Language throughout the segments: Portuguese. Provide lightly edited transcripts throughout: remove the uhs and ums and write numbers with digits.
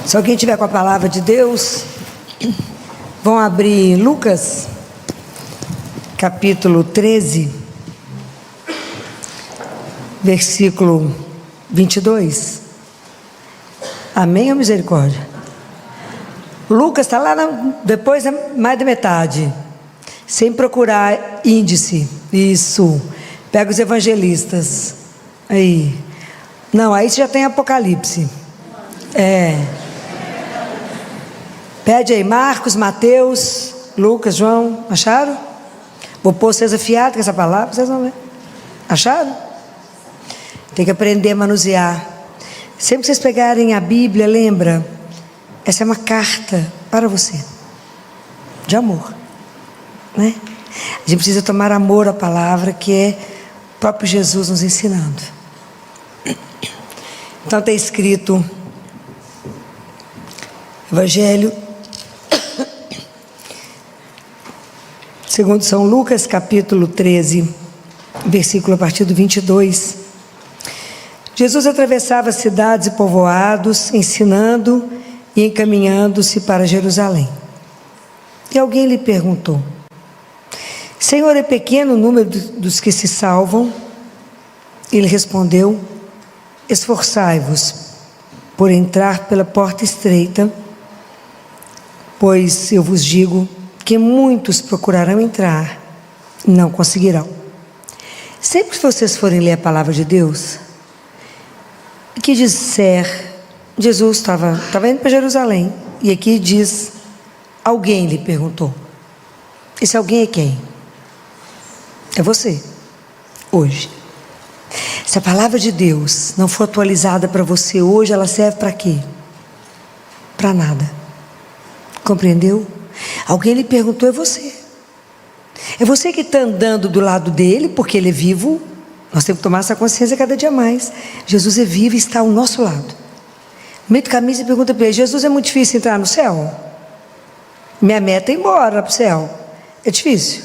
Se alguém tiver com a palavra de Deus, vão abrir Lucas, capítulo 13, versículo 22. Amém ou misericórdia? Lucas está lá depois, mais da metade, sem procurar índice. Isso. Pega os evangelistas. Aí. Não, aí você já tem Apocalipse. Pede aí Marcos, Mateus, Lucas, João. Acharam? Vou pôr vocês afiados com essa palavra, vocês vão ver. Acharam? Tem que aprender a manusear. Sempre que vocês pegarem a Bíblia, lembra, essa é uma carta para você, de amor, né? A gente precisa tomar amor à palavra, que é o próprio Jesus nos ensinando. Então está escrito, Evangelho segundo São Lucas, capítulo 13, versículo a partir do 22. Jesus atravessava cidades e povoados, ensinando e encaminhando-se para Jerusalém. E alguém lhe perguntou: Senhor, é pequeno o número dos que se salvam? Ele respondeu: esforçai-vos por entrar pela porta estreita, pois eu vos digo que muitos procurarão entrar e não conseguirão. Sempre que vocês forem ler a palavra de Deus, que disser, Jesus estava indo para Jerusalém, e aqui diz, alguém lhe perguntou. Esse alguém é quem? É você, hoje. Se a palavra de Deus não for atualizada para você hoje, ela serve para quê? Para nada. Compreendeu? Alguém lhe perguntou, é você. É você que está andando do lado dele, porque ele é vivo. Nós temos que tomar essa consciência cada dia mais. Jesus é vivo e está ao nosso lado. No meio do caminho você pergunta para ele: Jesus, é muito difícil entrar no céu? Minha meta é ir embora para o céu. É difícil.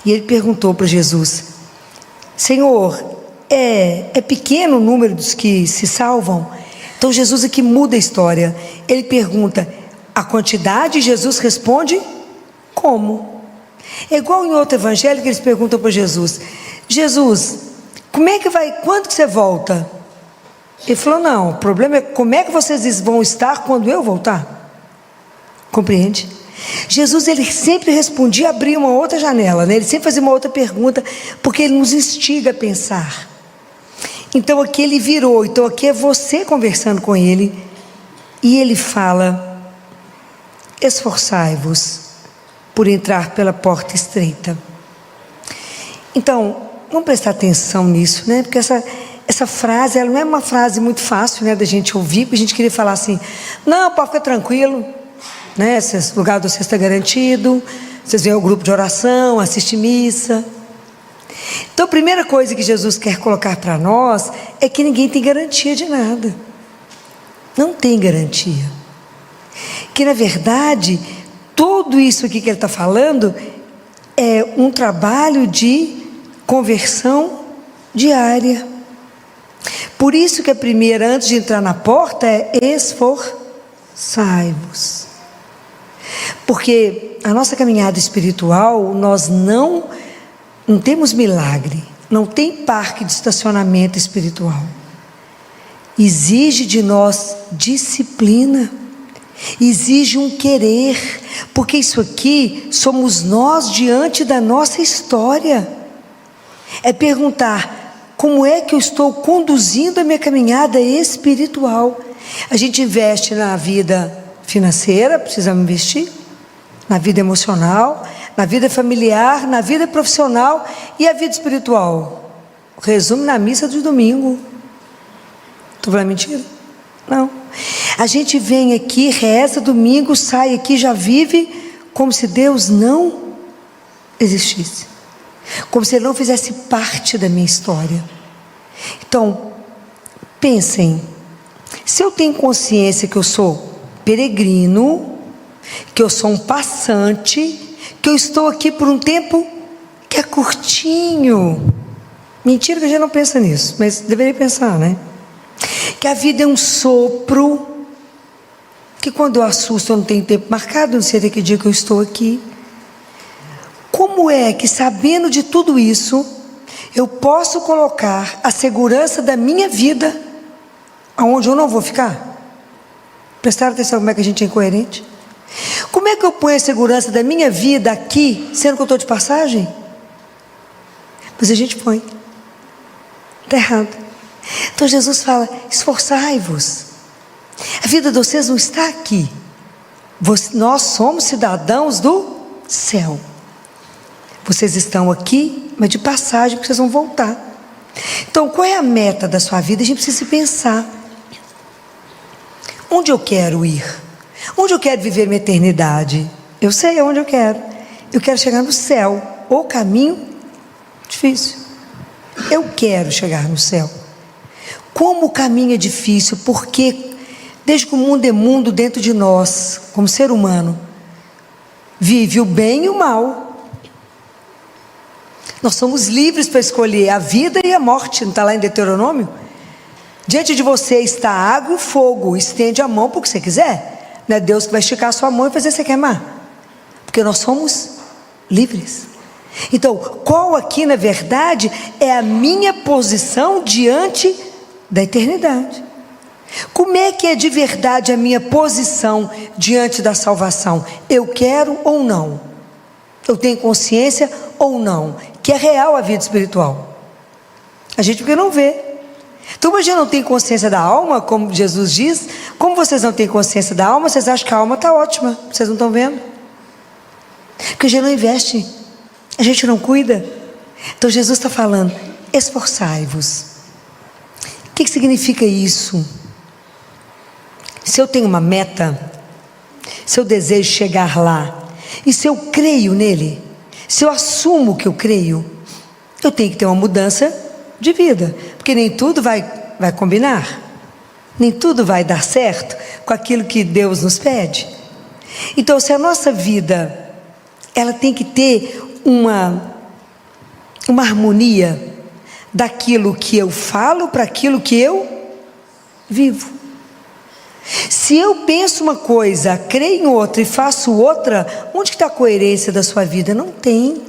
E ele perguntou para Jesus: Senhor, é pequeno o número dos que se salvam? Então Jesus aqui muda a história. Ele pergunta a quantidade, e Jesus responde como. É igual em outro evangelho que eles perguntam para Jesus: Jesus, como é que vai, quando que você volta? Ele falou: não, o problema é como é que vocês vão estar quando eu voltar. Compreende? Jesus, ele sempre respondia, abria uma outra janela, né? Ele sempre fazia uma outra pergunta, porque ele nos instiga a pensar. Então aqui ele virou, então aqui é você conversando com ele, e ele fala: esforçai-vos por entrar pela porta estreita. Então, vamos prestar atenção nisso, né? Porque essa frase, ela não é uma frase muito fácil, né, da gente ouvir, porque a gente queria falar assim: não, pode ficar tranquilo, né? Esse lugar de você está garantido, vocês vêm ao grupo de oração, assistem missa. Então a primeira coisa que Jesus quer colocar para nós é que ninguém tem garantia de nada. Não tem garantia. Que na verdade, tudo isso aqui que ele está falando é um trabalho de conversão diária. Por isso que a primeira, antes de entrar na porta, é esforçai-vos. Porque a nossa caminhada espiritual, nós não temos milagre, não tem parque de estacionamento espiritual. Exige de nós disciplina, exige um querer, porque isso aqui somos nós diante da nossa história. É perguntar: como é que eu estou conduzindo a minha caminhada espiritual? A gente investe na vida financeira, precisamos investir, na vida emocional, na vida familiar, na vida profissional, e a vida espiritual? Resume na missa de domingo. Estou falando mentira? Não. A gente vem aqui, reza domingo, sai aqui, já vive como se Deus não existisse, como se Ele não fizesse parte da minha história. Então, pensem, se eu tenho consciência que eu sou peregrino, que eu sou um passante, que eu estou aqui por um tempo que é curtinho. Mentira que a gente não pensa nisso, mas deveria pensar, né? Que a vida é um sopro, que quando eu assusto eu não tenho tempo marcado, não sei até que dia que eu estou aqui. Como é que, sabendo de tudo isso, eu posso colocar a segurança da minha vida aonde eu não vou ficar? Prestaram atenção como é que a gente é incoerente? Como é que eu ponho a segurança da minha vida aqui, sendo que eu estou de passagem? Mas a gente põe. Está errado. Então Jesus fala: esforçai-vos. A vida de vocês não está aqui. Nós somos cidadãos do céu. Vocês estão aqui, mas de passagem, porque vocês vão voltar. Então, qual é a meta da sua vida? A gente precisa pensar. Onde eu quero ir? Onde eu quero viver minha eternidade? Eu sei aonde eu quero. Eu quero chegar no céu. O caminho, difícil. Eu quero chegar no céu. Como o caminho é difícil? Porque desde que o mundo é mundo, dentro de nós, como ser humano, vive o bem e o mal. Nós somos livres para escolher a vida e a morte. Não está lá em Deuteronômio? Diante de você está água e fogo. Estende a mão para o que você quiser. Não é Deus que vai esticar a sua mão e fazer você queimar. Porque nós somos livres. Então, qual aqui na verdade é a minha posição diante da eternidade? Como é que é de verdade a minha posição diante da salvação? Eu quero ou não? Eu tenho consciência ou não? Que é real a vida espiritual. A gente porque não vê. Então, mas já não tem consciência da alma, como Jesus diz. Como vocês não têm consciência da alma, vocês acham que a alma está ótima. Vocês não estão vendo? Porque a gente não investe. A gente não cuida. Então Jesus está falando: esforçai-vos. O que significa isso? Se eu tenho uma meta, se eu desejo chegar lá, e se eu creio nele, se eu assumo que eu creio, eu tenho que ter uma mudança de vida, porque nem tudo vai combinar, nem tudo vai dar certo com aquilo que Deus nos pede. Então, se a nossa vida, ela tem que ter uma harmonia daquilo que eu falo para aquilo que eu vivo. Se eu penso uma coisa, creio em outra e faço outra, onde está a coerência da sua vida? Não tem.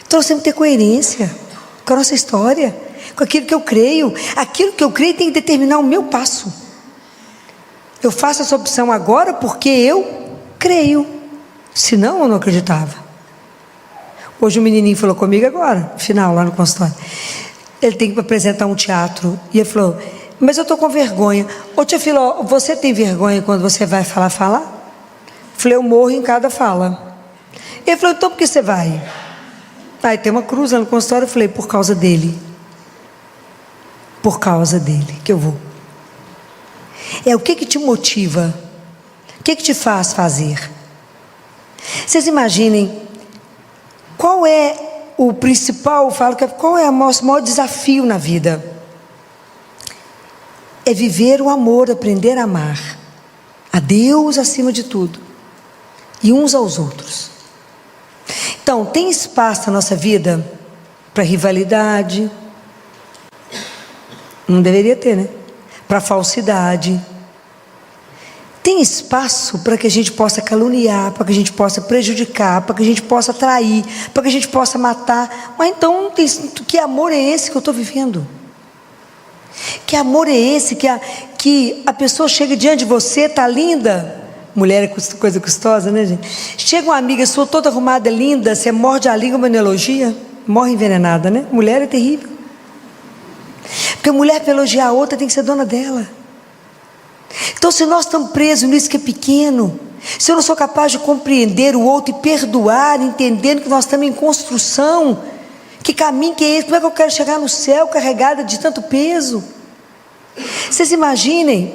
Então nós temos que ter coerência com a nossa história, com aquilo que eu creio. Aquilo que eu creio tem que determinar o meu passo. Eu faço essa opção agora porque eu creio, senão eu não acreditava. Hoje o menininho falou comigo agora, no final, lá no consultório. Ele tem que apresentar um teatro, e ele falou: mas eu estou com vergonha. Ô tia Filó, você tem vergonha quando você vai falar? Eu falei: eu morro em cada fala. Ele falou: então por que você vai? Aí tem uma cruz lá no consultório. Eu falei: por causa dele. Por causa dele que eu vou. É o que te motiva? O que te faz fazer? Vocês imaginem, qual é o principal, eu falo que qual é o nosso maior desafio na vida? É viver o amor, aprender a amar a Deus acima de tudo e uns aos outros. Então, tem espaço na nossa vida para rivalidade? Não deveria ter, né? Para falsidade. Tem espaço para que a gente possa caluniar, para que a gente possa prejudicar, para que a gente possa trair, para que a gente possa matar. Mas então, que amor é esse que eu estou vivendo? Que amor é esse que a pessoa chega diante de você, está linda? Mulher é coisa custosa, né, gente? Chega uma amiga sua toda arrumada, linda, você morde a língua, uma elogia, morre envenenada, né? Mulher é terrível. Porque a mulher, para elogiar a outra, tem que ser dona dela. Então, se nós estamos presos nisso que é pequeno, se eu não sou capaz de compreender o outro e perdoar, entendendo que nós estamos em construção, que caminho que é esse? Como é que eu quero chegar no céu carregada de tanto peso? Vocês imaginem,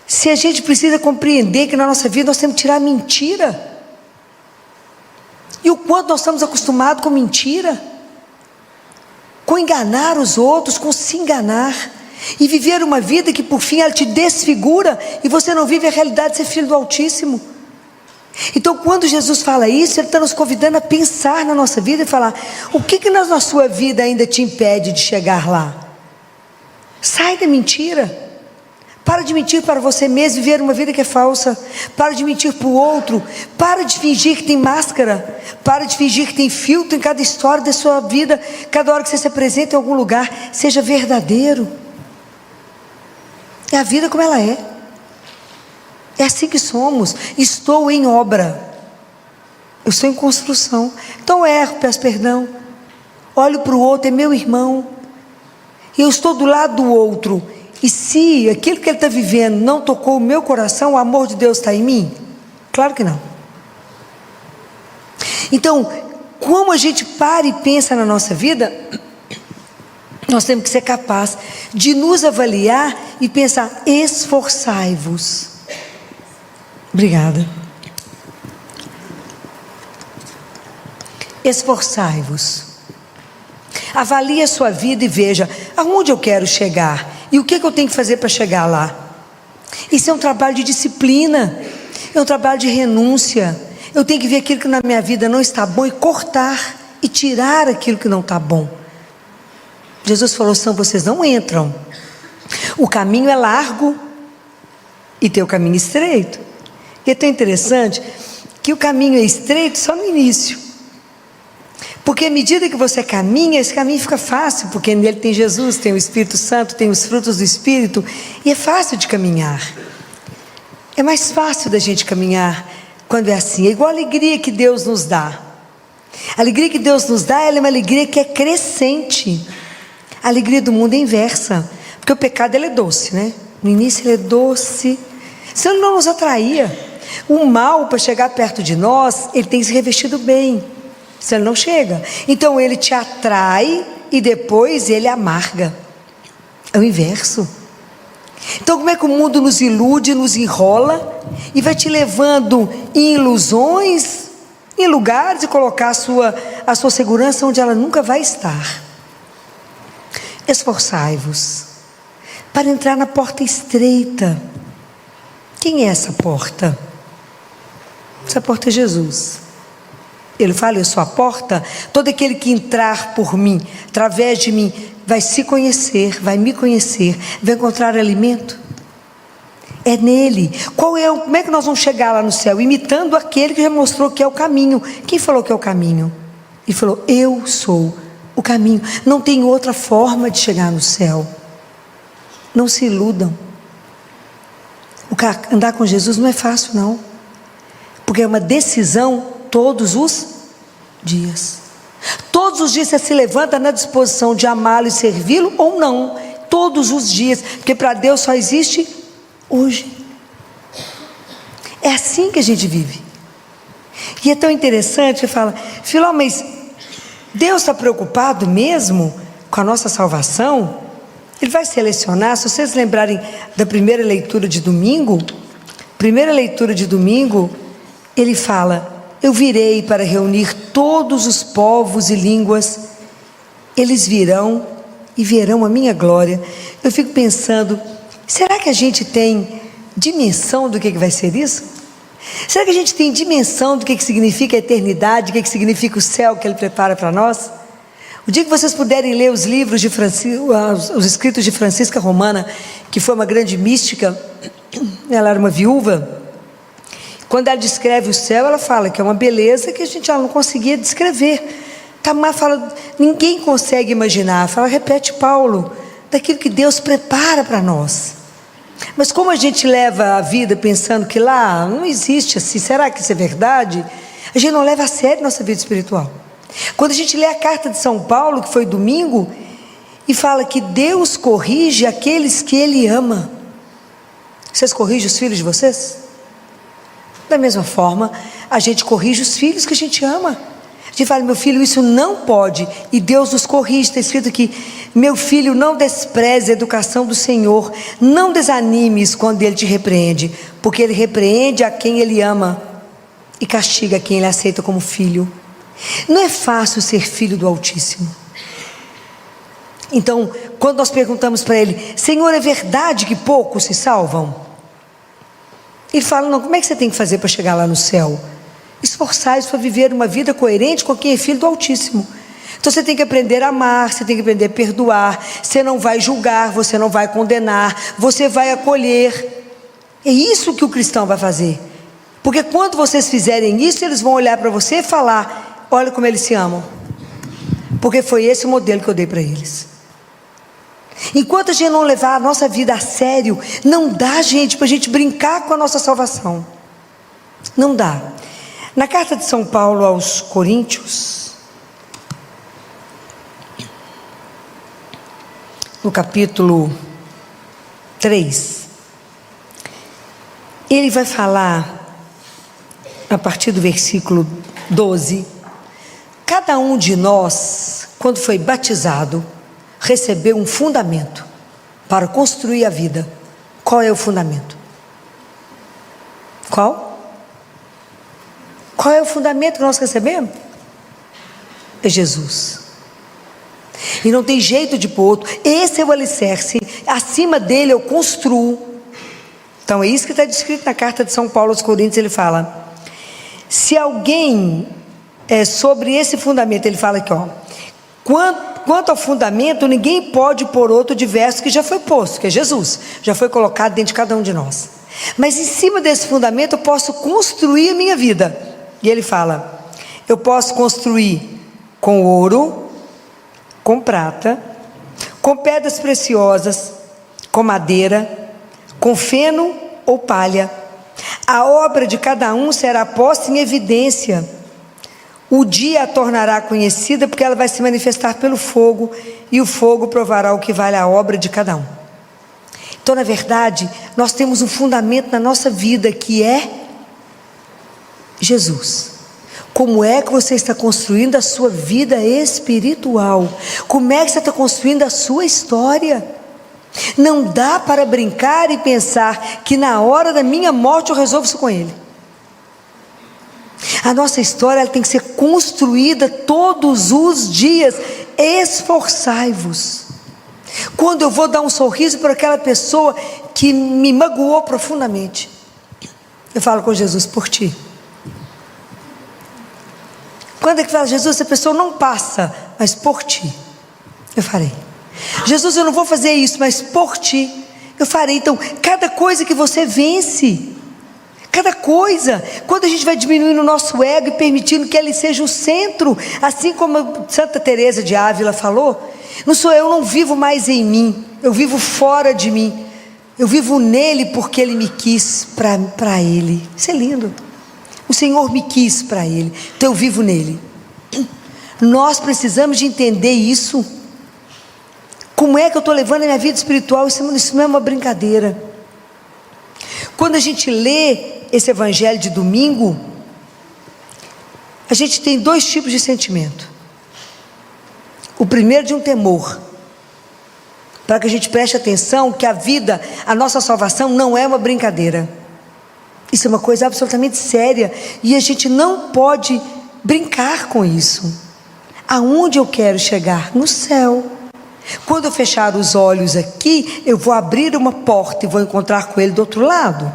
se a gente precisa compreender que na nossa vida nós temos que tirar a mentira, e o quanto nós estamos acostumados com mentira, com enganar os outros, com se enganar, e viver uma vida que por fim ela te desfigura, e você não vive a realidade de ser filho do Altíssimo. Então, quando Jesus fala isso, Ele está nos convidando a pensar na nossa vida e falar: o que na sua vida ainda te impede de chegar lá? Sai da mentira. Para Para de mentir para você mesmo e viver uma vida que é falsa. Para de mentir para o outro. Para de fingir que tem máscara. Para de fingir que tem filtro em cada história da sua vida. Cada hora que você se apresenta em algum lugar, seja verdadeiro. É a vida como ela é. É assim que somos. Estou em obra. Eu estou em construção. Então eu erro, peço perdão. Olho para o outro, é meu irmão. Eu estou do lado do outro. E se aquilo que ele está vivendo não tocou o meu coração, o amor de Deus está em mim? Claro que não. Então, como a gente para e pensa na nossa vida, nós temos que ser capazes de nos avaliar e pensar: esforçai-vos. Obrigada. Esforçai-vos. Avalie a sua vida e veja aonde eu quero chegar e o que eu tenho que fazer para chegar lá. Isso é um trabalho de disciplina, é um trabalho de renúncia. Eu tenho que ver aquilo que na minha vida não está bom e cortar e tirar aquilo que não está bom. Jesus falou: senão vocês não entram. O caminho é largo e tem o caminho estreito. E é tão interessante que o caminho é estreito só no início. Porque à medida que você caminha, esse caminho fica fácil, porque nele tem Jesus, tem o Espírito Santo, tem os frutos do Espírito, e é fácil de caminhar. É mais fácil da gente caminhar quando é assim. É igual a alegria que Deus nos dá. A alegria que Deus nos dá, ela é uma alegria que é crescente. A alegria do mundo é inversa, porque o pecado ele é doce, né? No início ele é doce, senão ele não nos atraía. O mal, para chegar perto de nós, ele tem que se revestido bem. Se ele não chega, então ele te atrai e depois ele amarga. É o inverso. Então como é que o mundo nos ilude, nos enrola e vai te levando em ilusões, em lugares de colocar a sua segurança onde ela nunca vai estar. Esforçai-vos para entrar na porta estreita. Quem é essa porta? Essa porta é Jesus. Ele fala: eu sou a porta. Todo aquele que entrar por mim, através de mim, vai se conhecer, vai me conhecer, vai encontrar alimento. É nele. Como é que nós vamos chegar lá no céu? Imitando aquele que já mostrou que é o caminho. Quem falou que é o caminho? Ele falou: eu sou o caminho. Não tem outra forma de chegar no céu. Não se iludam. Andar com Jesus não é fácil, não, porque é uma decisão todos os dias. Todos os dias você se levanta na disposição de amá-lo e servi-lo ou não. Todos os dias, porque para Deus só existe hoje. É assim que a gente vive. E é tão interessante que fala: Filó, mas Deus está preocupado mesmo com a nossa salvação? Ele vai selecionar. Se vocês lembrarem da primeira leitura de domingo, ele fala: eu virei para reunir todos os povos e línguas, eles virão e verão a minha glória. Eu fico pensando, será que a gente tem dimensão do que vai ser isso? Será que a gente tem dimensão do que significa a eternidade, do que significa o céu que Ele prepara para nós? O dia que vocês puderem ler os livros de os escritos de Francisca Romana, que foi uma grande mística, ela era uma viúva. Quando ela descreve o céu, ela fala que é uma beleza que ela não conseguia descrever. Tamar fala, ninguém consegue imaginar. Fala, repete Paulo, daquilo que Deus prepara para nós. Mas como a gente leva a vida pensando que lá não existe assim, será que isso é verdade? A gente não leva a sério nossa vida espiritual. Quando a gente lê a carta de São Paulo, que foi domingo, e fala que Deus corrige aqueles que Ele ama. Vocês corrigem os filhos de vocês? Da mesma forma, a gente corrige os filhos que a gente ama. A gente fala, meu filho, isso não pode, e Deus nos corrige. Está escrito aqui, meu filho, não despreze a educação do Senhor, não desanimes quando Ele te repreende, porque Ele repreende a quem Ele ama e castiga quem Ele aceita como filho. Não é fácil ser filho do Altíssimo. Então, quando nós perguntamos para Ele, Senhor, é verdade que poucos se salvam? Ele fala, não, como é que você tem que fazer para chegar lá no céu? Esforçai-vos para viver uma vida coerente com quem é filho do Altíssimo. Então Então você tem que aprender a amar, você tem que aprender a perdoar. Você não vai julgar, você não vai condenar, você vai acolher. É isso que o cristão vai fazer. Porque quando vocês fizerem isso, eles vão olhar para você e falar: olha como eles se amam. Porque foi esse o modelo que eu dei para eles. Enquanto a gente não levar a nossa vida a sério, não dá, gente, para a gente brincar com a nossa salvação. Não dá. Na carta de São Paulo aos Coríntios, no capítulo 3, ele vai falar, a partir do versículo 12, cada um de nós, quando foi batizado, recebeu um fundamento para construir a vida. Qual é o fundamento? Qual? Qual é o fundamento que nós recebemos? É Jesus. E não tem jeito de pôr outro. Esse é o alicerce. Acima dele eu construo. Então é isso que está descrito na carta de São Paulo aos Coríntios. Ele fala: se alguém sobre esse fundamento, ele fala aqui, ó, quanto ao fundamento, ninguém pode pôr outro diverso que já foi posto, que é Jesus, já foi colocado dentro de cada um de nós. Mas em cima desse fundamento eu posso construir a minha vida. E ele fala: eu posso construir com ouro, com prata, com pedras preciosas, com madeira, com feno ou palha. A obra de cada um será posta em evidência. O dia a tornará conhecida, porque ela vai se manifestar pelo fogo, e o fogo provará o que vale a obra de cada um. Então, na verdade, nós temos um fundamento na nossa vida, que é Jesus. Como é que você está construindo a sua vida espiritual? Como é que você está construindo a sua história? Não dá para brincar e pensar que na hora da minha morte eu resolvo isso com ele. A nossa história, ela tem que ser construída todos os dias. Esforçai-vos. Quando eu vou dar um sorriso para aquela pessoa que me magoou profundamente, eu falo com Jesus: por ti. Quando é que fala: Jesus, essa pessoa não passa, mas por ti eu farei. Jesus, eu não vou fazer isso, mas por ti eu farei. Então, cada coisa que você vence, cada coisa, quando a gente vai diminuindo o nosso ego e permitindo que ele seja o centro, assim como Santa Teresa de Ávila falou: não sou eu, não vivo mais em mim, eu vivo fora de mim, eu vivo nele porque ele me quis para ele. Isso é lindo. O Senhor me quis para ele, então eu vivo nele. Nós precisamos de entender isso. Como é que eu estou levando a minha vida espiritual? Isso não é uma brincadeira. Quando a gente lê esse evangelho de domingo, a gente tem dois tipos de sentimento. O primeiro, de um temor, para que a gente preste atenção que a vida, a nossa salvação não é uma brincadeira. Isso é uma coisa absolutamente séria, e a gente não pode brincar com isso. Aonde eu quero chegar? No céu. Quando eu fechar os olhos aqui, eu vou abrir uma porta e vou encontrar com ele do outro lado.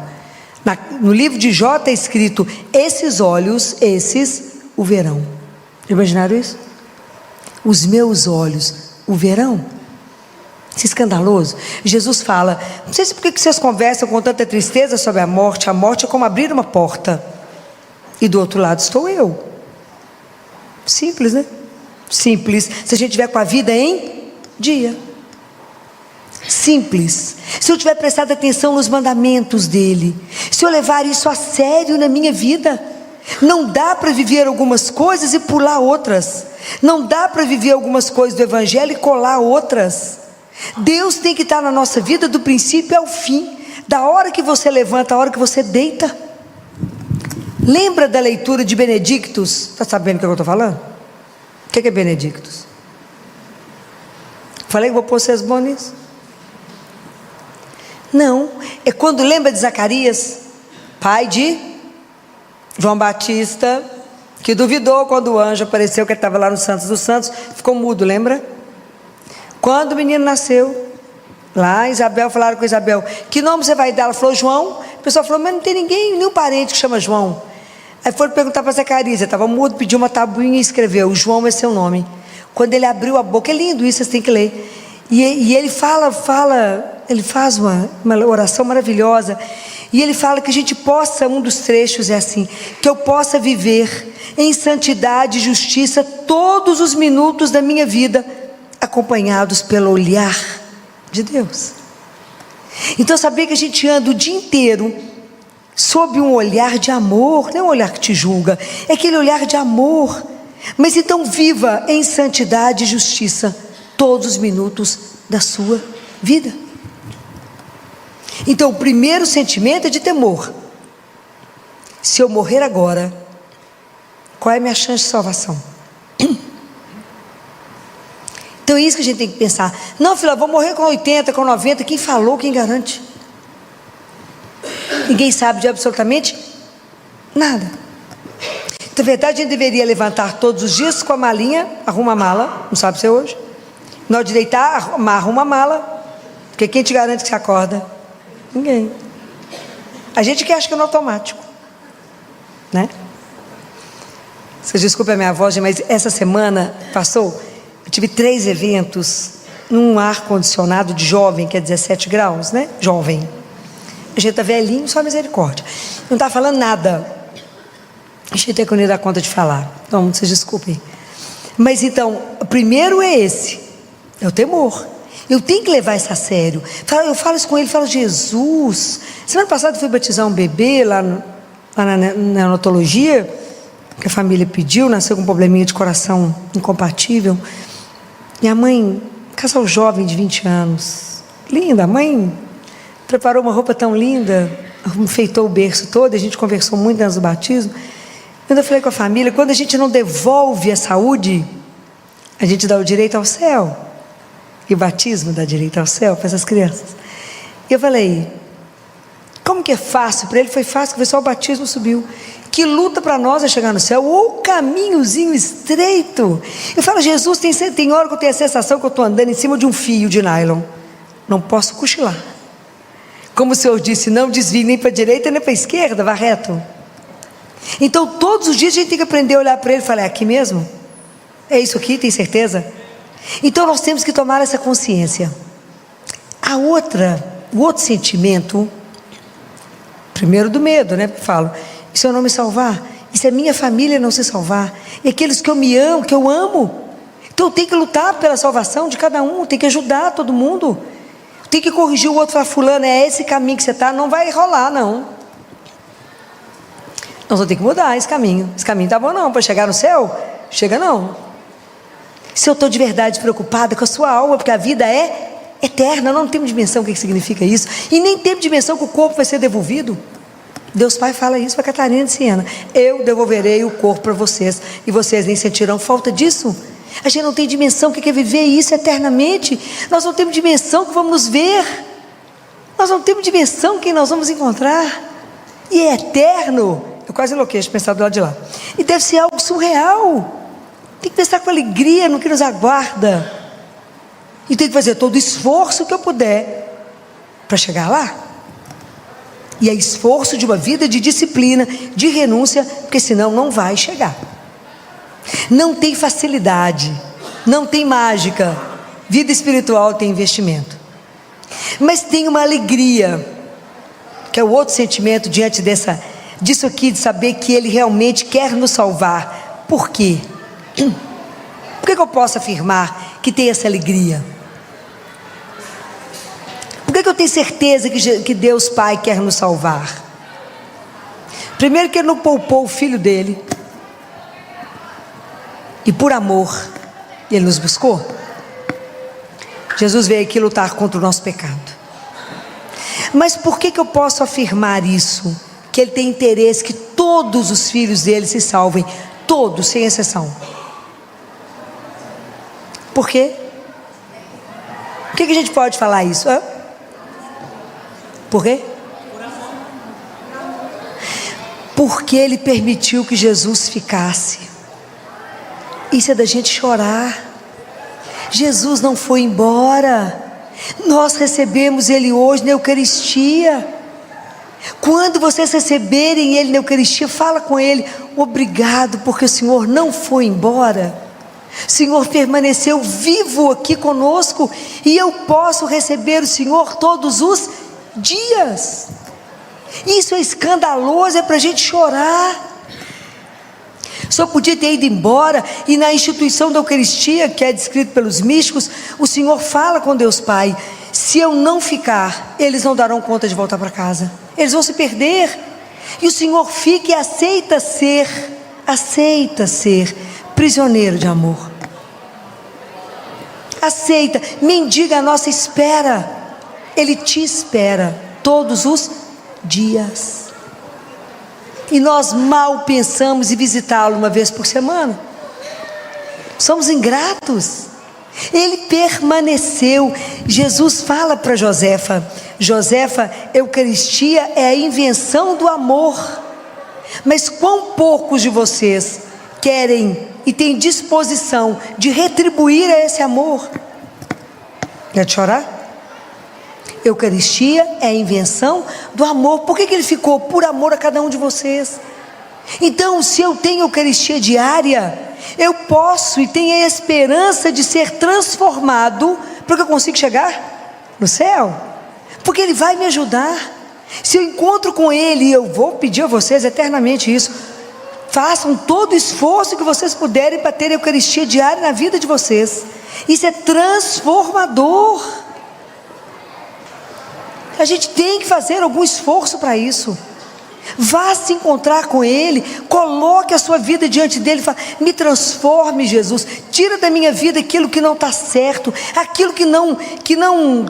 No livro de Jó está escrito: esses olhos, esses o verão. Já imaginaram isso? Os meus olhos o verão. Isso é escandaloso. Jesus fala: não sei se por que vocês conversam com tanta tristeza sobre a morte. A morte é como abrir uma porta, e do outro lado estou eu. Simples, né? Simples, se a gente tiver com a vida em dia. Simples. Se eu tiver prestado atenção nos mandamentos dele, se eu levar isso a sério na minha vida. Não dá para viver algumas coisas e pular outras. Não dá para viver algumas coisas do evangelho e colar outras. Deus tem que estar na nossa vida do princípio ao fim, da hora que você levanta, a hora que você deita. Lembra da leitura de Benedictus? Está sabendo o que eu estou falando? O que é Benedictus? Falei que vou pôr vocês bons nisso? Não, é quando lembra de Zacarias, pai de João Batista, que duvidou quando o anjo apareceu, que ele estava lá no Santos dos Santos, ficou mudo, lembra? Quando o menino nasceu, lá Isabel, falaram com Isabel: que nome você vai dar? Ela falou: João. O pessoal falou: mas não tem ninguém, nenhum parente que chama João. Aí foram perguntar para Zacarias, ele estava mudo, pediu uma tabuinha e escreveu: João é seu nome. Quando ele abriu a boca, é lindo isso, vocês têm que ler. E ele ele faz uma oração maravilhosa. E ele fala que a gente possa, um dos trechos é assim: que eu possa viver em santidade e justiça todos os minutos da minha vida, acompanhados pelo olhar de Deus. Então, saber que a gente anda o dia inteiro sob um olhar de amor, não é um olhar que te julga, é aquele olhar de amor. Mas então viva em santidade e justiça todos os minutos da sua vida. Então o primeiro sentimento é de temor. Se eu morrer agora, qual é a minha chance de salvação? Então é isso que a gente tem que pensar. Não, filha, vou morrer com 80, com 90, quem falou, quem garante? Ninguém sabe de absolutamente nada. Na verdade, a gente deveria levantar todos os dias com a malinha, arruma a mala, não sabe se é hoje. Na hora de deitar, arruma a mala, porque quem te garante que você acorda? Ninguém. A gente que acha que é no automático, né? Vocês desculpem a minha voz, mas essa semana passou, eu tive 3 eventos num ar-condicionado de jovem, que é 17 graus, né? Jovem. A gente está velhinho, só misericórdia. Não está falando nada. A gente tem que não dar conta de falar. Então, vocês desculpem. Mas então, o primeiro é esse. É o temor. Eu tenho que levar isso a sério. Eu falo isso com ele, falo: Jesus. Semana passada eu fui batizar um bebê lá na neonatologia, que a família pediu, nasceu com um probleminha de coração incompatível. Minha mãe, casal jovem de 20 anos, linda, a mãe preparou uma roupa tão linda, enfeitou o berço todo, a gente conversou muito antes do batismo. Quando eu falei com a família, quando a gente não devolve a saúde, a gente dá o direito ao céu. E o batismo dá direito ao céu para essas crianças. E eu falei: como que é fácil? Para ele foi fácil, foi só o batismo subiu. Que luta para nós é chegar no céu, ou caminhozinho estreito. Eu falo: Jesus, tem hora que eu tenho a sensação que eu estou andando em cima de um fio de nylon. Não posso cochilar. Como o Senhor disse, não desvie nem para a direita nem para a esquerda, vá reto. Então todos os dias a gente tem que aprender a olhar para ele e falar: é aqui mesmo? É isso aqui, tem certeza? Então nós temos que tomar essa consciência. O outro sentimento, primeiro do medo, né? Falo: e se eu não me salvar? E se a minha família não se salvar? E aqueles que eu amo? Então eu tenho que lutar pela salvação de cada um, tenho que ajudar todo mundo, tem que corrigir o outro. Falar: fulano, é esse caminho que você está, não vai rolar não. Nós vamos ter que mudar esse caminho. Esse caminho está bom não, para chegar no céu? Chega não. Se eu estou de verdade preocupada com a sua alma, porque a vida é eterna, não temos dimensão o que significa isso, e nem temos dimensão que o corpo vai ser devolvido. Deus Pai fala isso para Catarina de Siena: eu devolverei o corpo para vocês, e vocês nem sentirão falta disso. A gente não tem dimensão o que é viver isso eternamente. Nós não temos dimensão que vamos nos ver, nós não temos dimensão quem nós vamos encontrar, e é eterno. Eu quase enlouqueço de pensar do lado de lá. E deve ser algo surreal. Tem que pensar com alegria no que nos aguarda. E tem que fazer todo o esforço que eu puder para chegar lá. E é esforço de uma vida de disciplina, de renúncia, porque senão não vai chegar. Não tem facilidade, não tem mágica. Vida espiritual tem investimento. Mas tem uma alegria, que é o outro sentimento diante disso aqui, de saber que Ele realmente quer nos salvar. Por quê? Por que eu posso afirmar que tem essa alegria? Por que eu tenho certeza que Deus Pai quer nos salvar? Primeiro, que Ele não poupou o Filho dele, e por amor Ele nos buscou. Jesus veio aqui lutar contra o nosso pecado. Mas por que eu posso afirmar isso? Que Ele tem interesse que todos os filhos dele se salvem, todos, sem exceção. Por quê? Por que a gente pode falar isso? Hã? Por quê? Porque Ele permitiu que Jesus ficasse. Isso é da gente chorar. Jesus não foi embora. Nós recebemos Ele hoje na Eucaristia. Quando vocês receberem Ele na Eucaristia, fala com Ele: obrigado, porque o Senhor não foi embora. O Senhor permaneceu vivo aqui conosco, e eu posso receber o Senhor todos os dias. Isso é escandaloso, é para a gente chorar. Só podia ter ido embora, e na instituição da Eucaristia, que é descrito pelos místicos, o Senhor fala com Deus Pai: se eu não ficar, eles não darão conta de voltar para casa, eles vão se perder. E o Senhor fica e aceita ser prisioneiro de amor, aceita, mendiga a nossa espera. Ele te espera todos os dias, e nós mal pensamos em visitá-lo uma vez por semana. Somos ingratos. Ele permaneceu. Jesus fala para Josefa: Josefa, Eucaristia é a invenção do amor. Mas quão poucos de vocês querem e têm disposição de retribuir a esse amor? Quer chorar? Eucaristia é a invenção do amor. Por que ele ficou? Por amor a cada um de vocês. Então, se eu tenho Eucaristia diária, eu posso e tenho a esperança de ser transformado, porque eu consigo chegar no céu, porque Ele vai me ajudar. Se eu encontro com Ele, e eu vou pedir a vocês eternamente isso, façam todo o esforço que vocês puderem para ter a Eucaristia diária na vida de vocês. Isso é transformador. A gente tem que fazer algum esforço para isso. Vá se encontrar com Ele, coloque a sua vida diante dEle, fala: me transforme, Jesus, tira da minha vida aquilo que não está certo, aquilo que não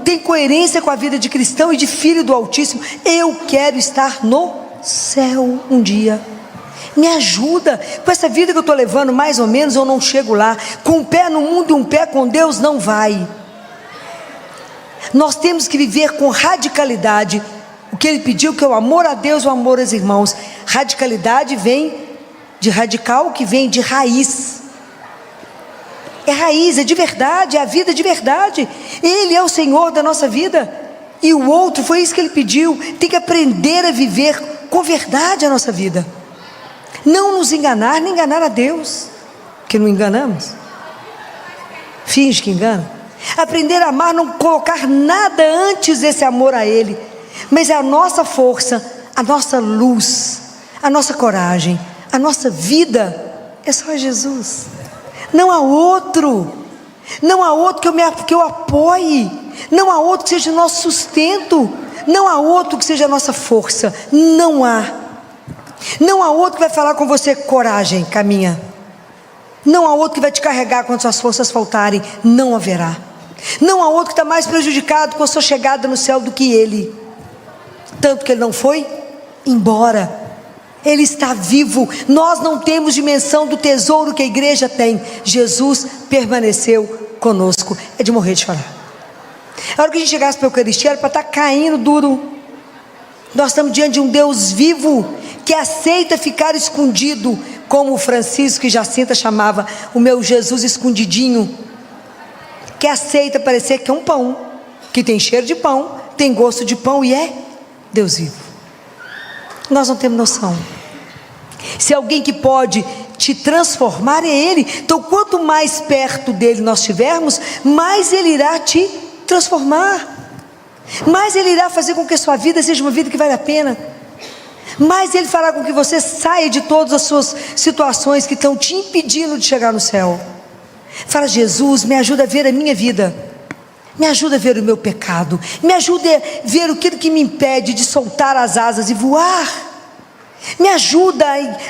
tem coerência com a vida de cristão e de filho do Altíssimo. Eu quero estar no céu um dia. Me ajuda, com essa vida que eu estou levando, mais ou menos eu não chego lá. Com um pé no mundo e um pé com Deus não vai. Nós temos que viver com radicalidade o que Ele pediu, que é o amor a Deus, o amor aos irmãos. Radicalidade vem de radical, que vem de raiz. É raiz, é de verdade, é a vida de verdade. Ele é o Senhor da nossa vida, e o outro, foi isso que Ele pediu. Tem que aprender a viver com verdade a nossa vida, não nos enganar, nem enganar a Deus, que não enganamos, finge que engana. Aprender a amar, não colocar nada antes desse amor a Ele, mas é a nossa força, a nossa luz, a nossa coragem, a nossa vida é só Jesus. Não há outro, não há outro que eu apoie, não há outro que seja nosso sustento, não há outro que seja a nossa força. Não há outro que vai falar com você: coragem, caminha. Não há outro que vai te carregar quando suas forças faltarem. Não haverá. Não há outro que está mais prejudicado com a sua chegada no céu do que Ele. Tanto que Ele não foi embora, Ele está vivo. Nós não temos dimensão do tesouro que a igreja tem. Jesus permaneceu conosco. É de morrer de chorar. A hora que a gente chegasse para a Eucaristia, era para estar caindo duro. Nós estamos diante de um Deus vivo, que aceita ficar escondido, como o Francisco e Jacinta chamava o meu Jesus escondidinho, que aceita parecer que é um pão, que tem cheiro de pão, tem gosto de pão, e é Deus vivo. Nós não temos noção. Se alguém que pode te transformar é Ele. Então, quanto mais perto dEle nós estivermos, mais Ele irá te transformar, mais Ele irá fazer com que a sua vida seja uma vida que vale a pena, mais Ele fará com que você saia de todas as suas situações que estão te impedindo de chegar no céu. Fala: Jesus, me ajuda a ver a minha vida, me ajuda a ver o meu pecado, me ajuda a ver aquilo que me impede de soltar as asas e voar, me ajuda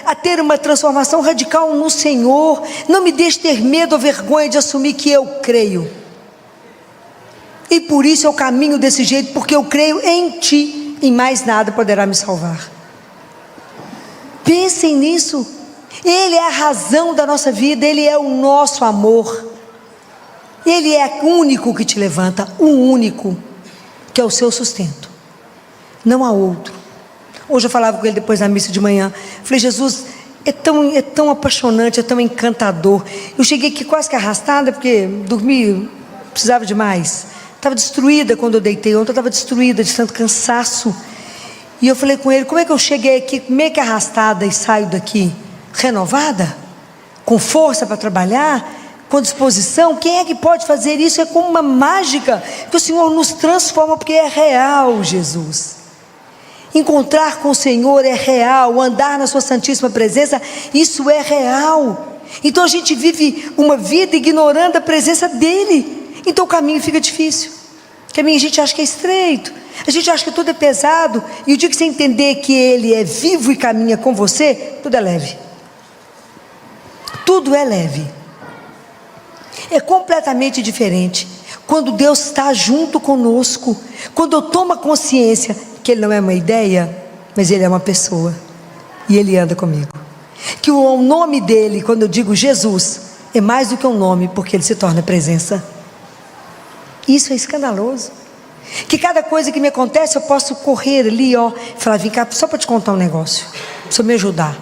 a ter uma transformação radical no Senhor. Não me deixe ter medo ou vergonha de assumir que eu creio, e por isso eu caminho desse jeito, porque eu creio em Ti, e mais nada poderá me salvar. Pensem nisso. Ele é a razão da nossa vida, Ele é o nosso amor, Ele é o único que te levanta, o único que é o seu sustento, não há outro. Hoje eu falava com ele depois da missa de manhã, falei: Jesus, é tão apaixonante, é tão encantador. Eu cheguei aqui quase que arrastada, porque dormi, precisava de mais, estava destruída quando eu deitei ontem, eu estava destruída de tanto cansaço, e eu falei com ele: como é que eu cheguei aqui meio que arrastada e saio daqui renovada, com força para trabalhar, com disposição. Quem é que pode fazer isso? É como uma mágica que o Senhor nos transforma, porque é real, Jesus. Encontrar com o Senhor é real, andar na sua santíssima presença, isso é real. Então a gente vive uma vida ignorando a presença dEle, então o caminho fica difícil, o caminho a gente acha que é estreito, a gente acha que tudo é pesado, e o dia que você entender que Ele é vivo e caminha com você, tudo é leve, tudo é leve. É completamente diferente quando Deus está junto conosco, quando eu tomo a consciência que Ele não é uma ideia, mas Ele é uma pessoa, e Ele anda comigo, que o nome dEle, quando eu digo Jesus, é mais do que um nome, porque Ele se torna presença. Isso é escandaloso, que cada coisa que me acontece, eu posso correr ali, e falar, vem cá, só para te contar um negócio, precisa me ajudar,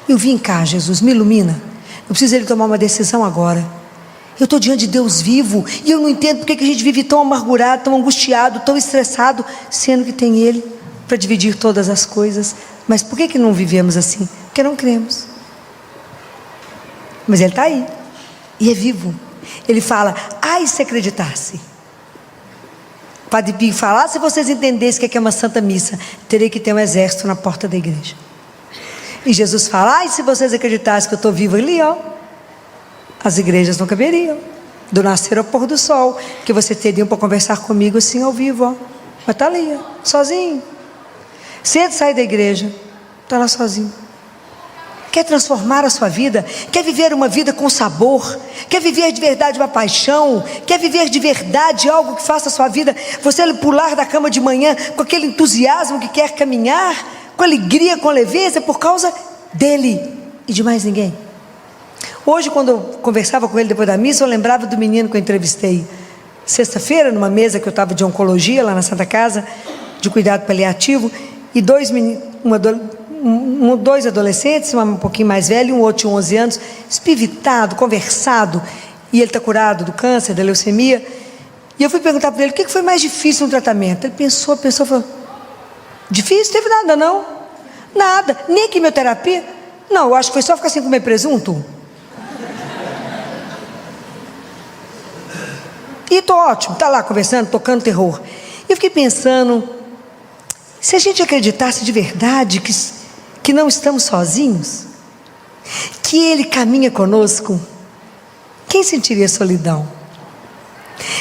eu vim cá, Jesus, me ilumina, eu preciso Ele tomar uma decisão agora. Eu estou diante de Deus vivo, e eu não entendo porque que a gente vive tão amargurado, tão angustiado, tão estressado, sendo que tem Ele para dividir todas as coisas. Mas por que não vivemos assim? Porque não cremos. Mas Ele está aí, e é vivo. Ele fala, ai se acreditasse. Padre Pio fala, se vocês entendessem o que é uma santa missa, terei que ter um exército na porta da igreja. E Jesus fala, ai se vocês acreditassem que eu estou vivo ali, as igrejas não caberiam, do nascer ao pôr do sol, que você teriam para conversar comigo assim ao vivo, mas está ali, sozinho. Cedo sai da igreja, está lá sozinho. Quer transformar a sua vida? Quer viver uma vida com sabor? Quer viver de verdade uma paixão? Quer viver de verdade algo que faça a sua vida, você pular da cama de manhã com aquele entusiasmo que quer caminhar, com alegria, com leveza, por causa dEle e de mais ninguém? Hoje, quando eu conversava com ele depois da missa, eu lembrava do menino que eu entrevistei sexta-feira, numa mesa que eu estava de oncologia, lá na Santa Casa, de cuidado paliativo, e dois adolescentes, um pouquinho mais velho, e um outro de 11 anos, espivitado, conversado, e ele está curado do câncer, da leucemia, e eu fui perguntar para ele, o que foi mais difícil no tratamento? Ele pensou, falou, difícil? Teve nada não, nada, nem quimioterapia, não, eu acho que foi só ficar sem comer presunto. E estou ótimo, está lá conversando, tocando terror. Eu fiquei pensando, se a gente acreditasse de verdade que não estamos sozinhos, que Ele caminha conosco, quem sentiria solidão?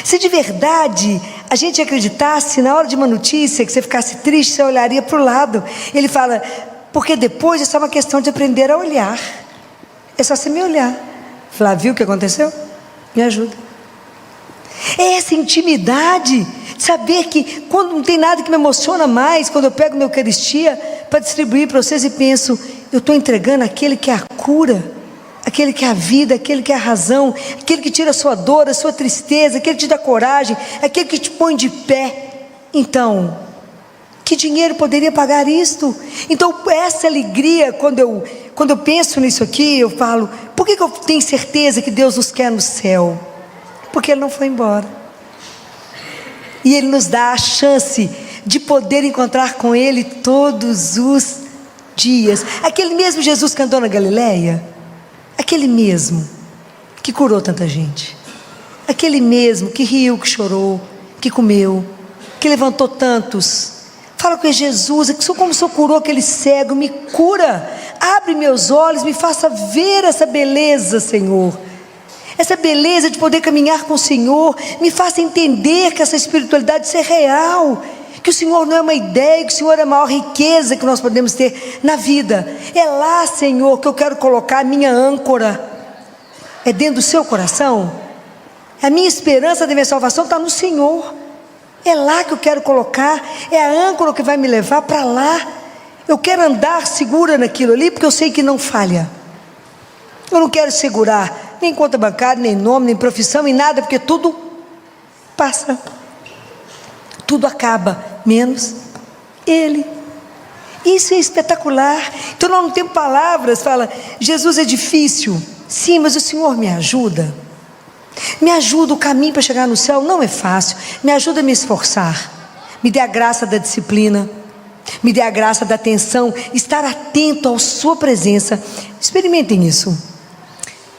Se de verdade a gente acreditasse, na hora de uma notícia, que você ficasse triste, você olharia para o lado. Ele fala, porque depois é só uma questão de aprender a olhar, é só você me olhar. Falar, viu o que aconteceu? Me ajuda. É essa intimidade, saber que quando não tem nada que me emociona mais, quando eu pego minha Eucaristia para distribuir para vocês e penso, eu estou entregando aquele que é a cura, aquele que é a vida, aquele que é a razão, aquele que tira a sua dor, a sua tristeza, aquele que te dá coragem, aquele que te põe de pé. Então, que dinheiro poderia pagar isto? Então, essa alegria, quando eu penso nisso aqui, eu falo, por que eu tenho certeza que Deus nos quer no céu? Porque Ele não foi embora, e Ele nos dá a chance de poder encontrar com Ele todos os dias. Aquele mesmo Jesus que andou na Galileia, aquele mesmo que curou tanta gente, aquele mesmo que riu, que chorou, que comeu, que levantou tantos. Fala com Jesus, como o Senhor curou aquele cego, me cura, abre meus olhos, me faça ver essa beleza, Senhor, essa beleza de poder caminhar com o Senhor, me faça entender que essa espiritualidade é real, que o Senhor não é uma ideia, que o Senhor é a maior riqueza que nós podemos ter na vida. É lá, Senhor, que eu quero colocar a minha âncora, é dentro do seu coração. A minha esperança da minha salvação está no Senhor, é lá que eu quero colocar, é a âncora que vai me levar para lá. Eu quero andar segura naquilo ali, porque eu sei que não falha. Eu não quero segurar nem conta bancária, nem nome, nem profissão, nem nada, porque tudo passa, tudo acaba, menos Ele. Isso é espetacular. Então nós não temos palavras. Fala, Jesus é difícil, sim, mas o Senhor me ajuda, o caminho para chegar no céu não é fácil, me ajuda a me esforçar, me dê a graça da disciplina, me dê a graça da atenção, estar atento à sua presença. Experimentem isso.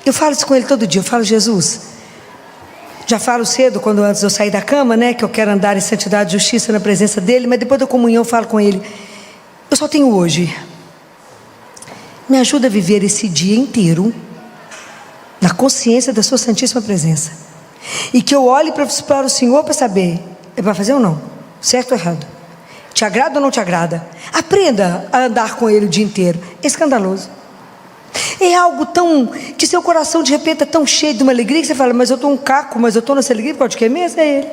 Eu falo isso com ele todo dia. Eu falo: Jesus, já falo cedo, quando antes de eu sair da cama, né, que eu quero andar em santidade e justiça na presença dele, mas depois da comunhão eu falo com ele: eu só tenho hoje. Me ajuda a viver esse dia inteiro na consciência da sua santíssima presença, e que eu olhe para o Senhor para saber, é para fazer ou não, certo ou errado, te agrada ou não te agrada. Aprenda a andar com ele o dia inteiro. É escandaloso. É algo tão, que seu coração de repente é tão cheio de uma alegria, que você fala: mas eu estou um caco, mas eu estou nessa alegria por causa de quem mesmo? É ele.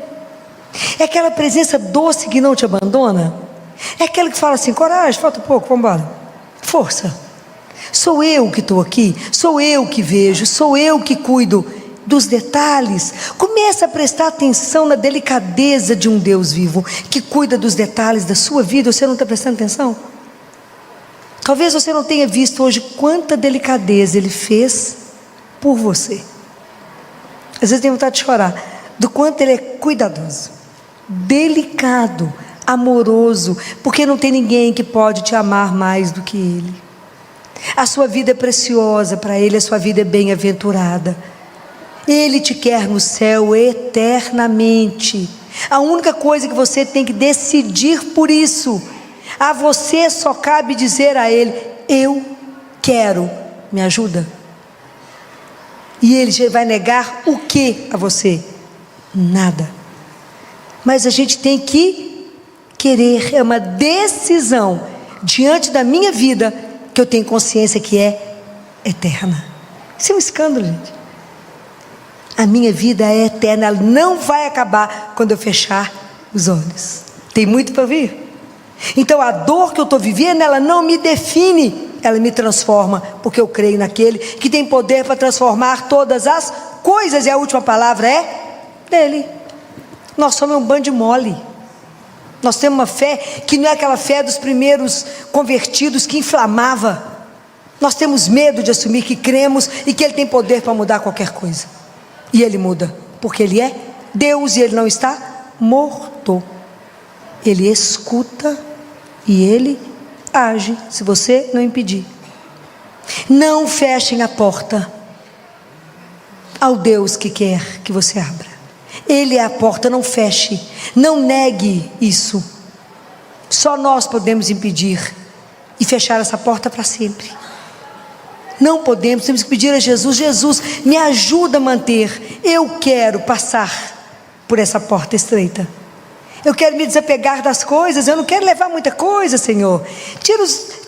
É aquela presença doce que não te abandona. É aquele que fala assim: coragem, falta pouco, vamos embora, força. Sou eu que estou aqui, sou eu que vejo, sou eu que cuido dos detalhes. Começa a prestar atenção na delicadeza de um Deus vivo, que cuida dos detalhes da sua vida. Você não está prestando atenção? Talvez você não tenha visto hoje quanta delicadeza Ele fez por você. Às vezes tem vontade de chorar, do quanto Ele é cuidadoso, delicado, amoroso, porque não tem ninguém que pode te amar mais do que Ele. A sua vida é preciosa para Ele, a sua vida é bem-aventurada. Ele te quer no céu eternamente. A única coisa que você tem que decidir por isso, a você só cabe dizer a Ele: eu quero, me ajuda. E Ele já vai negar o que a você? Nada. Mas a gente tem que querer, é uma decisão diante da minha vida, que eu tenho consciência que é eterna. Isso é um escândalo, gente. A minha vida é eterna, ela não vai acabar quando eu fechar os olhos. Tem muito para vir. Então a dor que eu estou vivendo, ela não me define, ela me transforma, porque eu creio naquele que tem poder para transformar todas as coisas, e a última palavra é dele. Nós somos um bando de mole. Nós temos uma fé que não é aquela fé dos primeiros convertidos que inflamava. Nós temos medo de assumir que cremos e que Ele tem poder para mudar qualquer coisa. E Ele muda, porque Ele é Deus e Ele não está morto. Ele escuta e Ele age, se você não impedir. Não fechem a porta ao Deus que quer que você abra. Ele é a porta, não feche, não negue isso. Só nós podemos impedir e fechar essa porta para sempre. Não podemos, temos que pedir a Jesus: Jesus, me ajuda a manter. Eu quero passar por essa porta estreita. Eu quero me desapegar das coisas, eu não quero levar muita coisa, Senhor.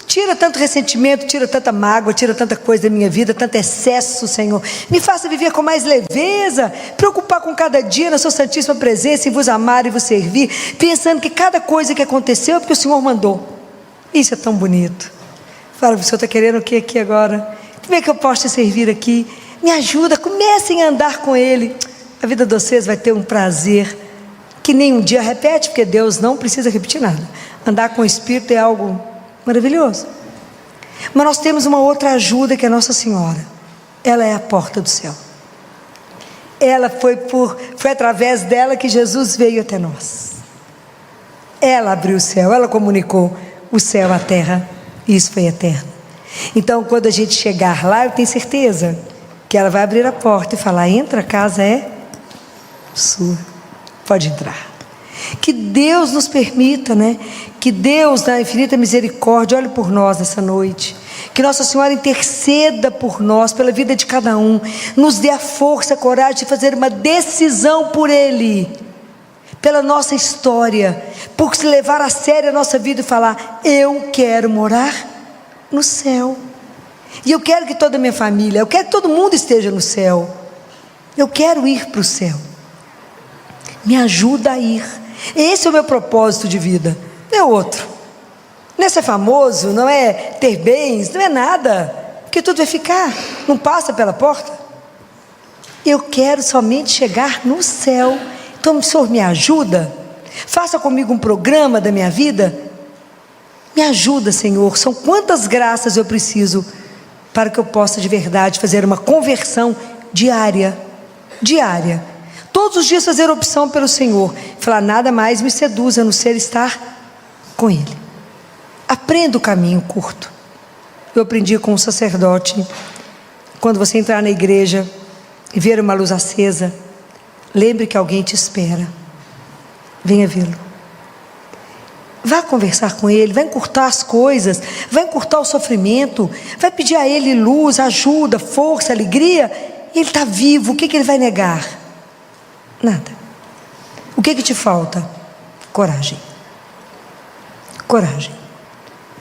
Tira tanto ressentimento, tira tanta mágoa, tira tanta coisa da minha vida, tanto excesso, Senhor. Me faça viver com mais leveza, preocupar com cada dia na sua santíssima presença, em vos amar e vos servir, pensando que cada coisa que aconteceu é porque o Senhor mandou. Isso é tão bonito. Fala: o Senhor está querendo o que aqui agora? Como é que eu posso te servir aqui? Me ajuda, comecem a andar com Ele. A vida de vocês vai ter um prazer que nem um dia repete, porque Deus não precisa repetir nada. Andar com o Espírito é algo maravilhoso. Mas nós temos uma outra ajuda, que é Nossa Senhora. Ela é a porta do céu. Ela foi através dela que Jesus veio até nós. Ela abriu o céu, ela comunicou o céu à terra, e isso foi eterno. Então, quando a gente chegar lá, eu tenho certeza que ela vai abrir a porta e falar: entra, a casa é sua, pode entrar. Que Deus nos permita, né? Que Deus, na infinita misericórdia, olhe por nós nessa noite. Que Nossa Senhora interceda por nós, pela vida de cada um. Nos dê a força, a coragem de fazer uma decisão por Ele, pela nossa história, por se levar a sério a nossa vida e falar: eu quero morar no céu. E eu quero que toda a minha família, eu quero que todo mundo esteja no céu. Eu quero ir para o céu. Me ajuda a ir. Esse é o meu propósito de vida, não é outro. Não é ser famoso, não é ter bens, não é nada, porque tudo vai ficar, não passa pela porta. Eu quero somente chegar no céu. Então o Senhor me ajuda, faça comigo um programa da minha vida. Me ajuda, Senhor. São quantas graças eu preciso para que eu possa de verdade fazer uma conversão diária, todos os dias fazer opção pelo Senhor, falar: nada mais me seduz a não ser estar com Ele. Aprenda o caminho curto. Eu aprendi com um sacerdote Quando você entrar na igreja e ver uma luz acesa, lembre que alguém te espera. Venha vê-lo. Vá conversar com ele, vai encurtar as coisas, vai encurtar o sofrimento, vai pedir a ele luz, ajuda, força, alegria. Ele está vivo, o que ele vai negar? Nada. O que te falta? Coragem. Coragem.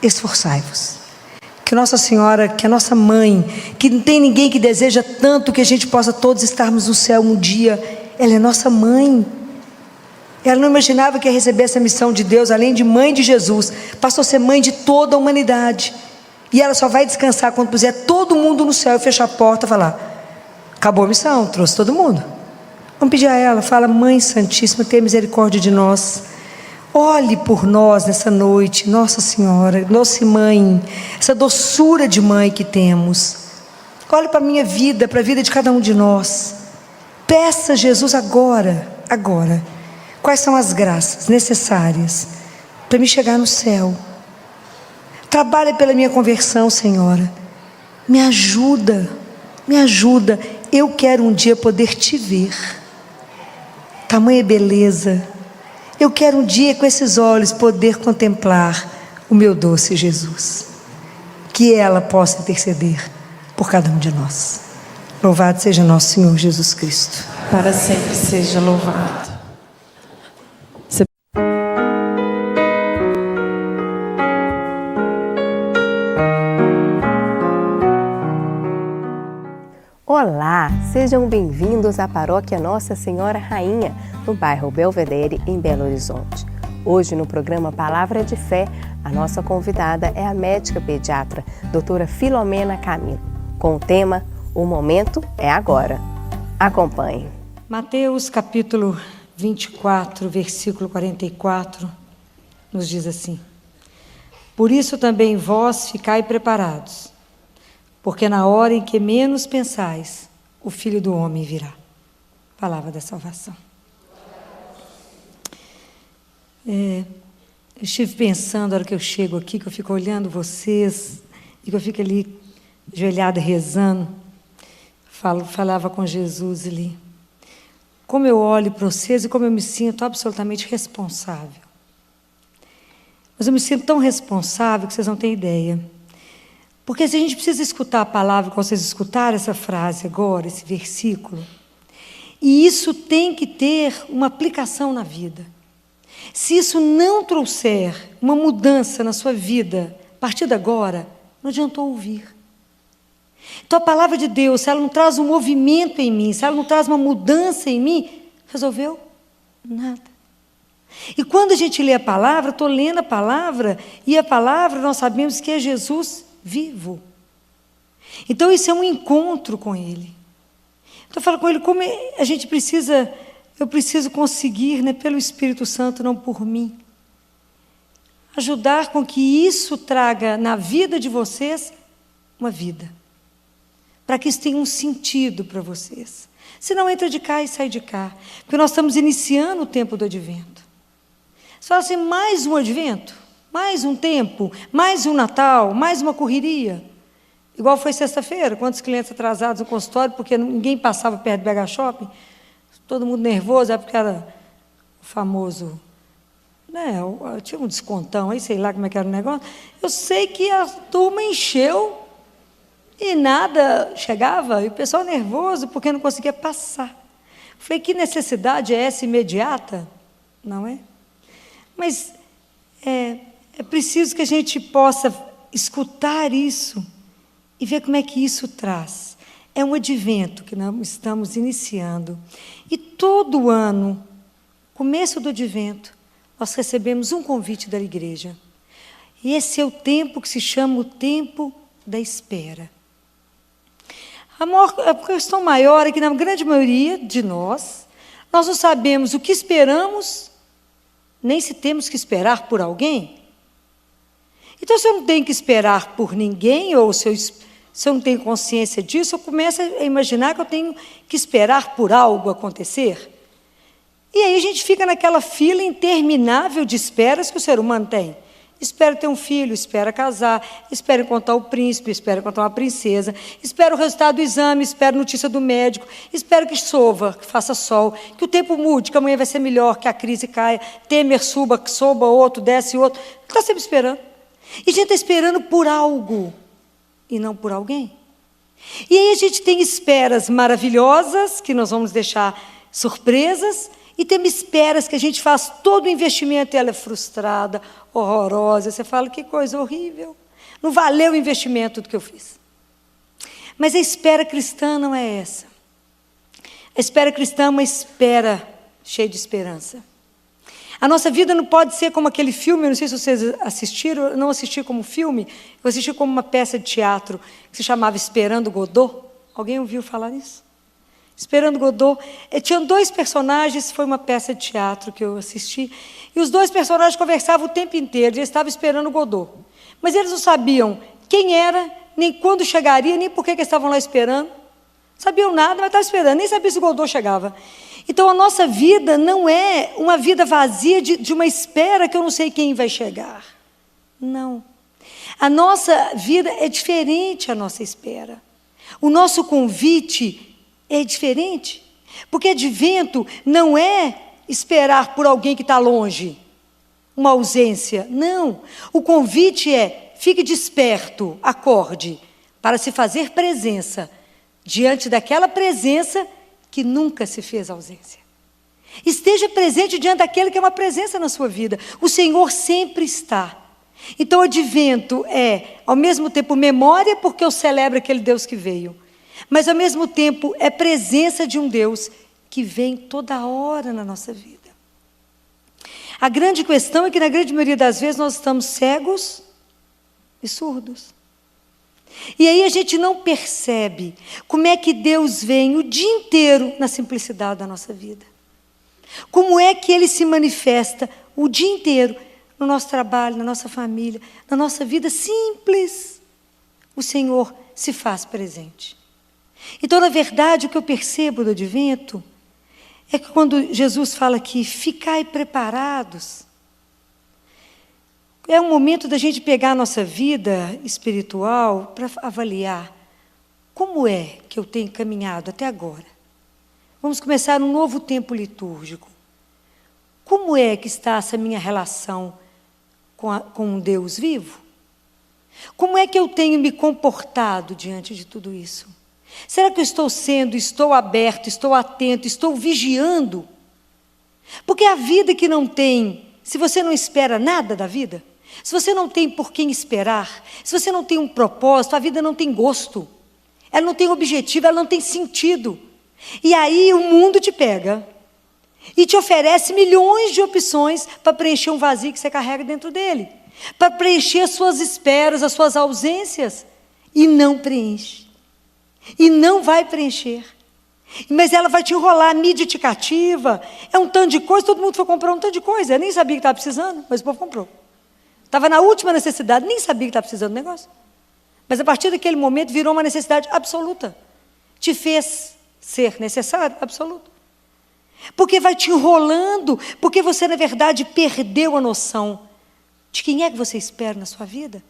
Esforçai-vos. Que Nossa Senhora, que a nossa mãe, que não tem ninguém que deseja tanto que a gente possa todos estarmos no céu um dia, ela é nossa mãe. Ela não imaginava que ia receber essa missão de Deus, além de mãe de Jesus, passou a ser mãe de toda a humanidade. E ela só vai descansar quando puser todo mundo no céu e fechar a porta e falar: acabou a missão, trouxe todo mundo. Vamos pedir a ela, fala: Mãe Santíssima, tenha misericórdia de nós. Olhe por nós nessa noite, Nossa Senhora, nossa mãe, essa doçura de mãe que temos. Olhe para a minha vida, para a vida de cada um de nós. Peça a Jesus agora, quais são as graças necessárias para me chegar no céu. Trabalhe pela minha conversão, Senhora. Me ajuda. Eu quero um dia poder te ver. Tamanha beleza. Eu quero um dia com esses olhos poder contemplar o meu doce Jesus. Que ela possa interceder por cada um de nós. Louvado seja nosso Senhor Jesus Cristo. Para sempre seja louvado. Olá, sejam bem-vindos à Paróquia Nossa Senhora Rainha, no bairro Belvedere, em Belo Horizonte. Hoje, no programa Palavra de Fé, a nossa convidada é a médica pediatra, doutora Filomena Camilo, com o tema O Momento é Agora. Acompanhe. Mateus capítulo 24, versículo 44, nos diz assim: Por isso também vós ficai preparados, porque na hora em que menos pensais, o Filho do Homem virá. Palavra da salvação. Eu estive pensando, na hora que eu chego aqui, que eu fico olhando vocês, e que eu fico ali, ajoelhada, rezando, falava com Jesus ali. Como eu olho para vocês e como eu me sinto absolutamente responsável. Mas eu me sinto tão responsável que vocês não têm ideia. Porque se a gente precisa escutar a palavra, como vocês escutaram essa frase agora, esse versículo, e isso tem que ter uma aplicação na vida. Se isso não trouxer uma mudança na sua vida, a partir de agora, não adiantou ouvir. Então a palavra de Deus, se ela não traz um movimento em mim, se ela não traz uma mudança em mim, resolveu? Nada. E quando a gente lê a palavra, estou lendo a palavra, e a palavra nós sabemos que é Jesus vivo. Então isso é um encontro com Ele. Então eu falo com Ele, como a gente precisa, eu preciso conseguir, pelo Espírito Santo, não por mim, ajudar com que isso traga na vida de vocês uma vida, para que isso tenha um sentido para vocês. Se não, entra de cá e sai de cá, porque nós estamos iniciando o tempo do advento. Você fala assim: mais um advento? Mais um tempo, mais um Natal, mais uma correria. Igual foi sexta-feira, quantos clientes atrasados no consultório, porque ninguém passava perto do BH Shopping, todo mundo nervoso, porque era o famoso, tinha um descontão aí, sei lá como é que era o negócio. Eu sei que a turma encheu e nada chegava, e o pessoal nervoso porque não conseguia passar. Falei, que necessidade é essa imediata? Não é? Mas é preciso que a gente possa escutar isso e ver como é que isso traz. É um advento que nós estamos iniciando. E todo ano, começo do advento, nós recebemos um convite da igreja. E esse é o tempo que se chama o tempo da espera. A questão maior é que, na grande maioria de nós não sabemos o que esperamos, nem se temos que esperar por alguém. Então, se eu não tenho que esperar por ninguém, ou se eu não tenho consciência disso, eu começo a imaginar que eu tenho que esperar por algo acontecer. E aí a gente fica naquela fila interminável de esperas que o ser humano tem. Espera ter um filho, espera casar, espera encontrar o príncipe, espera encontrar uma princesa, espera o resultado do exame, espera notícia do médico, espera que chova, que faça sol, que o tempo mude, que amanhã vai ser melhor, que a crise caia, Temer suba, que soba outro, desce outro. Está sempre esperando. E a gente está esperando por algo e não por alguém. E aí a gente tem esperas maravilhosas, que nós vamos deixar surpresas, e tem esperas que a gente faz todo o investimento e ela é frustrada, horrorosa. Você fala, que coisa horrível. Não valeu o investimento do que eu fiz. Mas a espera cristã não é essa. A espera cristã é uma espera cheia de esperança. A nossa vida não pode ser como aquele filme, eu não sei se vocês assistiram, eu não assisti como filme, eu assisti como uma peça de teatro que se chamava Esperando Godot. Alguém ouviu falar nisso? Esperando Godot. Tinham 2 personagens, foi uma peça de teatro que eu assisti, e os 2 personagens conversavam o tempo inteiro, eles estavam esperando Godot. Mas eles não sabiam quem era, nem quando chegaria, nem por que eles estavam lá esperando. Não sabiam nada, mas estavam esperando, nem sabiam se Godot chegava. Então a nossa vida não é uma vida vazia de uma espera que eu não sei quem vai chegar. Não. A nossa vida é diferente, a nossa espera. O nosso convite é diferente, porque advento não é esperar por alguém que está longe, uma ausência, não. O convite é, fique desperto, acorde, para se fazer presença, diante daquela presença que nunca se fez ausência. Esteja presente diante daquele que é uma presença na sua vida, o Senhor sempre está. Então o advento é, ao mesmo tempo, memória, porque eu celebro aquele Deus que veio, mas ao mesmo tempo é presença de um Deus que vem toda hora na nossa vida. A grande questão é que na grande maioria das vezes nós estamos cegos e surdos. E aí a gente não percebe como é que Deus vem o dia inteiro na simplicidade da nossa vida. Como é que Ele se manifesta o dia inteiro no nosso trabalho, na nossa família, na nossa vida simples. O Senhor se faz presente. Então, na verdade, o que eu percebo do advento é que quando Jesus fala aqui, ficai preparados, é um momento da gente pegar a nossa vida espiritual para avaliar como é que eu tenho caminhado até agora. Vamos começar um novo tempo litúrgico. Como é que está essa minha relação com um Deus vivo? Como é que eu tenho me comportado diante de tudo isso? Será que eu estou aberto, estou atento, estou vigiando? Porque a vida que não tem, se você não espera nada da vida, se você não tem por quem esperar, se você não tem um propósito, a vida não tem gosto, ela não tem objetivo, ela não tem sentido. E aí o mundo te pega e te oferece milhões de opções para preencher um vazio que você carrega dentro dele, para preencher as suas esperas, as suas ausências, e não preenche. E não vai preencher. Mas ela vai te enrolar, a mídia te cativa, é um tanto de coisa, todo mundo foi comprar um tanto de coisa. Eu nem sabia que estava precisando, mas o povo comprou. Estava na última necessidade, nem sabia que estava precisando do negócio. Mas a partir daquele momento virou uma necessidade absoluta. Te fez ser necessário, absoluto. Porque vai te enrolando, porque você, na verdade, perdeu a noção de quem é que você espera na sua vida.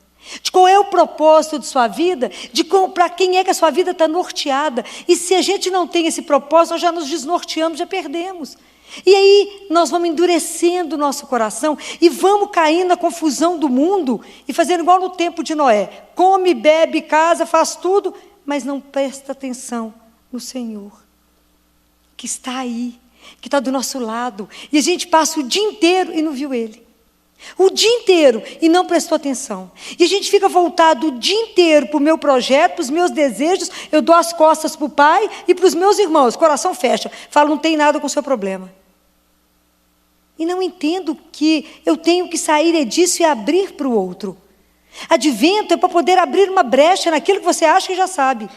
De qual é o propósito de sua vida, de para quem é que a sua vida está norteada. E se a gente não tem esse propósito, nós já nos desnorteamos, já perdemos. E aí nós vamos endurecendo o nosso coração e vamos caindo na confusão do mundo e fazendo igual no tempo de Noé. Come, bebe, casa, faz tudo, mas não presta atenção no Senhor, que está aí, que está do nosso lado. E a gente passa o dia inteiro e não viu Ele. O dia inteiro e não prestou atenção. E a gente fica voltado o dia inteiro para o meu projeto, para os meus desejos. Eu dou as costas para o pai e para os meus irmãos. Coração fecha. Falo, não tem nada com o seu problema. E não entendo que eu tenho que sair disso e abrir para o outro. Advento é para poder abrir uma brecha naquilo que você acha que já sabe.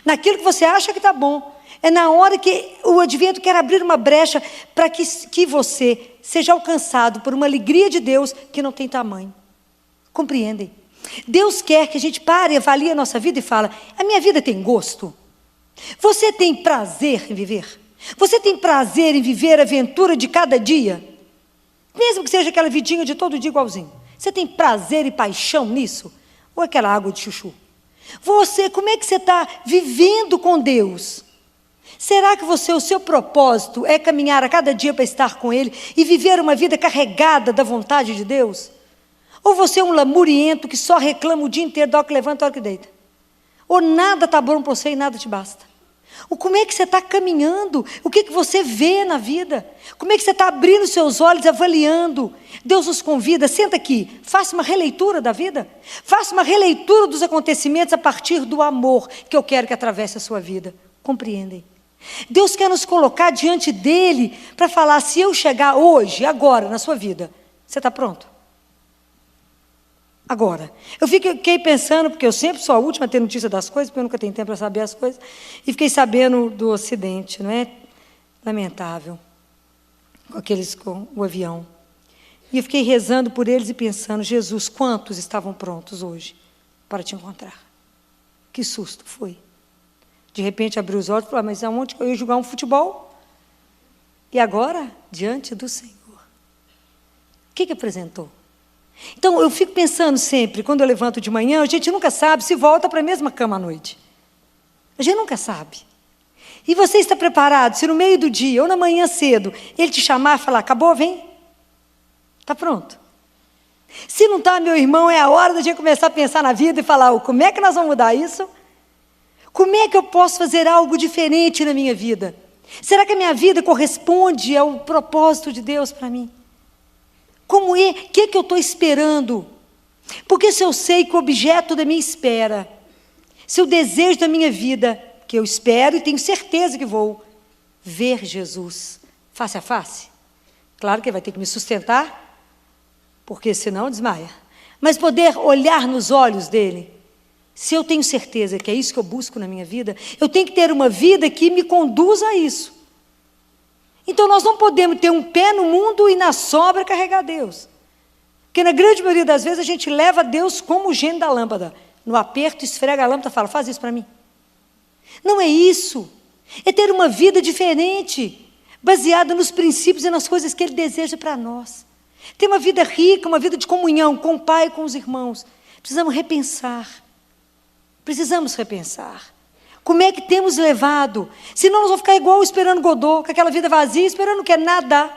Naquilo que você acha que está bom. É na hora que o advento quer abrir uma brecha para que você seja alcançado por uma alegria de Deus que não tem tamanho. Compreendem? Deus quer que a gente pare e avalie a nossa vida e fala, a minha vida tem gosto? Você tem prazer em viver? Você tem prazer em viver a aventura de cada dia? Mesmo que seja aquela vidinha de todo dia igualzinho. Você tem prazer e paixão nisso? Ou aquela água de chuchu? Você, como é que você está vivendo com Deus? Será que o seu propósito é caminhar a cada dia para estar com Ele e viver uma vida carregada da vontade de Deus? Ou você é um lamuriento que só reclama o dia inteiro, da hora que levanta, da hora que deita? Ou nada está bom para você e nada te basta? Ou como é que você está caminhando? O que você vê na vida? Como é que você está abrindo seus olhos, avaliando? Deus nos convida, senta aqui, faça uma releitura da vida. Faça uma releitura dos acontecimentos a partir do amor que eu quero que atravesse a sua vida. Compreendem? Deus quer nos colocar diante dEle para falar, se eu chegar hoje, agora, na sua vida, você está pronto? Agora, eu fiquei pensando, porque eu sempre sou a última a ter notícia das coisas, porque eu nunca tenho tempo para saber as coisas, e fiquei sabendo do acidente, não é? Lamentável, com o avião. E eu fiquei rezando por eles e pensando, Jesus, quantos estavam prontos hoje para te encontrar? Que susto foi. De repente, abri os olhos e falei, mas aonde eu ia jogar um futebol? E agora, diante do Senhor. O que apresentou? Então, eu fico pensando sempre, quando eu levanto de manhã, a gente nunca sabe se volta para a mesma cama à noite. A gente nunca sabe. E você está preparado, se no meio do dia ou na manhã cedo, Ele te chamar e falar, acabou, vem? Está pronto. Se não está, meu irmão, é a hora da gente começar a pensar na vida e falar, como é que nós vamos mudar isso? Como é que eu posso fazer algo diferente na minha vida? Será que a minha vida corresponde ao propósito de Deus para mim? Como é? O que eu estou esperando? Porque se eu sei que o objeto da minha espera, se o desejo da minha vida, que eu espero e tenho certeza que vou ver Jesus face a face, claro que Ele vai ter que me sustentar, porque senão desmaia, mas poder olhar nos olhos dEle, se eu tenho certeza que é isso que eu busco na minha vida, eu tenho que ter uma vida que me conduza a isso. Então, nós não podemos ter um pé no mundo e na sobra carregar Deus. Porque na grande maioria das vezes a gente leva Deus como o gênio da lâmpada. No aperto, esfrega a lâmpada e fala, faz isso para mim. Não é isso. É ter uma vida diferente, baseada nos princípios e nas coisas que Ele deseja para nós. Ter uma vida rica, uma vida de comunhão com o Pai e com os irmãos. Precisamos repensar. Precisamos repensar. Como é que temos levado? Senão nós vamos ficar igual esperando Godot, com aquela vida vazia, esperando o quê? Nada.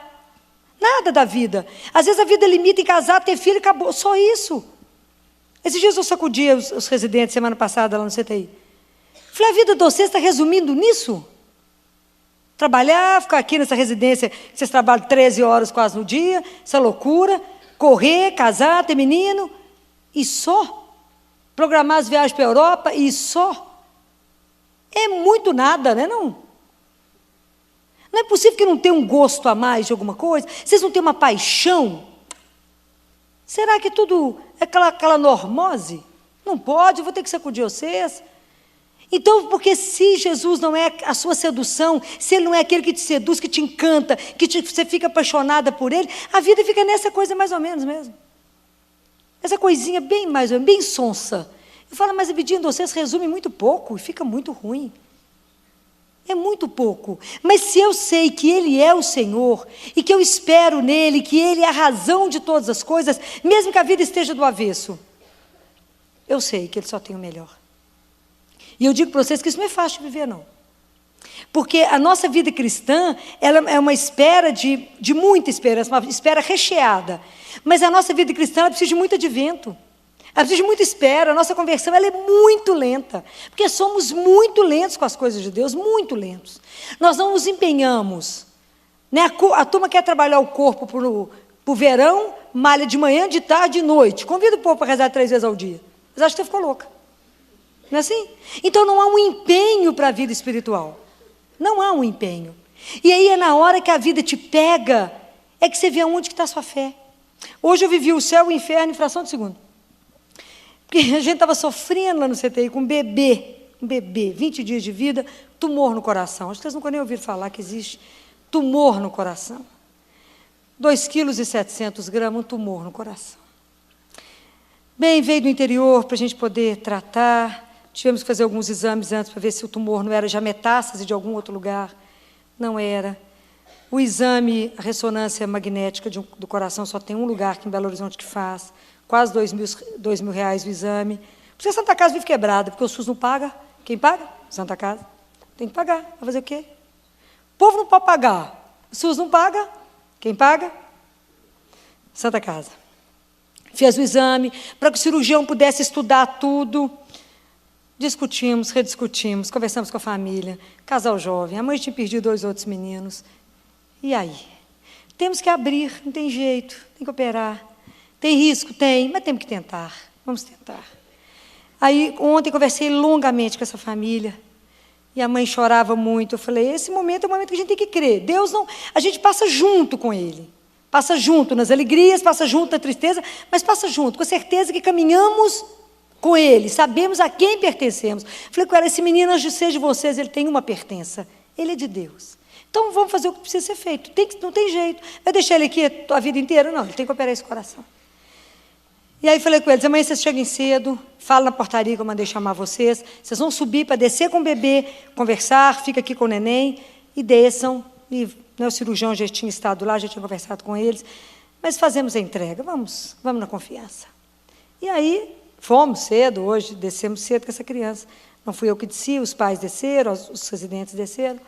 Nada da vida. Às vezes a vida limita em casar, ter filho, acabou. Só isso. Esses dias eu sacudi os residentes, semana passada, lá no CTI. Falei, a vida de vocês está resumindo nisso? Trabalhar, ficar aqui nessa residência, vocês trabalham 13 horas quase no dia, essa loucura, correr, casar, ter menino, e só? Programar as viagens para a Europa, e só? É muito nada, né, não? Não é possível que não tenha um gosto a mais de alguma coisa? Vocês não têm uma paixão? Será que tudo é aquela normose? Não pode, eu vou ter que sacudir vocês. Então, porque se Jesus não é a sua sedução, se Ele não é aquele que te seduz, que te encanta, você fica apaixonada por Ele, a vida fica nessa coisa mais ou menos mesmo. Essa coisinha bem mais ou menos, bem sonsa. Eu falo, mas a vidinha de vocês resume muito pouco e fica muito ruim. É muito pouco. Mas se eu sei que Ele é o Senhor e que eu espero nele, que Ele é a razão de todas as coisas, mesmo que a vida esteja do avesso, eu sei que Ele só tem o melhor. E eu digo para vocês que isso não é fácil de viver, não. Porque a nossa vida cristã, ela é uma espera de muita esperança, uma espera recheada. Mas a nossa vida cristã, ela precisa de muito advento. Ela precisa de muita espera. A nossa conversão, ela é muito lenta. Porque somos muito lentos com as coisas de Deus, muito lentos. Nós não nos empenhamos. Né? A turma quer trabalhar o corpo para o verão, malha de manhã, de tarde e de noite. Convida o povo para rezar 3 vezes ao dia. Mas acho que você ficou louca. Não é assim? Então não há um empenho para a vida espiritual. Não há um empenho. E aí é na hora que a vida te pega, é que você vê aonde que está a sua fé. Hoje eu vivi o céu e o inferno em fração de segundo. Porque a gente estava sofrendo lá no CTI com um bebê, 20 dias de vida, tumor no coração. Acho que vocês nunca nem ouviram falar que existe tumor no coração. 2,7 kg, um tumor no coração. Bem, veio do interior para a gente poder tratar. Tivemos que fazer alguns exames antes para ver se o tumor não era já metástase de algum outro lugar. Não era. O exame, a ressonância magnética do coração só tem um lugar aqui em Belo Horizonte que faz. Quase R$2.000 o exame. Por isso a Santa Casa vive quebrada, porque o SUS não paga. Quem paga? Santa Casa. Tem que pagar. Vai fazer o quê? O povo não pode pagar. O SUS não paga. Quem paga? Santa Casa. Fez o exame para que o cirurgião pudesse estudar tudo. Discutimos, rediscutimos, conversamos com a família. Casal jovem. A mãe tinha perdido 2 outros meninos. E aí? Temos que abrir, não tem jeito, tem que operar. Tem risco? Tem, mas temos que tentar. Vamos tentar. Aí, ontem, conversei longamente com essa família. E a mãe chorava muito. Eu falei, esse momento é o momento que a gente tem que crer. Deus não... A gente passa junto com Ele. Passa junto nas alegrias, passa junto na tristeza, mas passa junto, com a certeza que caminhamos com Ele. Sabemos a quem pertencemos. Falei com ela, esse menino, antes de ser de vocês, ele tem uma pertença. Ele é de Deus. Então, vamos fazer o que precisa ser feito. Não tem jeito. Vai deixar ele aqui a vida inteira? Não, ele tem que operar esse coração. E aí falei com eles, amanhã vocês cheguem cedo, fala na portaria que eu mandei chamar vocês, vocês vão subir para descer com o bebê, conversar, fica aqui com o neném, e desçam, e o cirurgião já tinha estado lá, já tinha conversado com eles, mas fazemos a entrega, vamos na confiança. E aí, fomos cedo hoje, descemos cedo com essa criança. Não fui eu que desci, os pais desceram, os residentes desceram,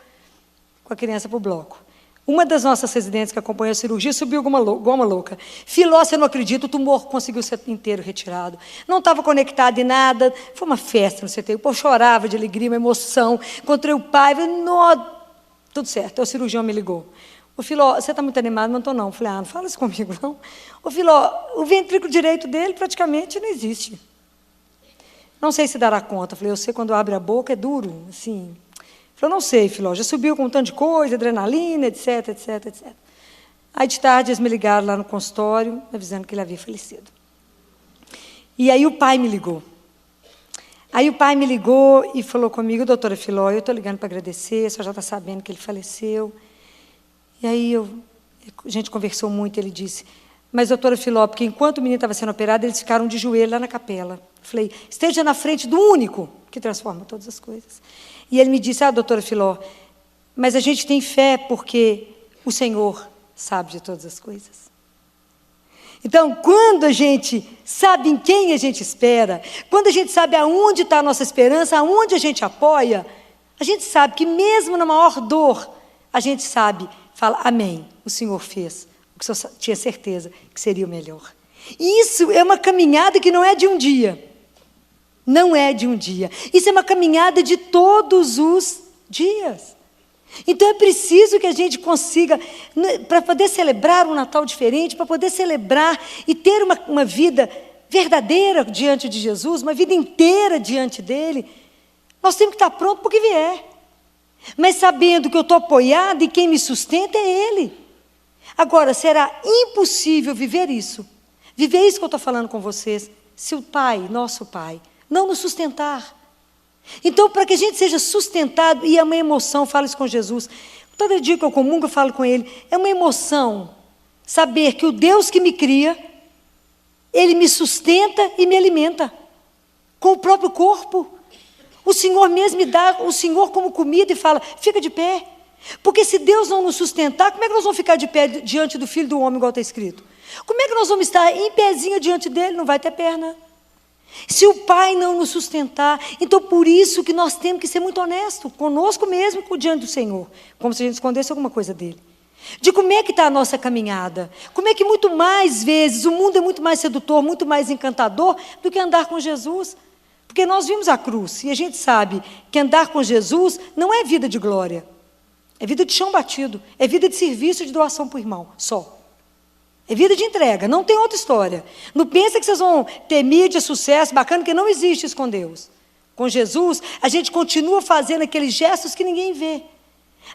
com a criança para o bloco. Uma das nossas residentes que acompanhou a cirurgia subiu igual uma louca. Filó, você não acredita, o tumor conseguiu ser inteiro retirado. Não estava conectado em nada. Foi uma festa no CTI. O povo chorava de alegria, uma emoção. Encontrei o pai, falei, tudo certo. Aí o cirurgião me ligou. O Filó, você está muito animado? Não estou não. Falei, não fala isso comigo não. O Filó, o ventrículo direito dele praticamente não existe. Não sei se dará conta. Falei, eu sei quando abre a boca é duro, assim... Falei, não sei, Filó, já subiu com um tanto de coisa, adrenalina, etc, etc, etc. Aí, de tarde, eles me ligaram lá no consultório, avisando que ele havia falecido. E aí o pai me ligou. Aí o pai me ligou e falou comigo, doutora Filó, eu estou ligando para agradecer, a senhora já está sabendo que ele faleceu. E aí a gente conversou muito, ele disse, mas doutora Filó, porque enquanto o menino estava sendo operado, eles ficaram de joelho lá na capela. Falei, esteja na frente do único que transforma todas as coisas. E ele me disse, doutora Filó, mas a gente tem fé porque o Senhor sabe de todas as coisas. Então, quando a gente sabe em quem a gente espera, quando a gente sabe aonde está a nossa esperança, aonde a gente apoia, a gente sabe que mesmo na maior dor, a gente sabe, fala, amém, o Senhor fez o que o Senhor tinha certeza que seria o melhor. E isso é uma caminhada que não é de um dia. Não é de um dia. Isso é uma caminhada de todos os dias. Então é preciso que a gente consiga, para poder celebrar um Natal diferente, para poder celebrar e ter uma vida verdadeira diante de Jesus, uma vida inteira diante dele, nós temos que estar prontos para o que vier. Mas sabendo que eu estou apoiado e quem me sustenta é Ele. Agora, será impossível viver isso que eu estou falando com vocês, se o Pai, nosso Pai, não nos sustentar. Então, para que a gente seja sustentado, e é uma emoção, falo isso com Jesus, todo dia que eu comungo, eu falo com Ele, é uma emoção saber que o Deus que me cria, Ele me sustenta e me alimenta, com o próprio corpo. O Senhor mesmo me dá o Senhor como comida e fala, fica de pé. Porque se Deus não nos sustentar, como é que nós vamos ficar de pé diante do Filho do Homem, igual está escrito? Como é que nós vamos estar em pezinho diante dele? Não vai ter perna. Se o Pai não nos sustentar, então por isso que nós temos que ser muito honestos conosco mesmo, diante do Senhor, como se a gente escondesse alguma coisa dele. De como é que está a nossa caminhada, como é que muito mais vezes, o mundo é muito mais sedutor, muito mais encantador do que andar com Jesus. Porque nós vimos a cruz, e a gente sabe que andar com Jesus não é vida de glória, é vida de chão batido, é vida de serviço e de doação para o irmão, só. É vida de entrega, não tem outra história. Não pensa que vocês vão ter mídia, sucesso, bacana, porque não existe isso com Deus. Com Jesus, a gente continua fazendo aqueles gestos que ninguém vê.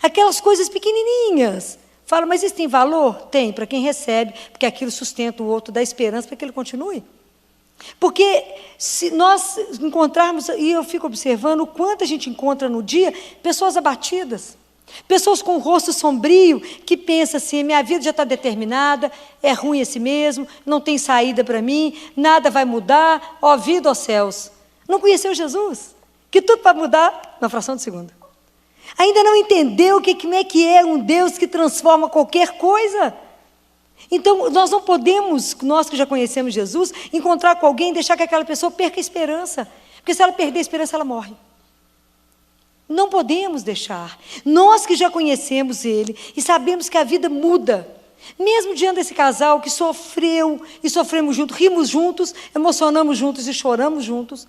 Aquelas coisas pequenininhas. Fala, mas isso tem valor? Tem, para quem recebe, porque aquilo sustenta o outro, dá esperança para que ele continue. Porque se nós encontrarmos, e eu fico observando o quanto a gente encontra no dia, pessoas abatidas. Pessoas com o rosto sombrio, que pensam assim, minha vida já está determinada, é ruim assim mesmo, não tem saída para mim, nada vai mudar, ó vida, ó céus. Não conheceu Jesus, que tudo vai mudar na fração de segundo. Ainda não entendeu como é que é um Deus que transforma qualquer coisa. Então, nós não podemos, nós que já conhecemos Jesus, encontrar com alguém e deixar que aquela pessoa perca a esperança. Porque se ela perder a esperança, ela morre. Não podemos deixar. Nós que já conhecemos Ele e sabemos que a vida muda. Mesmo diante desse casal que sofreu e sofremos juntos, rimos juntos, emocionamos juntos e choramos juntos,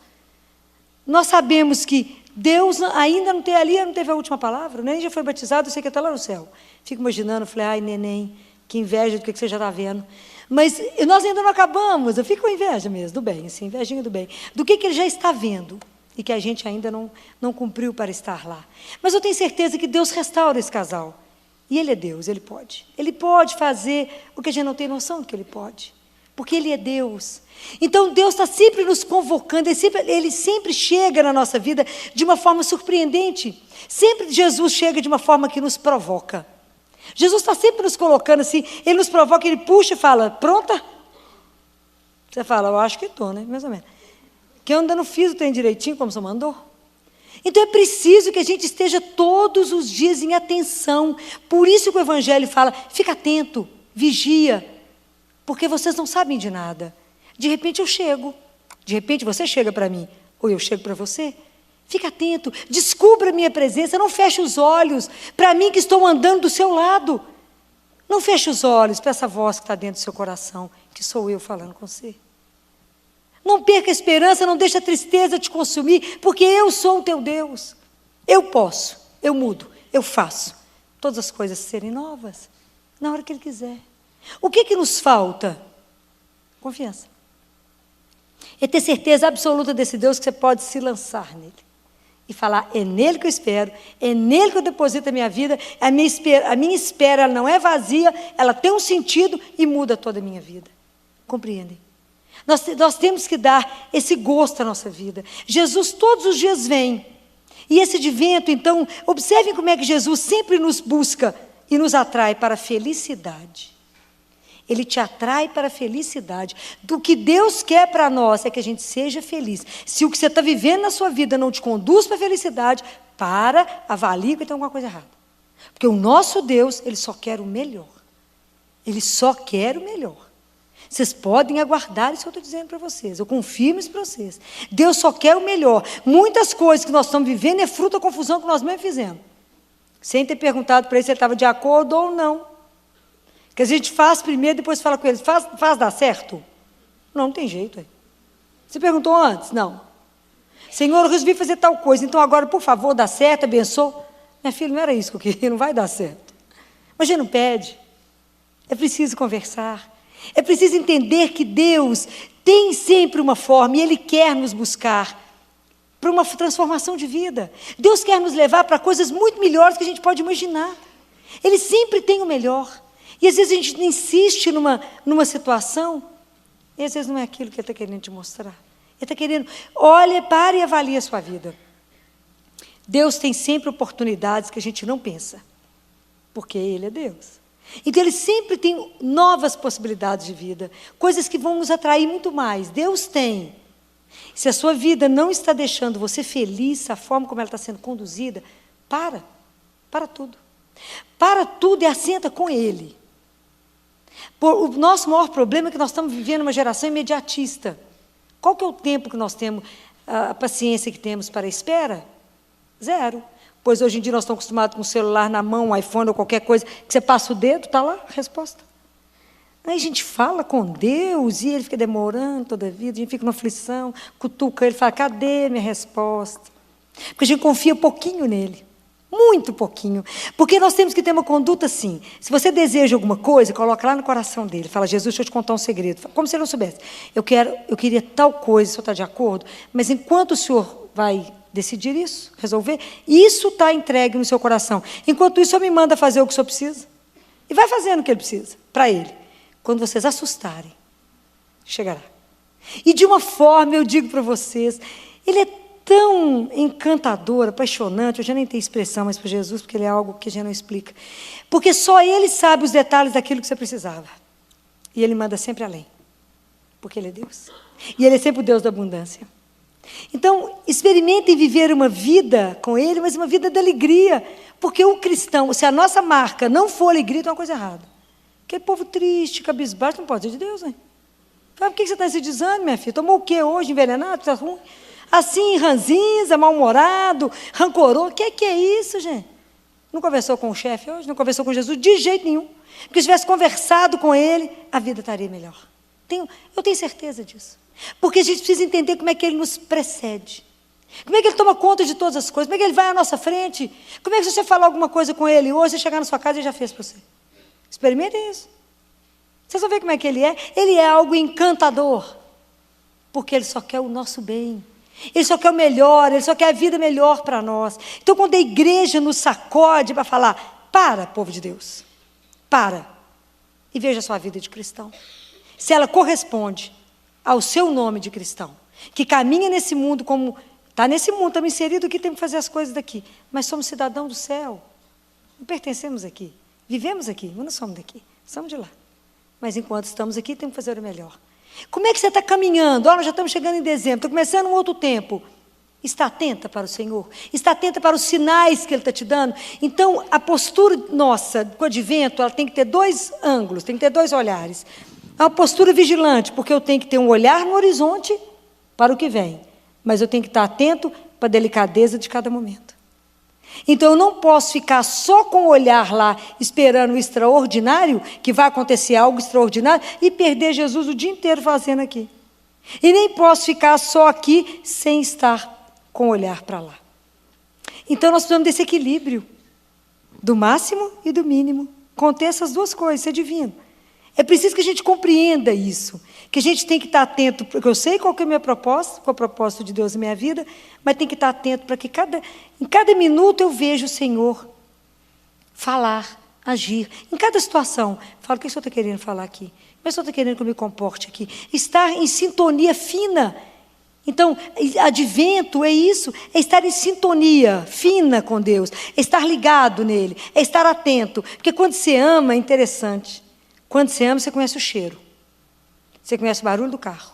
nós sabemos que Deus ainda não teve a última palavra, nem já foi batizado, eu sei que está lá no céu. Fico imaginando, falei, ai neném, que inveja do que você já está vendo. Mas nós ainda não acabamos, eu fico com inveja mesmo, do bem, assim, invejinha do bem. Do que ele já está vendo e que a gente ainda não cumpriu para estar lá. Mas eu tenho certeza que Deus restaura esse casal. E Ele é Deus, Ele pode. Ele pode fazer o que a gente não tem noção de que Ele pode. Porque Ele é Deus. Então Deus está sempre nos convocando, Ele sempre chega na nossa vida de uma forma surpreendente. Sempre Jesus chega de uma forma que nos provoca. Jesus está sempre nos colocando assim, Ele nos provoca, Ele puxa e fala, pronta? Você fala, eu acho que estou, né? Mais ou menos. Que eu ainda não fiz o trem direitinho como o senhor mandou. Então é preciso que a gente esteja todos os dias em atenção. Por isso que o Evangelho fala, fica atento, vigia, porque vocês não sabem de nada. De repente eu chego, de repente você chega para mim, ou eu chego para você. Fica atento, descubra a minha presença, não feche os olhos para mim que estou andando do seu lado. Não feche os olhos para essa voz que está dentro do seu coração, que sou eu falando com você. Não perca a esperança, não deixe a tristeza te consumir, porque eu sou o teu Deus. Eu posso, eu mudo, eu faço todas as coisas serem novas, na hora que Ele quiser. O que nos falta? Confiança. É ter certeza absoluta desse Deus que você pode se lançar nele. E falar, é nele que eu espero, é nele que eu deposito a minha vida, a minha espera ela não é vazia, ela tem um sentido e muda toda a minha vida. Compreendem? Nós temos que dar esse gosto à nossa vida. Jesus todos os dias vem. E esse advento, então, observem como é que Jesus sempre nos busca e nos atrai para a felicidade. Ele te atrai para a felicidade. Do que Deus quer para nós é que a gente seja feliz. Se o que você está vivendo na sua vida não te conduz para a felicidade, avalie que tem alguma coisa errada. Porque o nosso Deus, Ele só quer o melhor. Ele só quer o melhor. Vocês podem aguardar isso que eu estou dizendo para vocês. Eu confirmo isso para vocês. Deus só quer o melhor. Muitas coisas que nós estamos vivendo é fruto da confusão que nós mesmos fizemos. Sem ter perguntado para ele se ele estava de acordo ou não. Que a gente faz primeiro, depois fala com ele. Faz dar certo? Não tem jeito. Você perguntou antes? Não. Senhor, eu resolvi fazer tal coisa. Então agora, por favor, dá certo, abençoa. Minha filha, não era isso que eu queria. Não vai dar certo. Mas a gente não pede. É preciso conversar. É preciso entender que Deus tem sempre uma forma e Ele quer nos buscar para uma transformação de vida. Deus quer nos levar para coisas muito melhores que a gente pode imaginar. Ele sempre tem o melhor. E às vezes a gente insiste numa situação e às vezes não é aquilo que Ele está querendo te mostrar. Ele está querendo, olha, pare e avalie a sua vida. Deus tem sempre oportunidades que a gente não pensa, porque Ele é Deus. Então Ele sempre tem novas possibilidades de vida, coisas que vão nos atrair muito mais. Deus tem. Se a sua vida não está deixando você feliz, a forma como ela está sendo conduzida, para tudo. Para tudo e assenta com Ele. O nosso maior problema é que nós estamos vivendo uma geração imediatista. Qual que é o tempo que nós temos, a paciência que temos para a espera? 0. Pois hoje em dia nós estamos acostumados com o celular na mão, um iPhone ou qualquer coisa, que você passa o dedo, está lá a resposta. Aí a gente fala com Deus e Ele fica demorando toda a vida, a gente fica numa aflição, cutuca Ele, fala, cadê minha resposta? Porque a gente confia pouquinho nele, muito pouquinho. Porque nós temos que ter uma conduta assim, se você deseja alguma coisa, coloca lá no coração dele, fala, Jesus, deixa eu te contar um segredo, como se ele não soubesse. Eu queria tal coisa, o senhor está de acordo? Mas enquanto o senhor vai decidir isso, resolver, isso está entregue no seu coração. Enquanto isso, o senhor me manda fazer o que o senhor precisa. E vai fazendo o que ele precisa, para ele. Quando vocês assustarem, chegará. E de uma forma, eu digo para vocês, ele é tão encantador, apaixonante, eu já nem tenho expressão mais para Jesus, porque ele é algo que a gente não explica. Porque só ele sabe os detalhes daquilo que você precisava. E ele manda sempre além. Porque ele é Deus. E ele é sempre o Deus da abundância. Então, experimentem viver uma vida com Ele, mas uma vida de alegria. Porque o cristão, se a nossa marca não for alegria, tem uma coisa errada. Aquele povo triste, cabisbaixo, não pode ser de Deus, hein? Fala, por que você está nesse desânimo, minha filha? Tomou o quê hoje? Envenenado? Está ruim? Assim, ranzinza, mal-humorado, rancoroso. O que é isso, gente? Não conversou com o chefe hoje? Não conversou com Jesus? De jeito nenhum. Porque se tivesse conversado com Ele, a vida estaria melhor. Eu tenho certeza disso. Porque a gente precisa entender como é que Ele nos precede. Como é que Ele toma conta de todas as coisas? Como é que Ele vai à nossa frente? Como é que se você falar alguma coisa com Ele hoje, você chegar na sua casa, Ele já fez para você? Experimentem isso. Vocês vão ver como é que Ele é. Ele é algo encantador. Porque Ele só quer o nosso bem. Ele só quer o melhor, Ele só quer a vida melhor para nós. Então, quando a igreja nos sacode para falar, para, povo de Deus, para, e veja a sua vida de cristão. Se ela corresponde ao seu nome de cristão, que caminha nesse mundo como, está nesse mundo, estamos inseridos aqui, temos que fazer as coisas daqui, mas somos cidadãos do céu, não pertencemos aqui, vivemos aqui, mas não somos daqui, somos de lá. Mas enquanto estamos aqui, temos que fazer o melhor. Como é que você está caminhando? Nós já estamos chegando em dezembro, está começando um outro tempo. Está atenta para o Senhor? Está atenta para os sinais que Ele está te dando? Então, a postura nossa, com o advento, ela tem que ter dois ângulos, tem que ter dois olhares. É uma postura vigilante, porque eu tenho que ter um olhar no horizonte para o que vem, mas eu tenho que estar atento para a delicadeza de cada momento. Então, eu não posso ficar só com o olhar lá, esperando o extraordinário, que vai acontecer algo extraordinário, e perder Jesus o dia inteiro fazendo aqui. E nem posso ficar só aqui, sem estar com o olhar para lá. Então, nós precisamos desse equilíbrio, do máximo e do mínimo, conter essas duas coisas, ser divino. É preciso que a gente compreenda isso, que a gente tem que estar atento, porque eu sei qual que é a minha proposta, qual é o propósito de Deus na minha vida, mas tem que estar atento para que em cada minuto eu veja o Senhor falar, agir. Em cada situação, falo, o que o Senhor está querendo falar aqui? Como é que o Senhor está querendo que eu me comporte aqui? Estar em sintonia fina. Então, advento é isso, é estar em sintonia fina com Deus, é estar ligado nele, é estar atento. Porque quando você ama, é interessante. Quando você ama, você conhece o cheiro. Você conhece o barulho do carro.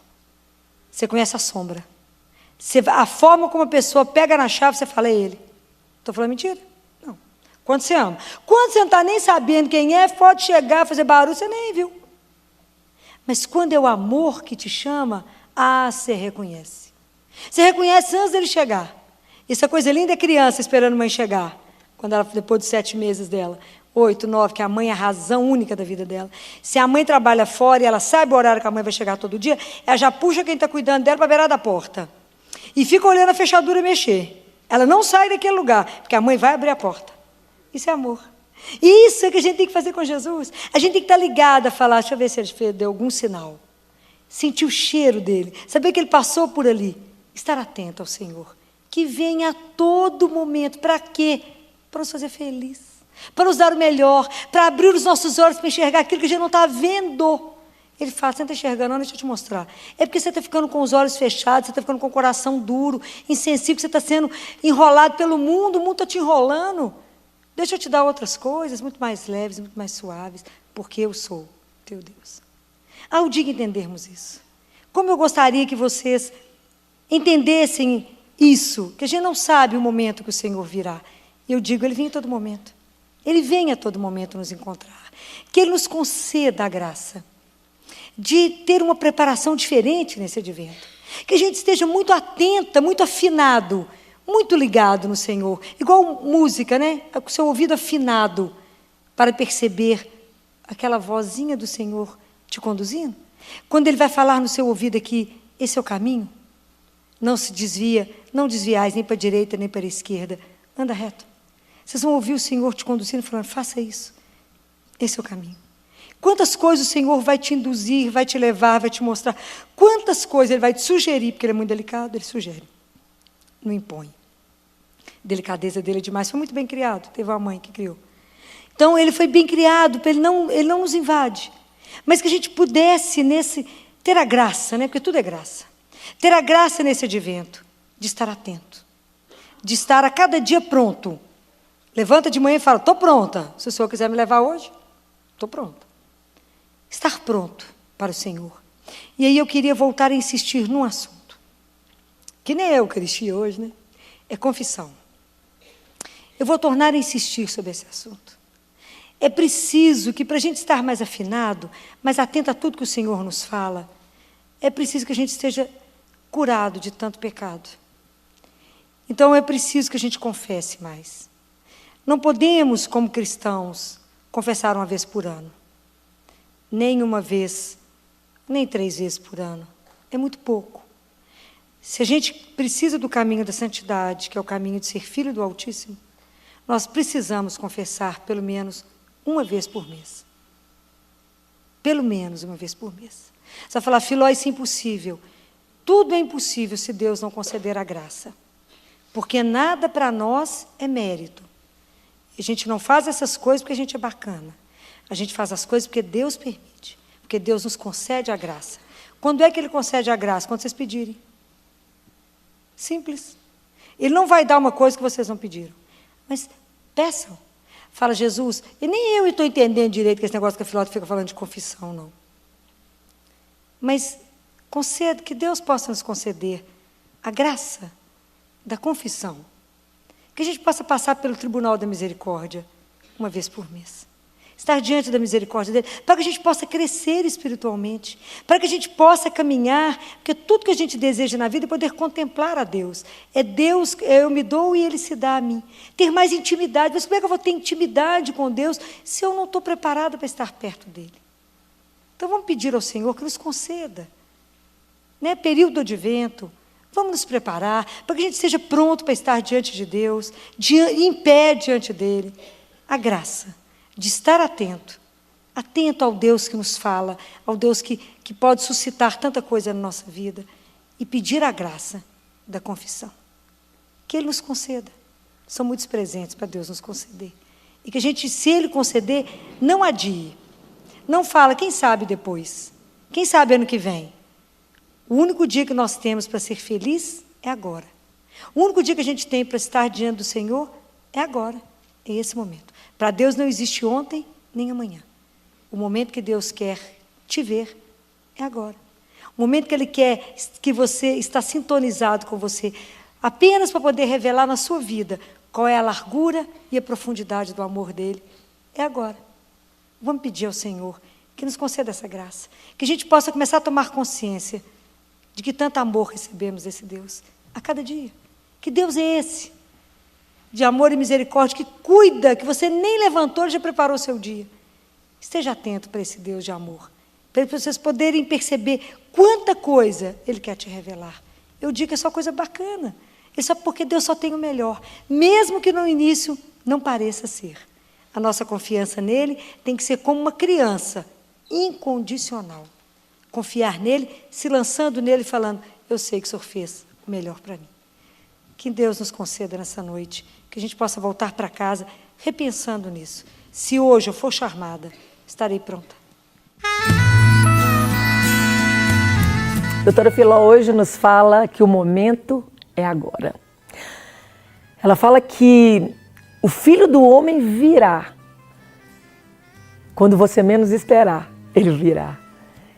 Você conhece a sombra. A forma como a pessoa pega na chave, você fala, é ele. Estou falando mentira? Não. Quando você ama. Quando você não está nem sabendo quem é, pode chegar, fazer barulho, você nem viu. Mas quando é o amor que te chama, você reconhece. Você reconhece antes dele chegar. Essa coisa linda é criança esperando a mãe chegar. Quando ela, depois de 7 meses dela. 8, 9, que a mãe é a razão única da vida dela. Se a mãe trabalha fora e ela sabe o horário que a mãe vai chegar todo dia, ela já puxa quem está cuidando dela para a beirada da porta. E fica olhando a fechadura mexer. Ela não sai daquele lugar, porque a mãe vai abrir a porta. Isso é amor. E isso é que a gente tem que fazer com Jesus. A gente tem que estar ligada a falar, deixa eu ver se ele deu algum sinal. Sentir o cheiro dele, saber que ele passou por ali. Estar atento ao Senhor. Que venha a todo momento. Para quê? Para nos fazer feliz. Para nos dar o melhor, para abrir os nossos olhos para enxergar aquilo que a gente não está vendo. Ele fala, você não está enxergando, não, deixa eu te mostrar. É porque você está ficando com os olhos fechados, você está ficando com o coração duro, insensível, você está sendo enrolado pelo mundo, o mundo está te enrolando. Deixa eu te dar outras coisas, muito mais leves, muito mais suaves, porque eu sou teu Deus. O dia que entendermos isso. Como eu gostaria que vocês entendessem isso, que a gente não sabe o momento que o Senhor virá. E eu digo, Ele vem em todo momento. Ele vem a todo momento nos encontrar. Que Ele nos conceda a graça de ter uma preparação diferente nesse advento. Que a gente esteja muito atenta, muito afinado, muito ligado no Senhor. Igual música, né? Com o seu ouvido afinado para perceber aquela vozinha do Senhor te conduzindo. Quando Ele vai falar no seu ouvido aqui, esse é o caminho. Não se desvia, não desviais nem para a direita nem para a esquerda. Anda reto. Vocês vão ouvir o Senhor te conduzindo e falando, faça isso. Esse é o caminho. Quantas coisas o Senhor vai te induzir, vai te levar, vai te mostrar. Quantas coisas Ele vai te sugerir, porque Ele é muito delicado, Ele sugere. Não impõe. A delicadeza dele é demais. Foi muito bem criado, teve uma mãe que criou. Então, Ele foi bem criado, ele não nos invade. Mas que a gente pudesse ter a graça, né? Porque tudo é graça. Ter a graça nesse advento, de estar atento. De estar a cada dia pronto. Levanta de manhã e fala, estou pronta. Se o Senhor quiser me levar hoje, estou pronta. Estar pronto para o Senhor. E aí eu queria voltar a insistir num assunto. que nem é a Eucaristia hoje, né? É confissão. Eu vou tornar a insistir sobre esse assunto. É preciso que, para a gente estar mais afinado, mais atento a tudo que o Senhor nos fala, é preciso que a gente esteja curado de tanto pecado. Então, é preciso que a gente confesse mais. Não podemos, como cristãos, confessar uma vez por ano. Nem uma vez, nem 3 vezes por ano. É muito pouco. Se a gente precisa do caminho da santidade, que é o caminho de ser filho do Altíssimo, nós precisamos confessar pelo menos uma vez por mês. Pelo menos uma vez por mês. Você vai falar, Filó, isso é impossível. Tudo é impossível se Deus não conceder a graça. Porque nada para nós é mérito. A gente não faz essas coisas porque a gente é bacana. A gente faz as coisas porque Deus permite. Porque Deus nos concede a graça. Quando é que Ele concede a graça? Quando vocês pedirem. Simples. Ele não vai dar uma coisa que vocês não pediram. Mas peçam. Fala, Jesus, e nem eu estou entendendo direito que esse negócio que a Filó fica falando de confissão, não. Mas conceda, que Deus possa nos conceder a graça da confissão. Que a gente possa passar pelo tribunal da misericórdia uma vez por mês. Estar diante da misericórdia dele, para que a gente possa crescer espiritualmente, para que a gente possa caminhar, porque tudo que a gente deseja na vida é poder contemplar a Deus. É Deus, eu me dou e Ele se dá a mim. Ter mais intimidade. Mas como é que eu vou ter intimidade com Deus se eu não estou preparada para estar perto dEle? Então vamos pedir ao Senhor que nos conceda, né, período do advento. Vamos nos preparar para que a gente seja pronto para estar diante de Deus, em pé diante dEle. A graça de estar atento ao Deus que nos fala, ao Deus que pode suscitar tanta coisa na nossa vida, e pedir a graça da confissão. Que Ele nos conceda. São muitos presentes para Deus nos conceder. E que a gente, se Ele conceder, não adie. Não fala, quem sabe depois. Quem sabe ano que vem. O único dia que nós temos para ser feliz é agora. O único dia que a gente tem para estar diante do Senhor é agora. É esse momento. Para Deus não existe ontem nem amanhã. O momento que Deus quer te ver é agora. O momento que Ele quer que você está sintonizado com você, apenas para poder revelar na sua vida qual é a largura e a profundidade do amor dEle, é agora. Vamos pedir ao Senhor que nos conceda essa graça. Que a gente possa começar a tomar consciência de que tanto amor recebemos desse Deus a cada dia. Que Deus é esse, de amor e misericórdia, que cuida, que você nem levantou, já preparou o seu dia. Esteja atento para esse Deus de amor, para vocês poderem perceber quanta coisa Ele quer te revelar. Eu digo que é só coisa bacana, porque Deus só tem o melhor, mesmo que no início não pareça ser. A nossa confiança nele tem que ser como uma criança, incondicional. Confiar nele, se lançando nele, falando, eu sei que o Senhor fez o melhor para mim. Que Deus nos conceda nessa noite, que a gente possa voltar para casa repensando nisso. Se hoje eu for chamada, estarei pronta. Doutora Filó hoje nos fala que o momento é agora. Ela fala que o Filho do Homem virá. Quando você menos esperar, Ele virá.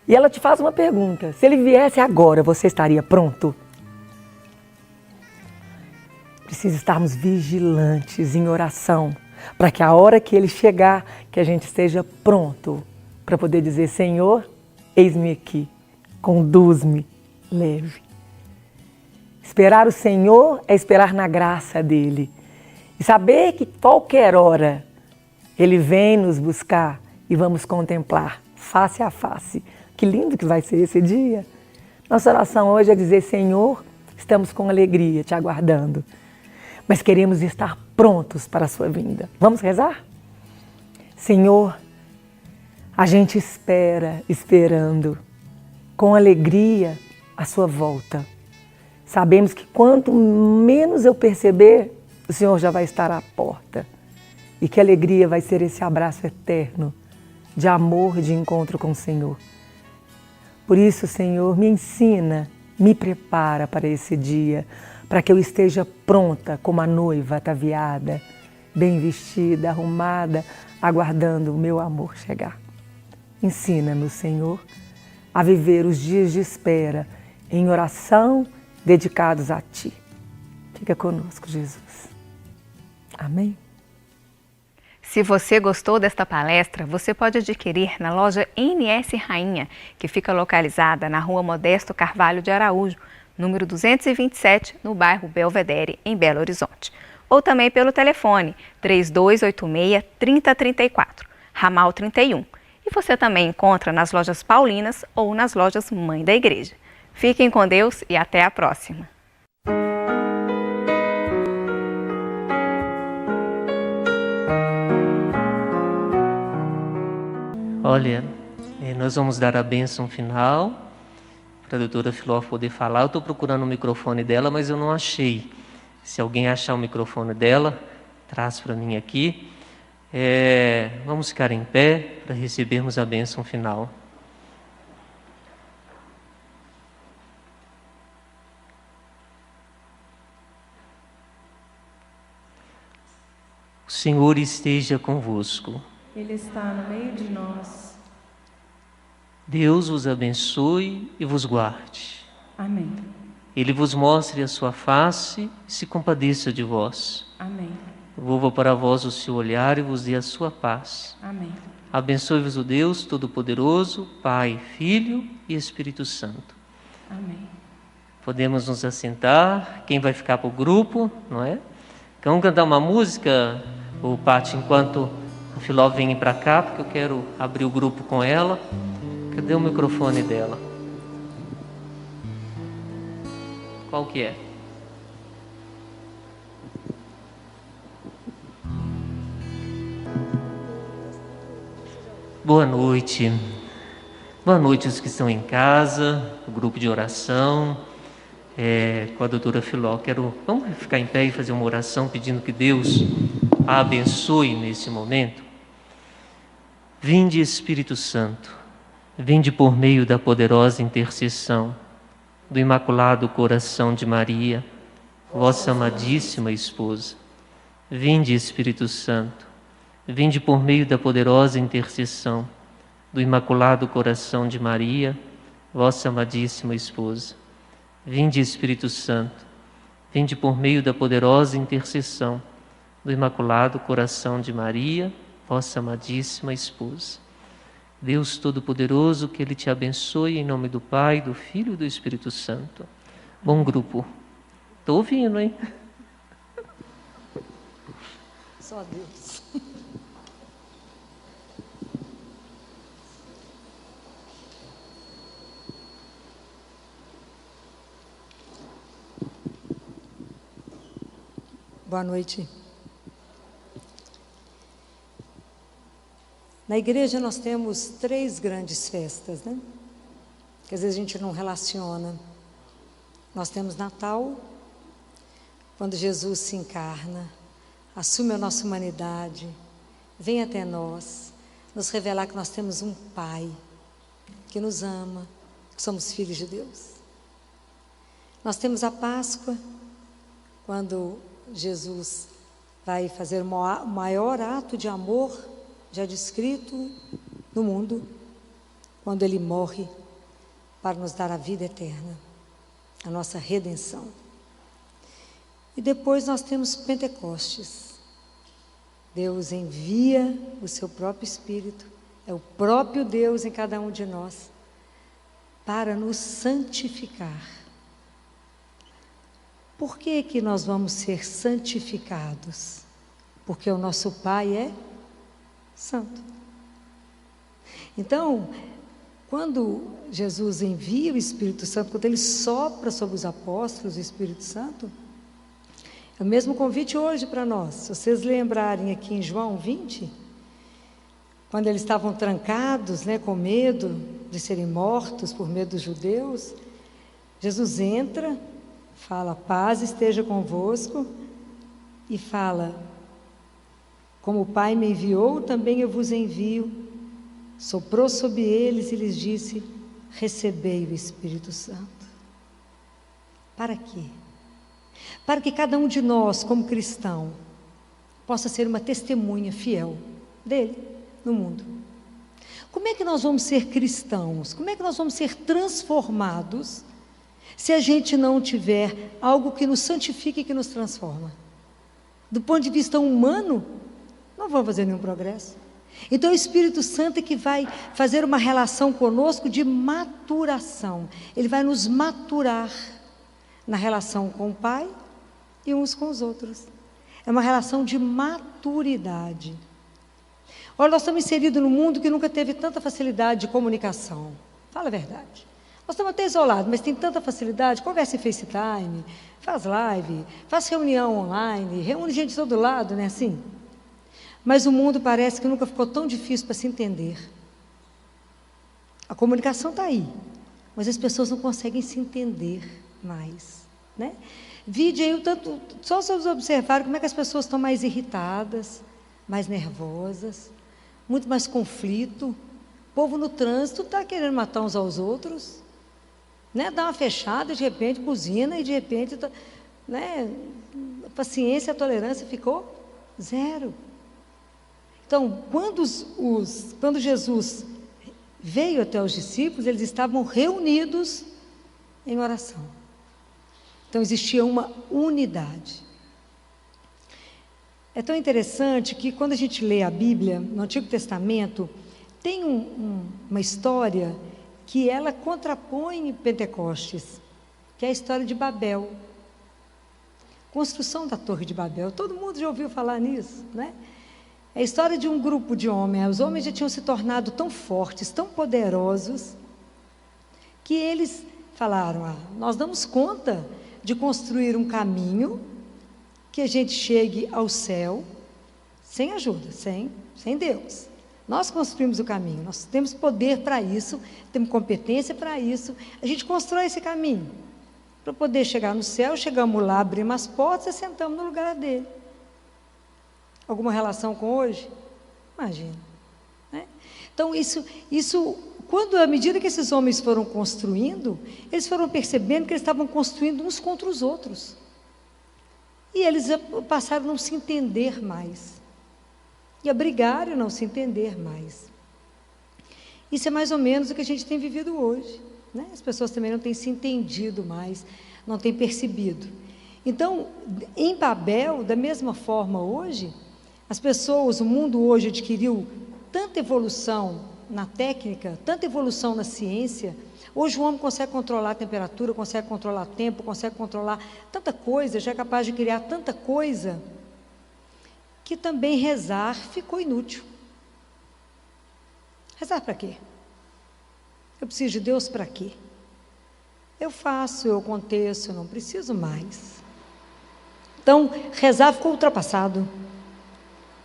E ela te faz uma pergunta. Se Ele viesse agora, você estaria pronto? Precisa estarmos vigilantes em oração, para que a hora que Ele chegar, que a gente esteja pronto para poder dizer, Senhor, eis-me aqui, conduz-me, leve. Esperar o Senhor é esperar na graça dEle. E saber que qualquer hora Ele vem nos buscar e vamos contemplar face a face. Que lindo que vai ser esse dia. Nossa oração hoje é dizer, Senhor, estamos com alegria te aguardando, mas queremos estar prontos para a sua vinda. Vamos rezar? Senhor, a gente espera, esperando, com alegria, a sua volta. Sabemos que quanto menos eu perceber, o Senhor já vai estar à porta. E que alegria vai ser esse abraço eterno de amor, de encontro com o Senhor. Por isso, Senhor, me ensina, me prepara para esse dia, para que eu esteja pronta como a noiva ataviada, bem vestida, arrumada, aguardando o meu amor chegar. Ensina-nos, Senhor, a viver os dias de espera em oração dedicados a Ti. Fica conosco, Jesus. Amém? Se você gostou desta palestra, você pode adquirir na loja NS Rainha, que fica localizada na Rua Modesto Carvalho de Araújo, número 227, no bairro Belvedere, em Belo Horizonte. Ou também pelo telefone 3286-3034, ramal 31. E você também encontra nas lojas Paulinas ou nas lojas Mãe da Igreja. Fiquem com Deus e até a próxima! Olha, nós vamos dar a bênção final para a doutora Filó poder falar. Eu estou procurando o microfone dela, mas eu não achei. Se alguém achar o microfone dela, traz para mim aqui. Vamos ficar em pé para recebermos a bênção final. O Senhor esteja convosco. Ele está no meio de nós. Deus vos abençoe e vos guarde. Amém. Ele vos mostre a sua face e se compadeça de vós. Amém. Volva para vós o seu olhar e vos dê a sua paz. Amém. Abençoe-vos o Deus Todo-Poderoso, Pai, Filho e Espírito Santo. Amém. Podemos nos assentar. Quem vai ficar para o grupo, não é? Vamos cantar uma música, o Pati, enquanto a Filó vem para cá, porque eu quero abrir o grupo com ela. Cadê o microfone dela? Qual que é? Boa noite. Boa noite os que estão em casa, o grupo de oração, com a doutora Filó. Vamos ficar em pé e fazer uma oração pedindo que Deus a abençoe nesse momento. Vinde, Espírito Santo, vinde por meio da poderosa intercessão do Imaculado Coração de Maria, vossa amadíssima esposa. Vinde, Espírito Santo, vinde por meio da poderosa intercessão do Imaculado Coração de Maria, vossa amadíssima esposa. Vinde, Espírito Santo, vinde por meio da poderosa intercessão do Imaculado Coração de Maria, vossa amadíssima esposa. Deus Todo-Poderoso, que Ele te abençoe em nome do Pai, do Filho e do Espírito Santo. Bom grupo. Estou ouvindo, hein? Só Deus. Boa noite. Na igreja nós temos 3 grandes festas, né? Que às vezes a gente não relaciona. Nós temos Natal, quando Jesus se encarna, assume a nossa humanidade, vem até nós, nos revelar que nós temos um Pai que nos ama, que somos filhos de Deus. Nós temos a Páscoa, quando Jesus vai fazer o maior ato de amor já descrito no mundo, quando Ele morre para nos dar a vida eterna, a nossa redenção. E depois nós temos Pentecostes. Deus envia o seu próprio Espírito, é o próprio Deus em cada um de nós, para nos santificar. Por que que nós vamos ser santificados? Porque o nosso Pai é santo. Então, quando Jesus envia o Espírito Santo, quando Ele sopra sobre os apóstolos o Espírito Santo, é o mesmo convite hoje para nós. Se vocês lembrarem aqui em João 20, quando eles estavam trancados, né, com medo de serem mortos por medo dos judeus, Jesus entra, fala, paz esteja convosco, e fala, como o Pai me enviou, também eu vos envio. Soprou sobre eles e lhes disse, recebei o Espírito Santo. Para quê? Para que cada um de nós, como cristão, possa ser uma testemunha fiel dele no mundo. Como é que nós vamos ser cristãos? Como é que nós vamos ser transformados se a gente não tiver algo que nos santifique e que nos transforma. Do ponto de vista humano, não vamos fazer nenhum progresso. Então, o Espírito Santo é que vai fazer uma relação conosco de maturação. Ele vai nos maturar na relação com o Pai e uns com os outros. É uma relação de maturidade. Olha, nós estamos inseridos num mundo que nunca teve tanta facilidade de comunicação. Fala a verdade. Nós estamos até isolados, mas tem tanta facilidade. Conversa em FaceTime, faz live, faz reunião online, reúne gente de todo lado, não é assim? Mas o mundo parece que nunca ficou tão difícil para se entender. A comunicação está aí, mas as pessoas não conseguem se entender mais, né? Vide aí, só vocês observaram como é que as pessoas estão mais irritadas, mais nervosas, muito mais conflito. O povo no trânsito está querendo matar uns aos outros, né? Dá uma fechada, de repente buzina, e de repente, né? A paciência, a tolerância ficou zero. Então, quando Jesus veio até os discípulos, eles estavam reunidos em oração. Então, existia uma unidade. É tão interessante que quando a gente lê a Bíblia, no Antigo Testamento, tem uma história que ela contrapõe Pentecostes, que é a história de Babel. Construção da Torre de Babel. Todo mundo já ouviu falar nisso, né? É a história de um grupo de homens. Os homens já tinham se tornado tão fortes, tão poderosos, que eles falaram: nós damos conta de construir um caminho que a gente chegue ao céu sem ajuda, sem Deus. Nós construímos o caminho, nós temos poder para isso, temos competência para isso. A gente constrói esse caminho para poder chegar no céu. Chegamos lá, abrimos as portas e sentamos no lugar dele. Alguma relação com hoje? Imagina, né? Então, isso, à medida que esses homens foram construindo, eles foram percebendo que eles estavam construindo uns contra os outros. E eles passaram a não se entender mais. E a brigar e não se entender mais. Isso é mais ou menos o que a gente tem vivido hoje, né? As pessoas também não têm se entendido mais, não têm percebido. Então, em Babel, da mesma forma hoje, as pessoas, o mundo hoje adquiriu tanta evolução na técnica, tanta evolução na ciência. Hoje o homem consegue controlar a temperatura, consegue controlar o tempo, consegue controlar tanta coisa, já é capaz de criar tanta coisa, que também rezar ficou inútil. Rezar para quê? Eu preciso de Deus para quê? Eu faço, eu aconteço, eu não preciso mais. Então, rezar ficou ultrapassado.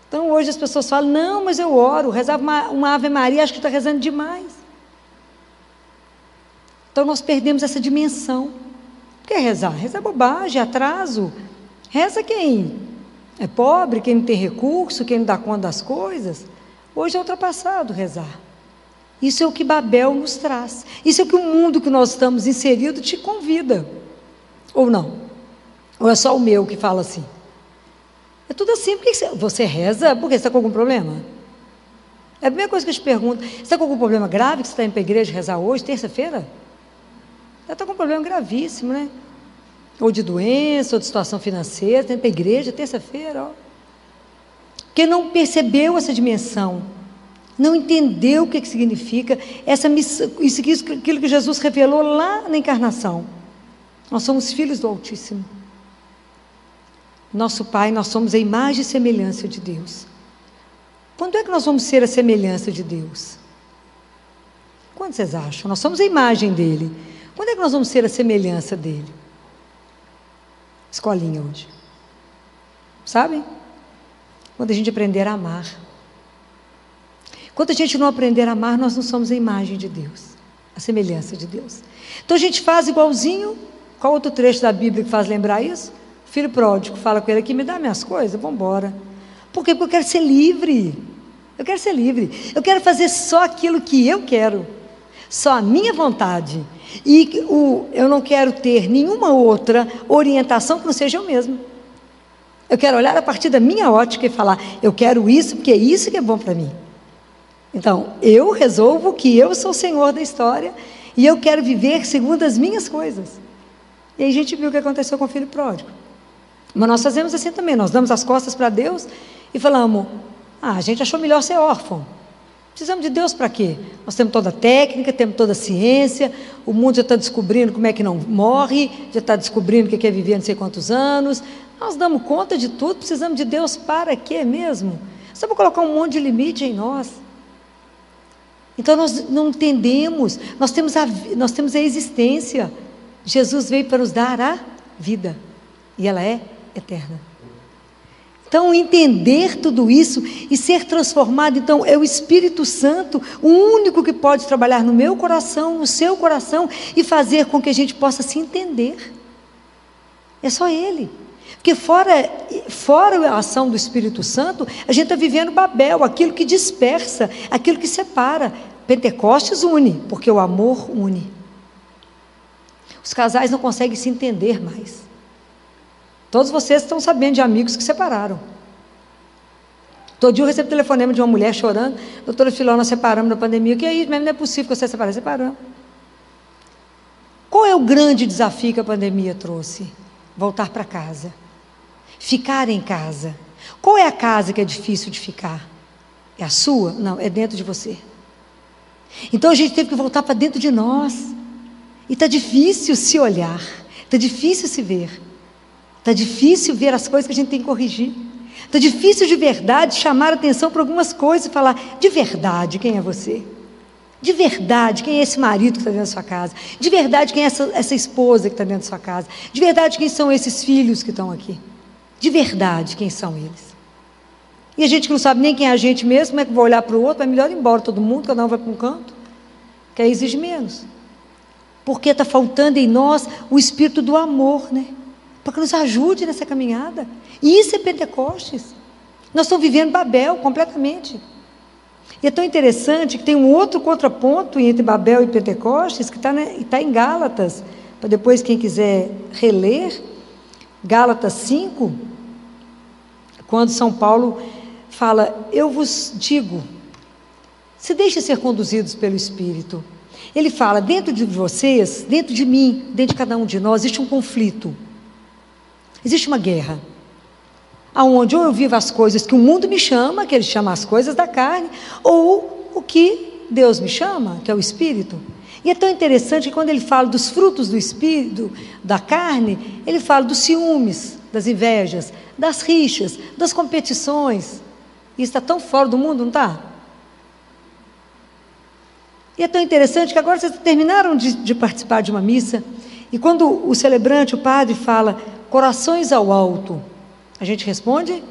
Então, hoje as pessoas falam: não, mas eu oro, rezava uma Ave Maria, acho que está rezando demais. Então, nós perdemos essa dimensão. O que é rezar? Rezar é bobagem, atraso. Reza quem é pobre, quem não tem recurso, quem não dá conta das coisas. Hoje é ultrapassado rezar. Isso é o que Babel nos traz. Isso é o que o mundo que nós estamos inseridos te convida. Ou não? Ou é só o meu que fala assim? É tudo assim. Por que você reza? Porque você está com algum problema? É a primeira coisa que eu te pergunto. Você está com algum problema grave que você está indo para a igreja rezar hoje, terça-feira? Você está com um problema gravíssimo, né? Ou de doença, ou de situação financeira, está indo para a igreja, terça-feira, ó. Porque não percebeu essa dimensão, não entendeu o que significa essa missão, aquilo que Jesus revelou lá na encarnação. Nós somos filhos do Altíssimo. Nosso Pai, nós somos a imagem e semelhança de Deus. Quando é que nós vamos ser a semelhança de Deus? Quando vocês acham? Nós somos a imagem dele. Quando é que nós vamos ser a semelhança dele? Escolinha hoje. Sabem? Quando a gente aprender a amar. Quando a gente não aprender a amar, nós não somos a imagem de Deus, a semelhança de Deus. Então a gente faz igualzinho. Qual outro trecho da Bíblia que faz lembrar isso? O filho pródigo fala com ele aqui: me dá minhas coisas, vamos embora. Por quê? Porque eu quero ser livre. Eu quero ser livre. Eu quero fazer só aquilo que eu quero. Só a minha vontade. E eu não quero ter nenhuma outra orientação que não seja eu mesmo. Eu quero olhar a partir da minha ótica e falar: eu quero isso porque é isso que é bom para mim. Então, eu resolvo que eu sou o Senhor da história e eu quero viver segundo as minhas coisas. E aí a gente viu o que aconteceu com o filho pródigo. Mas nós fazemos assim também, nós damos as costas para Deus e falamos, a gente achou melhor ser órfão. Precisamos de Deus para quê? Nós temos toda a técnica, temos toda a ciência, o mundo já está descobrindo como é que não morre, já está descobrindo o que é viver não sei quantos anos, nós damos conta de tudo, precisamos de Deus para quê mesmo? Só para colocar um monte de limite em nós. Então nós não entendemos, nós temos a existência. Jesus veio para nos dar a vida, e ela é eterna. Então, entender tudo isso e ser transformado, então, é o Espírito Santo, o único que pode trabalhar no meu coração, no seu coração, e fazer com que a gente possa se entender. É só Ele. Porque fora a ação do Espírito Santo, a gente está vivendo Babel, aquilo que dispersa, aquilo que separa. Pentecostes une, porque o amor une. Os casais não conseguem se entender mais. Todos vocês estão sabendo de amigos que separaram. Todo dia eu recebo telefonema de uma mulher chorando, doutora Filó, nós separamos na pandemia, que aí mesmo não é possível que você separe, separamos. Qual é o grande desafio que a pandemia trouxe? Voltar para casa. Ficar em casa. Qual é a casa que é difícil de ficar? É a sua? Não, é dentro de você. Então a gente teve que voltar para dentro de nós. E está difícil se olhar, está difícil se ver. Está difícil ver as coisas que a gente tem que corrigir. Está difícil de verdade chamar a atenção para algumas coisas e falar, de verdade, quem é você? De verdade, quem é esse marido que está dentro da sua casa? De verdade, quem é essa esposa que está dentro da sua casa? De verdade, quem são esses filhos que estão aqui? De verdade, quem são eles? E a gente que não sabe nem quem é a gente mesmo, como é que vai olhar para o outro? Vai melhor ir embora todo mundo, cada um vai para um canto, que aí exige menos. Porque está faltando em nós o espírito do amor, né? Para que nos ajude nessa caminhada. E isso é Pentecostes. Nós estamos vivendo Babel completamente. E é tão interessante que tem um outro contraponto entre Babel e Pentecostes, que está em Gálatas, para depois quem quiser reler, Gálatas 5, quando São Paulo fala, eu vos digo, se deixem ser conduzidos pelo Espírito. Ele fala, dentro de vocês, dentro de mim, dentro de cada um de nós, existe um conflito. Existe uma guerra, aonde ou eu vivo as coisas que o mundo me chama, que ele chama as coisas da carne, ou o que Deus me chama, que é o Espírito. E é tão interessante que quando ele fala dos frutos do Espírito, da carne, ele fala dos ciúmes, das invejas, das rixas, das competições. Isso está tão fora do mundo, não está? E é tão interessante que agora vocês terminaram de participar de uma missa, e quando o celebrante, o padre, fala corações ao alto, a gente responde?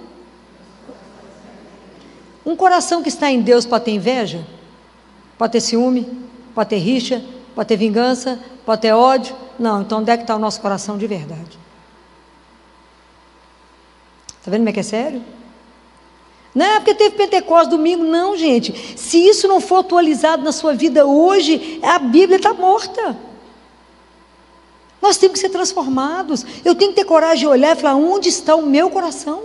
Um coração que está em Deus pode ter inveja? Pode ter ciúme? Pode ter rixa? Pode ter vingança? Pode ter ódio? Não, então onde é que está o nosso coração de verdade? Está vendo como é que é sério? Não é porque teve Pentecostes domingo, não, gente. Se isso não for atualizado na sua vida hoje, a Bíblia está morta. Nós temos que ser transformados. Eu tenho que ter coragem de olhar e falar, onde está o meu coração?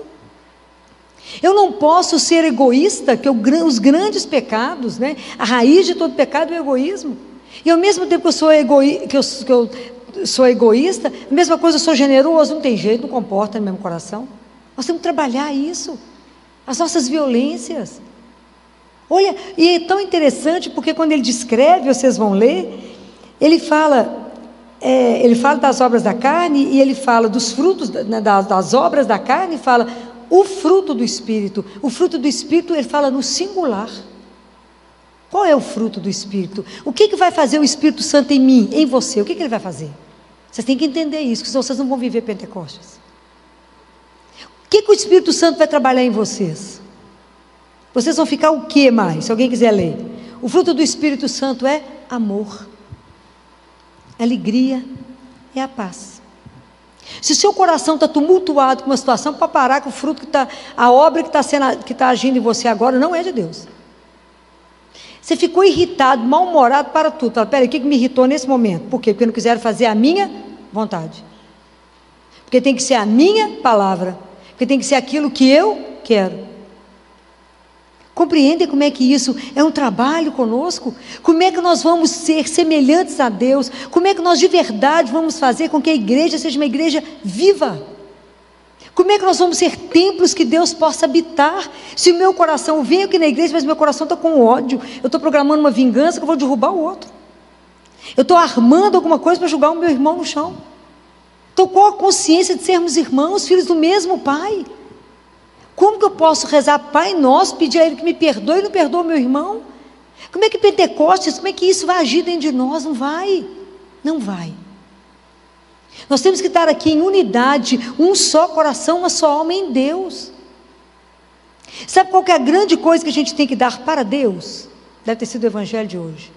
Eu não posso ser egoísta, que os grandes pecados, né? A raiz de todo pecado é o egoísmo. E ao mesmo tempo que eu sou egoísta, a mesma coisa eu sou generoso, não tem jeito, não comporta no mesmo coração. Nós temos que trabalhar isso. As nossas violências. Olha, e é tão interessante, porque quando ele descreve, vocês vão ler, ele fala das obras da carne, e ele fala dos frutos, das obras da carne, e fala o fruto do Espírito. O fruto do Espírito, ele fala no singular. Qual é o fruto do Espírito? O que vai fazer o Espírito Santo em mim, em você? O que ele vai fazer? Vocês têm que entender isso, senão vocês não vão viver Pentecostes. O que o Espírito Santo vai trabalhar em vocês? Vocês vão ficar o que mais? Se alguém quiser ler. O fruto do Espírito Santo é amor, alegria e a paz. Se o seu coração está tumultuado com uma situação, para parar com o fruto que está, a obra que está agindo em você agora não é de Deus. Você ficou irritado, mal-humorado para tudo. Fala, peraí, o que me irritou nesse momento? Por quê? Porque não quiseram fazer a minha vontade. Porque tem que ser a minha palavra. Porque tem que ser aquilo que eu quero. Compreendem como é que isso é um trabalho conosco? Como é que nós vamos ser semelhantes a Deus? Como é que nós de verdade vamos fazer com que a igreja seja uma igreja viva? Como é que nós vamos ser templos que Deus possa habitar? Se o meu coração, eu venho aqui na igreja, mas meu coração está com ódio, eu estou programando uma vingança que eu vou derrubar o outro. Eu estou armando alguma coisa para julgar o meu irmão no chão. Estou com a consciência de sermos irmãos, filhos do mesmo Pai. Como que eu posso rezar Pai Nosso, pedir a Ele que me perdoe e não perdoa o meu irmão? Como é que Pentecostes, como é que isso vai agir dentro de nós? Não vai, não vai. Nós temos que estar aqui em unidade, um só coração, uma só alma em Deus. Sabe qual que é a grande coisa que a gente tem que dar para Deus? Deve ter sido o evangelho de hoje.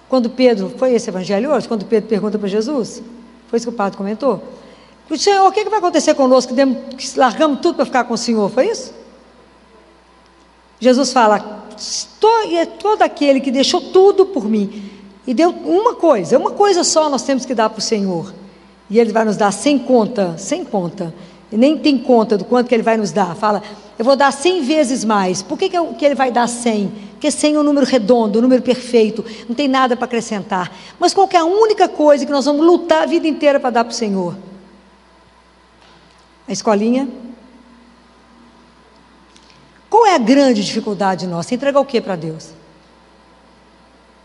Quando Pedro, foi esse evangelho hoje? Quando Pedro pergunta para Jesus? Foi isso que o padre comentou? Senhor, o que vai acontecer conosco que largamos tudo para ficar com o Senhor? Foi isso? Jesus fala, todo aquele que deixou tudo por mim e deu uma coisa só nós temos que dar para o Senhor. E Ele vai nos dar sem conta, e nem tem conta do quanto que Ele vai nos dar. Fala, eu vou dar 100 vezes mais. Por que Ele vai dar 100? Porque 100 é um número redondo, um número perfeito, não tem nada para acrescentar. Mas qual que é a única coisa que nós vamos lutar a vida inteira para dar para o Senhor? A escolinha. Qual é a grande dificuldade nossa? Entregar o que para Deus?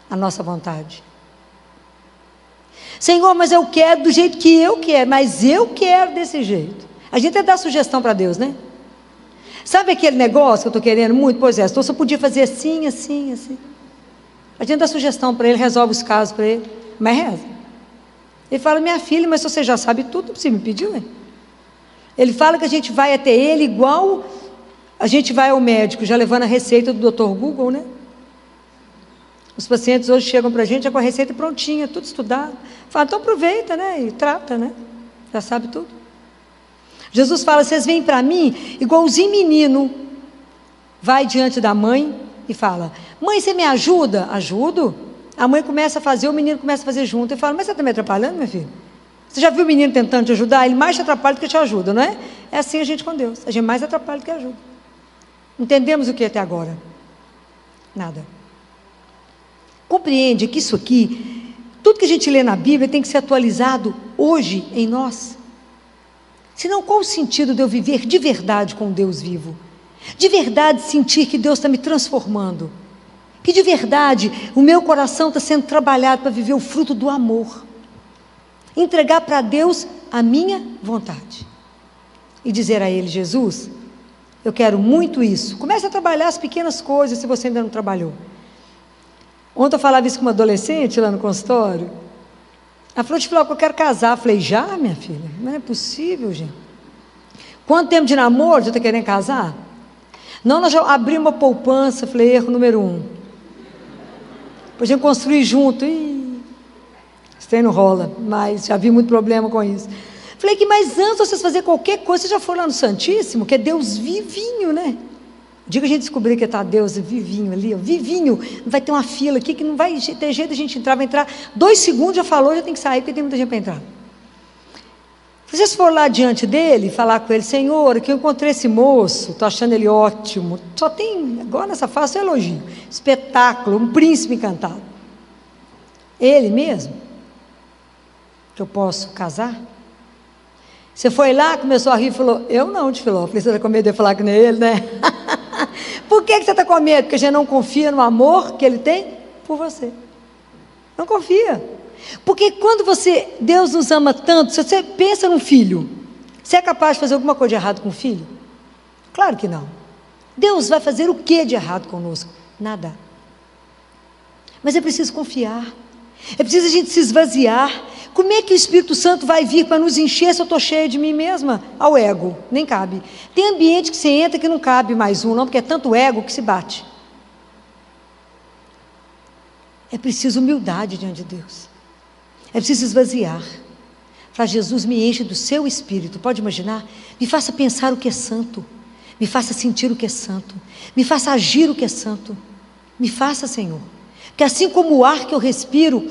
A nossa vontade. Senhor, mas eu quero do jeito que eu quero, mas eu quero desse jeito. A gente até dá sugestão para Deus, né? Sabe aquele negócio que eu estou querendo muito? Pois é, eu só podia fazer assim, assim, assim. A gente dá sugestão para Ele, resolve os casos para Ele, mas reza. Ele fala, minha filha, mas se você já sabe tudo, não precisa me pedir, né? Ele fala que a gente vai até Ele igual a gente vai ao médico, já levando a receita do Dr. Google, né? Os pacientes hoje chegam para a gente já com a receita prontinha, tudo estudado. Fala, então aproveita, né? E trata, né? Já sabe tudo. Jesus fala, vocês vêm para mim igualzinho menino. Vai diante da mãe e fala, mãe, você me ajuda? Ajudo. A mãe começa a fazer, o menino começa a fazer junto. E fala, mas você está me atrapalhando, minha filha? Você já viu o menino tentando te ajudar? Ele mais te atrapalha do que te ajuda, não é? É assim a gente com Deus. A gente mais atrapalha do que ajuda. Entendemos o que até agora? Nada. Compreende que isso aqui, tudo que a gente lê na Bíblia tem que ser atualizado hoje em nós. Senão, qual o sentido de eu viver de verdade com Deus vivo? De verdade sentir que Deus está me transformando. Que de verdade o meu coração está sendo trabalhado para viver o fruto do amor. Entregar para Deus a minha vontade. E dizer a Ele, Jesus, eu quero muito isso. Comece a trabalhar as pequenas coisas se você ainda não trabalhou. Ontem eu falava isso com uma adolescente lá no consultório. Ela falou, eu quero casar. Eu falei, já, minha filha? Não é possível, gente. Quanto tempo de namoro já está querendo casar? Não, nós já abrimos uma poupança. Eu falei, erro número 1. Depois a gente construir junto. Isso aí não rola, mas já vi muito problema com isso. Falei que, mas antes de vocês fazerem qualquer coisa, vocês já foram lá no Santíssimo, que é Deus vivinho, né? O dia que a gente descobrir que está Deus vivinho ali, ó, vivinho, não vai ter uma fila aqui que não vai ter jeito de a gente entrar, vai entrar 2 segundos, já falou, já tem que sair, porque tem muita gente para entrar. Se vocês forem lá diante dele, falar com ele, Senhor, que eu encontrei esse moço, estou achando ele ótimo, só tem, agora nessa fase, só elogio, espetáculo, um príncipe encantado. Ele mesmo, que eu posso casar? Você foi lá, começou a rir e falou, eu não, de Filó. Falei, você está com medo de falar que nem ele, né? Por que você está com medo? Porque a gente não confia no amor que ele tem por você. Não confia. Porque quando Deus nos ama tanto, se você pensa num filho, você é capaz de fazer alguma coisa de errado com o filho? Claro que não. Deus vai fazer o que de errado conosco? Nada. Mas é preciso confiar. É preciso a gente se esvaziar. Como é que o Espírito Santo vai vir para nos encher se eu estou cheia de mim mesma? Ao ego, nem cabe. Tem ambiente que você entra que não cabe mais um, não, porque é tanto ego que se bate. É preciso humildade diante de Deus. É preciso esvaziar. Falar, Jesus, me enche do seu Espírito. Pode imaginar? Me faça pensar o que é santo. Me faça sentir o que é santo. Me faça agir o que é santo. Me faça, Senhor. Porque assim como o ar que eu respiro,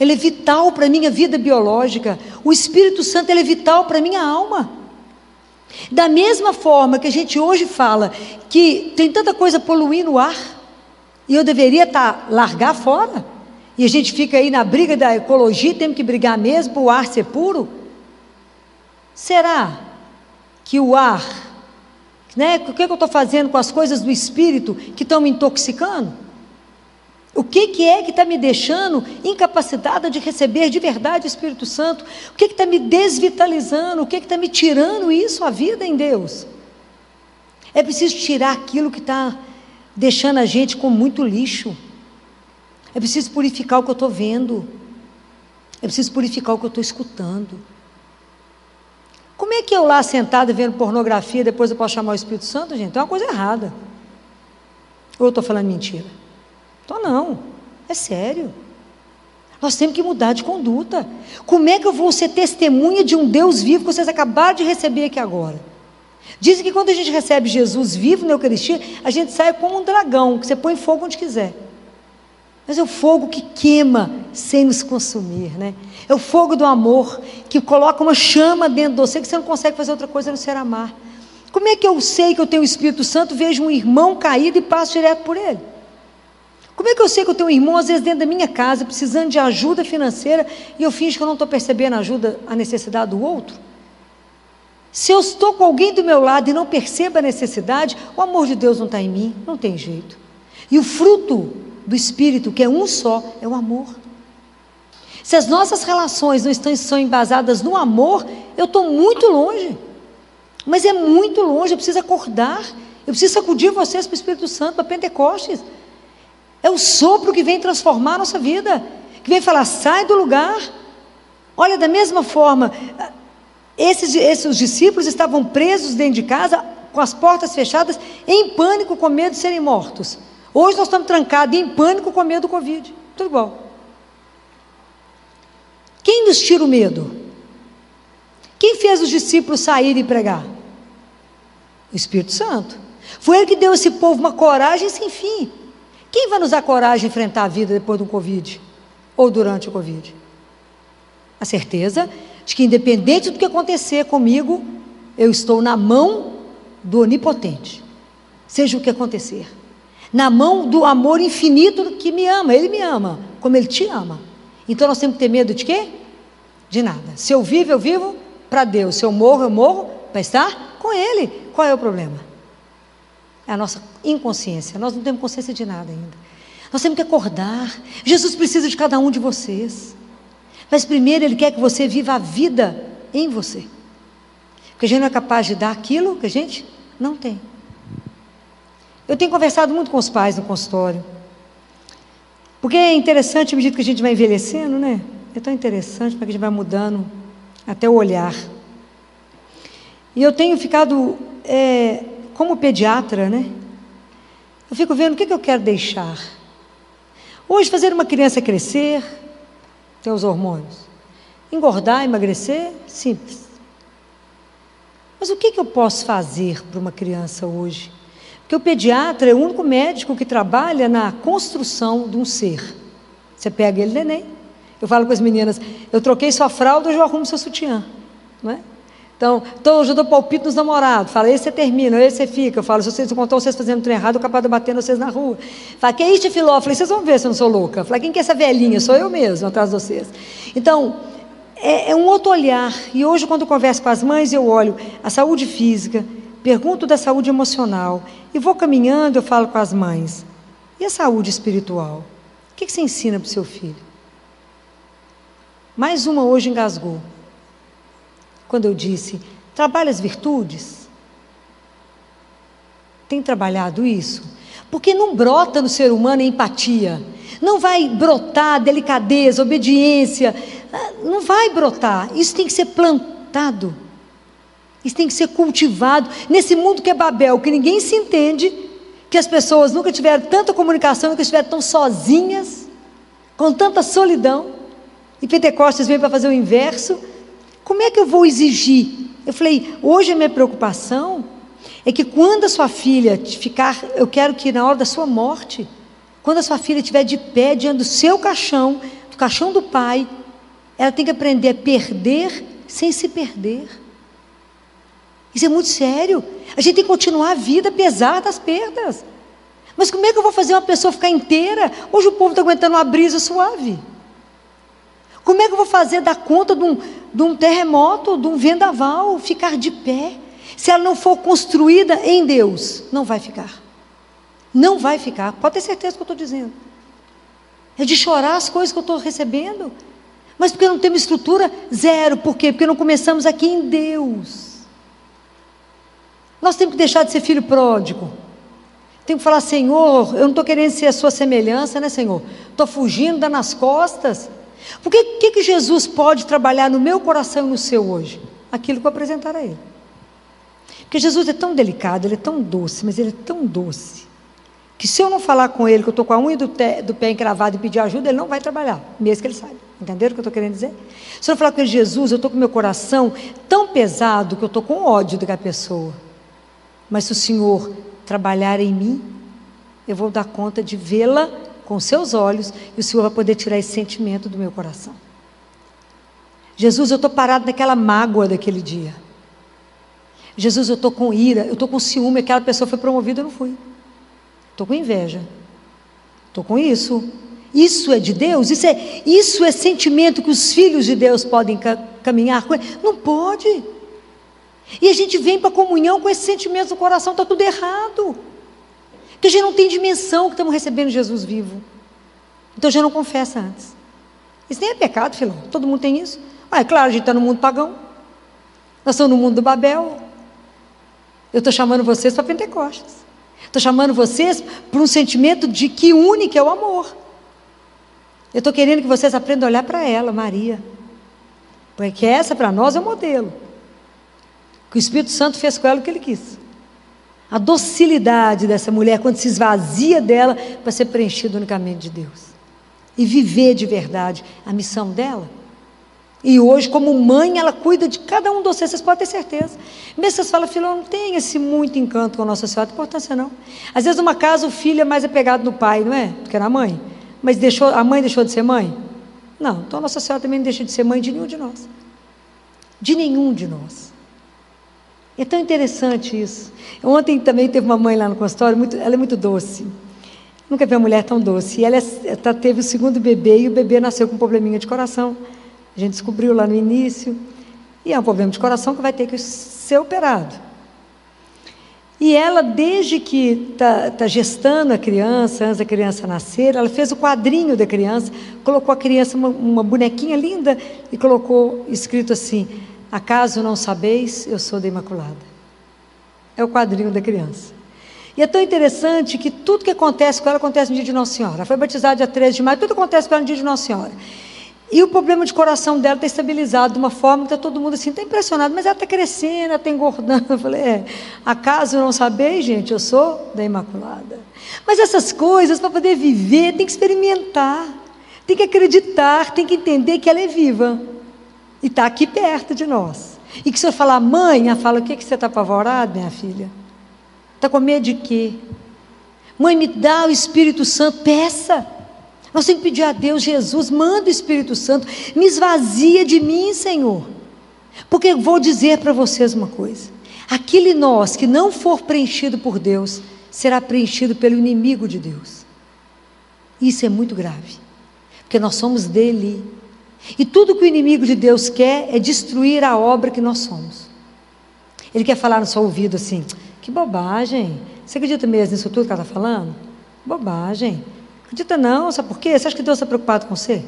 ele é vital para a minha vida biológica. O Espírito Santo, ele é vital para a minha alma. Da mesma forma que a gente hoje fala que tem tanta coisa poluindo o ar, e eu deveria largar fora, e a gente fica aí na briga da ecologia, temos que brigar mesmo para o ar ser puro. Será que o ar, o que eu estou fazendo com as coisas do espírito que estão me intoxicando? O que é que está me deixando incapacitada de receber de verdade o Espírito Santo? O que está me desvitalizando? O que está me tirando isso, a vida em Deus? É preciso tirar aquilo que está deixando a gente com muito lixo. É preciso purificar o que eu estou vendo. É preciso purificar o que eu estou escutando. Como é que eu lá sentada vendo pornografia, depois eu posso chamar o Espírito Santo, gente? É uma coisa errada. Ou eu estou falando mentira? Então não, é sério. Nós temos que mudar de conduta. Como é que eu vou ser testemunha de um Deus vivo que vocês acabaram de receber aqui agora? Dizem que quando a gente recebe Jesus vivo na Eucaristia, a gente sai como um dragão, que você põe fogo onde quiser. Mas é o fogo que queima sem nos consumir, né? É o fogo do amor que coloca uma chama dentro de você que você não consegue fazer outra coisa a não ser amar. Como é que eu sei que eu tenho o Espírito Santo, vejo um irmão caído e passo direto por ele? Como é que eu sei que eu tenho um irmão, às vezes dentro da minha casa, precisando de ajuda financeira, e eu finjo que eu não estou percebendo a necessidade do outro? Se eu estou com alguém do meu lado e não percebo a necessidade, o amor de Deus não está em mim, não tem jeito. E o fruto do Espírito, que é um só, é o amor. Se as nossas relações não estão embasadas no amor, eu estou muito longe. Mas é muito longe, eu preciso acordar, eu preciso sacudir vocês para o Espírito Santo, para Pentecostes. É o sopro que vem transformar a nossa vida, que vem falar, sai do lugar. Olha, da mesma forma, esses discípulos estavam presos dentro de casa, com as portas fechadas, em pânico, com medo de serem mortos. Hoje nós estamos trancados em pânico, com medo do Covid, tudo igual. Quem nos tira o medo? Quem fez os discípulos saírem e pregar? O Espírito Santo. Foi Ele que deu a esse povo uma coragem sem fim. Quem vai nos dar coragem de enfrentar a vida depois do Covid? Ou durante o Covid? A certeza de que, independente do que acontecer comigo, eu estou na mão do Onipotente, seja o que acontecer, na mão do amor infinito que me ama. Ele me ama, como Ele te ama. Então nós temos que ter medo de quê? De nada. Se eu vivo para Deus. Se eu morro para estar com Ele. Qual é o problema? É a nossa inconsciência. Nós não temos consciência de nada ainda. Nós temos que acordar. Jesus precisa de cada um de vocês. Mas primeiro Ele quer que você viva a vida em você. Porque a gente não é capaz de dar aquilo que a gente não tem. Eu tenho conversado muito com os pais no consultório. Porque é interessante, à medida que a gente vai envelhecendo, né? É tão interessante, porque a gente vai mudando até o olhar. E eu tenho ficado, como pediatra, né? Eu fico vendo o que eu quero deixar. Hoje, fazer uma criança crescer, ter os hormônios. Engordar, emagrecer, simples. Mas o que eu posso fazer para uma criança hoje? Porque o pediatra é o único médico que trabalha na construção de um ser. Você pega ele, neném. Eu falo com as meninas, eu troquei sua fralda, hoje eu arrumo seu sutiã. Não é? Então hoje eu dou palpite nos namorados. Falo, esse você termina, esse você fica. Eu falo, se vocês encontrar vocês fazendo trem errado, eu capaz de bater vocês na rua. Fala, que é isso, Filó? Eu falei, vocês vão ver se eu não sou louca. Eu falei, quem que é essa velhinha? Sou eu mesmo, atrás de vocês. Então, é um outro olhar. E hoje, quando eu converso com as mães, eu olho a saúde física, pergunto da saúde emocional, e vou caminhando, eu falo com as mães, e a saúde espiritual? O que você ensina para o seu filho? Mais uma hoje engasgou, quando eu disse, trabalha as virtudes? Tem trabalhado isso? Porque não brota no ser humano a empatia, não vai brotar delicadeza, obediência, não vai brotar, isso tem que ser plantado. Isso tem que ser cultivado nesse mundo que é Babel, que ninguém se entende, que as pessoas nunca tiveram tanta comunicação, nunca estiveram tão sozinhas, com tanta solidão, e Pentecostes vem para fazer o inverso. Como é que eu vou exigir? Eu falei, hoje a minha preocupação é que quando a sua filha ficar, eu quero que na hora da sua morte, quando a sua filha estiver de pé diante do seu caixão, do caixão do pai, ela tem que aprender a perder sem se perder. Isso é muito sério. A gente tem que continuar a vida apesar das perdas. Mas como é que eu vou fazer uma pessoa ficar inteira? Hoje o povo está aguentando uma brisa suave. Como é que eu vou fazer dar conta de um terremoto, de um vendaval, ficar de pé? Se ela não for construída em Deus, não vai ficar. Não vai ficar. Pode ter certeza do que eu estou dizendo. É de chorar as coisas que eu estou recebendo. Mas porque não temos estrutura? Zero. Por quê? Porque não começamos aqui em Deus. Nós temos que deixar de ser filho pródigo. Temos que falar, Senhor, eu não estou querendo ser a sua semelhança, né, Senhor? Estou fugindo, dando nas costas. Por que Jesus pode trabalhar no meu coração e no seu hoje? Aquilo que eu apresentar a Ele. Porque Jesus é tão delicado, Ele é tão doce, mas Ele é tão doce, que se eu não falar com Ele, que eu estou com a unha do pé encravada e pedir ajuda, Ele não vai trabalhar, mesmo que Ele saiba. Entenderam o que eu estou querendo dizer? Se eu não falar com Ele, Jesus, eu estou com o meu coração tão pesado, que eu estou com ódio daquela pessoa. Mas se o Senhor trabalhar em mim, eu vou dar conta de vê-la com seus olhos, e o Senhor vai poder tirar esse sentimento do meu coração. Jesus, eu estou parado naquela mágoa daquele dia. Jesus, eu estou com ira, eu estou com ciúme, aquela pessoa foi promovida, eu não fui. Estou com inveja. Estou com isso. Isso é de Deus? Isso é sentimento que os filhos de Deus podem caminhar com ele? Não pode. E a gente vem para a comunhão com esse sentimento no coração, está tudo errado. Porque a gente não tem dimensão que estamos recebendo Jesus vivo. Então já não confessa antes. Isso nem é pecado, filho. Todo mundo tem isso. É claro, a gente está no mundo pagão. Nós estamos no mundo do Babel. Eu estou chamando vocês para Pentecostes. Estou chamando vocês para um sentimento de que une, que é o amor. Eu estou querendo que vocês aprendam a olhar para ela, Maria. Porque essa para nós é o modelo. Que o Espírito Santo fez com ela o que ele quis. A docilidade dessa mulher, quando se esvazia dela, para ser preenchida unicamente de Deus. E viver de verdade a missão dela. E hoje, como mãe, ela cuida de cada um de vocês podem ter certeza. Mesmo vocês falam, filho, não tem esse muito encanto com a Nossa Senhora, não tem importância não. Às vezes numa casa o filho é mais apegado no pai, não é? Porque era a mãe. Mas a mãe deixou de ser mãe? Não, então a Nossa Senhora também não deixa de ser mãe de nenhum de nós. De nenhum de nós. É tão interessante isso. Ontem também teve uma mãe lá no consultório, ela é muito doce. Nunca vi uma mulher tão doce. E ela teve o segundo bebê, e o bebê nasceu com um probleminha de coração. A gente descobriu lá no início. E é um problema de coração que vai ter que ser operado. E ela, desde que está gestando a criança, antes da criança nascer, ela fez o quadrinho da criança, colocou a criança, uma bonequinha linda, e colocou escrito assim: acaso não sabeis, eu sou da Imaculada. É o quadrinho da criança. E é tão interessante que tudo que acontece com ela acontece no dia de Nossa Senhora. Ela foi batizada dia 13 de maio, tudo acontece com ela no dia de Nossa Senhora. E o problema de coração dela está estabilizado de uma forma que está todo mundo assim, está impressionado, mas ela está crescendo, ela está engordando. Eu falei, acaso não sabeis, gente, eu sou da Imaculada. Mas essas coisas, para poder viver, tem que experimentar, tem que acreditar, tem que entender que ela é viva. E está aqui perto de nós. E que se eu falar, mãe, ela fala, o que você está apavorada, minha filha? Está com medo de quê? Mãe, me dá o Espírito Santo, peça. Nós temos que pedir a Deus, Jesus, manda o Espírito Santo, me esvazia de mim, Senhor. Porque eu vou dizer para vocês uma coisa: aquele nós que não for preenchido por Deus, será preenchido pelo inimigo de Deus. Isso é muito grave, porque nós somos dele. E tudo que o inimigo de Deus quer é destruir a obra que nós somos. Ele quer falar no seu ouvido assim: que bobagem, você acredita mesmo nisso tudo que ela está falando? Bobagem. Acredita não, sabe por quê? Você acha que Deus está preocupado com você?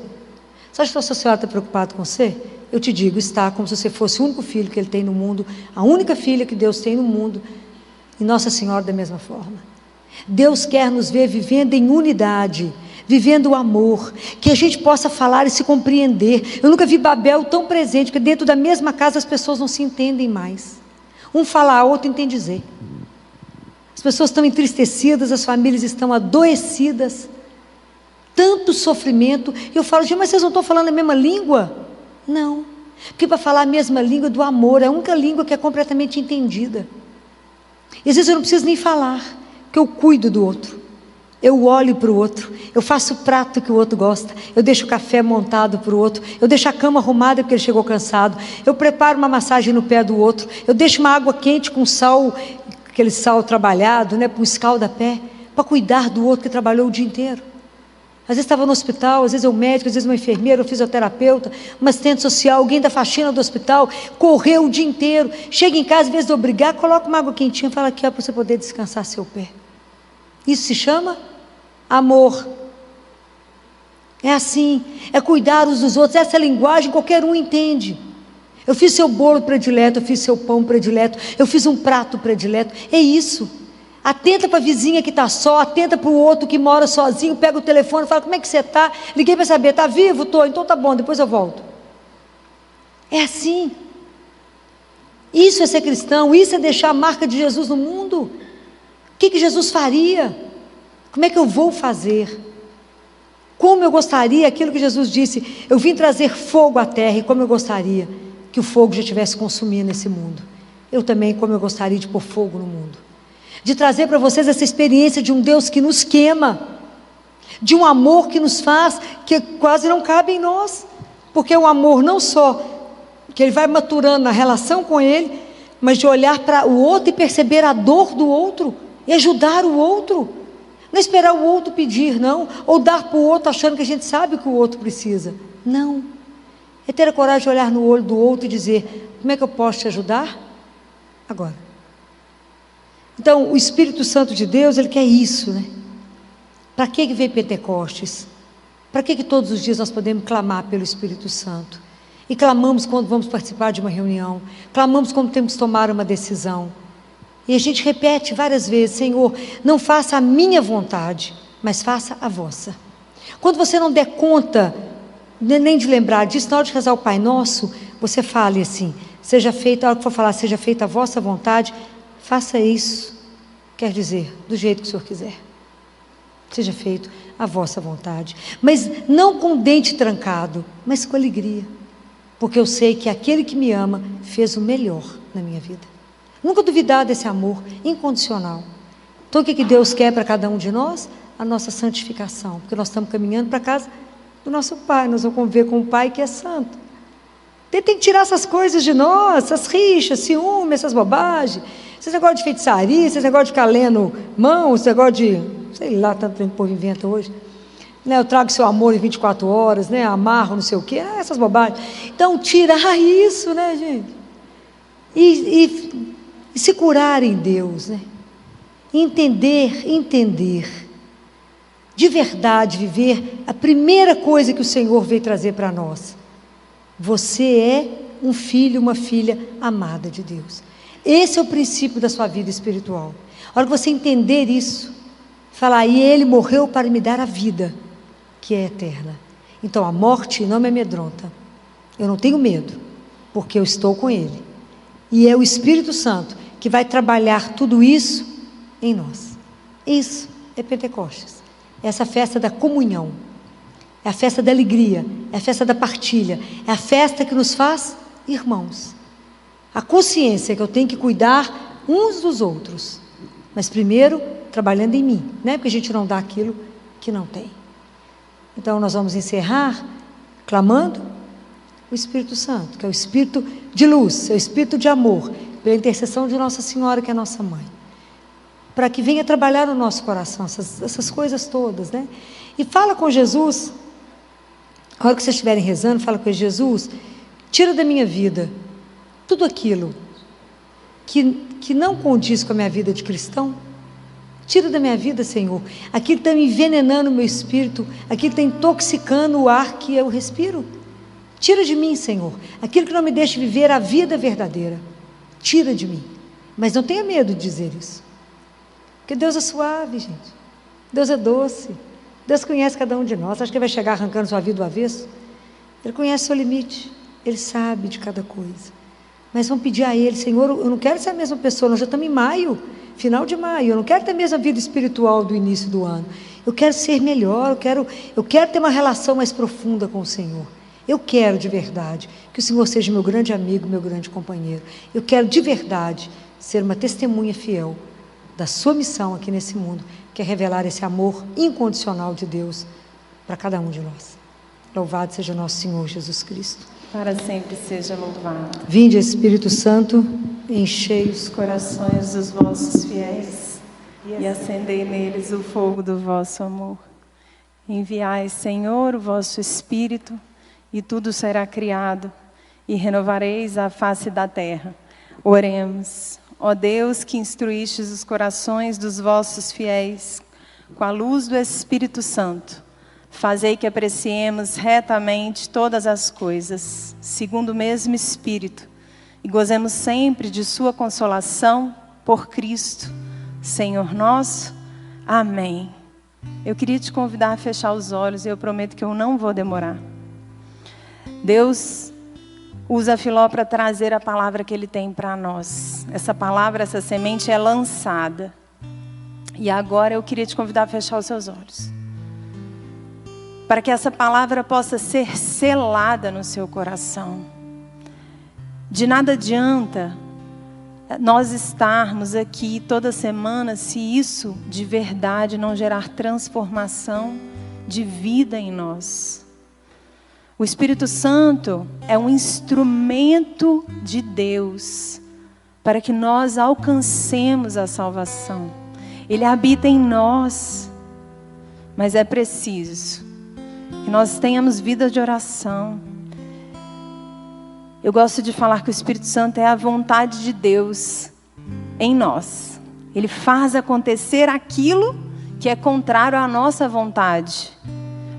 Você acha que a Nossa Senhora está preocupada com você? Eu te digo, está, como se você fosse o único filho que Ele tem no mundo, a única filha que Deus tem no mundo, e Nossa Senhora da mesma forma. Deus quer nos ver vivendo em unidade, vivendo o amor, que a gente possa falar e se compreender. Eu nunca vi Babel tão presente, porque dentro da mesma casa as pessoas não se entendem mais. Um fala a outro, entende dizer. As pessoas estão entristecidas, as famílias estão adoecidas, tanto sofrimento. E eu falo, gente, mas vocês não estão falando a mesma língua? Não, porque para falar a mesma língua do amor, é a única língua que é completamente entendida. E às vezes eu não preciso nem falar, porque eu cuido do outro. Eu olho para o outro, eu faço o prato que o outro gosta, eu deixo o café montado para o outro, eu deixo a cama arrumada porque ele chegou cansado, eu preparo uma massagem no pé do outro, eu deixo uma água quente com sal, aquele sal trabalhado, né, para um escalda-pé, para cuidar do outro que trabalhou o dia inteiro. Às vezes estava no hospital, às vezes é um médico, às vezes uma enfermeira, um fisioterapeuta, uma assistente social, alguém da faxina do hospital, correu o dia inteiro, chega em casa, às vezes de obrigar, coloca uma água quentinha e fala aqui, ó, para você poder descansar seu pé. Isso se chama amor. É assim, é cuidar uns dos outros. Essa linguagem qualquer um entende. Eu fiz seu bolo predileto, eu fiz seu pão predileto, eu fiz um prato predileto. É isso. Atenta para a vizinha que está só, atenta para o outro que mora sozinho, pega o telefone e fala, como é que você está? Liguei para saber, está vivo? Estou, então tá bom, depois eu volto. É assim. Isso é ser cristão, isso é deixar a marca de Jesus no mundo. O que Jesus faria? Como é que eu vou fazer? Como eu gostaria, aquilo que Jesus disse, eu vim trazer fogo à terra, e como eu gostaria que o fogo já estivesse consumindo esse mundo. Eu também, como eu gostaria de pôr fogo no mundo. De trazer para vocês essa experiência de um Deus que nos queima, de um amor que nos faz, que quase não cabe em nós, porque o amor não só, que ele vai maturando na relação com ele, mas de olhar para o outro e perceber a dor do outro, e ajudar o outro. Não esperar o outro pedir, não. Ou dar para o outro achando que a gente sabe o que o outro precisa. Não. É ter a coragem de olhar no olho do outro e dizer, como é que eu posso te ajudar? Agora. Então, o Espírito Santo de Deus, ele quer isso, né? Para que veio Pentecostes? Para que todos os dias nós podemos clamar pelo Espírito Santo? E clamamos quando vamos participar de uma reunião. Clamamos quando temos que tomar uma decisão. E a gente repete várias vezes, Senhor, não faça a minha vontade, mas faça a vossa. Quando você não der conta, nem de lembrar disso, na hora de rezar o Pai Nosso, você fale assim, seja feita, a hora que for falar, seja feita a vossa vontade, faça isso, quer dizer, do jeito que o Senhor quiser. Seja feito a vossa vontade. Mas não com o dente trancado, mas com alegria. Porque eu sei que aquele que me ama fez o melhor na minha vida. Nunca duvidar desse amor incondicional. Então o que Deus quer para cada um de nós? A nossa santificação, porque nós estamos caminhando para a casa do nosso Pai, nós vamos conviver com um Pai que é santo. Ele tem que tirar essas coisas de nós, essas rixas, ciúmes, essas bobagens, esses negócios de feitiçaria, esses negócios de ficar lendo mão, esse negócio de, sei lá, tanto que o povo inventa hoje, né? Eu trago seu amor em 24 horas, né? Amarro não sei o quê, essas bobagens. Então tirar isso, né, gente? E se curar em Deus, né? Entender, de verdade viver a primeira coisa que o Senhor veio trazer para nós. Você é um filho, uma filha amada de Deus. Esse é o princípio da sua vida espiritual. A hora que você entender isso, falar, e Ele morreu para me dar a vida, que é eterna. Então a morte não me amedronta. Eu não tenho medo, porque eu estou com Ele. E é o Espírito Santo que vai trabalhar tudo isso em nós. Isso é Pentecostes. É essa festa da comunhão. É a festa da alegria. É a festa da partilha. É a festa que nos faz irmãos. A consciência que eu tenho que cuidar uns dos outros. Mas primeiro, trabalhando em mim. Não é porque a gente não dá aquilo que não tem. Então nós vamos encerrar clamando o Espírito Santo, que é o Espírito de luz, é o Espírito de amor, pela intercessão de Nossa Senhora, que é a nossa mãe, para que venha trabalhar no nosso coração, essas coisas todas, né? E fala com Jesus, a hora que vocês estiverem rezando, fala com Jesus, tira da minha vida tudo aquilo que não condiz com a minha vida de cristão, tira da minha vida, Senhor, aquilo que está me envenenando o meu espírito, aquilo que está intoxicando o ar que eu respiro, tira de mim, Senhor, aquilo que não me deixa viver a vida verdadeira. Tira de mim, mas não tenha medo de dizer isso, porque Deus é suave, gente, Deus é doce, Deus conhece cada um de nós. Acho que Ele vai chegar arrancando sua vida do avesso? Ele conhece o seu limite, Ele sabe de cada coisa, mas vamos pedir a Ele, Senhor, eu não quero ser a mesma pessoa, nós já estamos em maio, final de maio, eu não quero ter a mesma vida espiritual do início do ano, eu quero ser melhor, eu quero ter uma relação mais profunda com o Senhor. Eu quero de verdade que o Senhor seja meu grande amigo, meu grande companheiro. Eu quero de verdade ser uma testemunha fiel da sua missão aqui nesse mundo, que é revelar esse amor incondicional de Deus para cada um de nós. Louvado seja nosso Senhor Jesus Cristo. Para sempre seja louvado. Vinde, Espírito Santo, enchei os Os corações dos vossos fiéis e acendei neles o fogo do vosso amor. Enviai, Senhor, o vosso Espírito, e tudo será criado, e renovareis a face da terra. Oremos. Ó Deus, que instruístes os corações dos vossos fiéis com a luz do Espírito Santo, fazei que apreciemos retamente todas as coisas, segundo o mesmo Espírito, e gozemos sempre de sua consolação por Cristo, Senhor nosso. Amém. Eu queria te convidar a fechar os olhos, e eu prometo que eu não vou demorar. Deus usa Filó para trazer a palavra que Ele tem para nós. Essa palavra, essa semente é lançada. E agora eu queria te convidar a fechar os seus olhos, para que essa palavra possa ser selada no seu coração. De nada adianta nós estarmos aqui toda semana se isso de verdade não gerar transformação de vida em nós. O Espírito Santo é um instrumento de Deus para que nós alcancemos a salvação. Ele habita em nós, mas é preciso que nós tenhamos vida de oração. Eu gosto de falar que o Espírito Santo é a vontade de Deus em nós. Ele faz acontecer aquilo que é contrário à nossa vontade.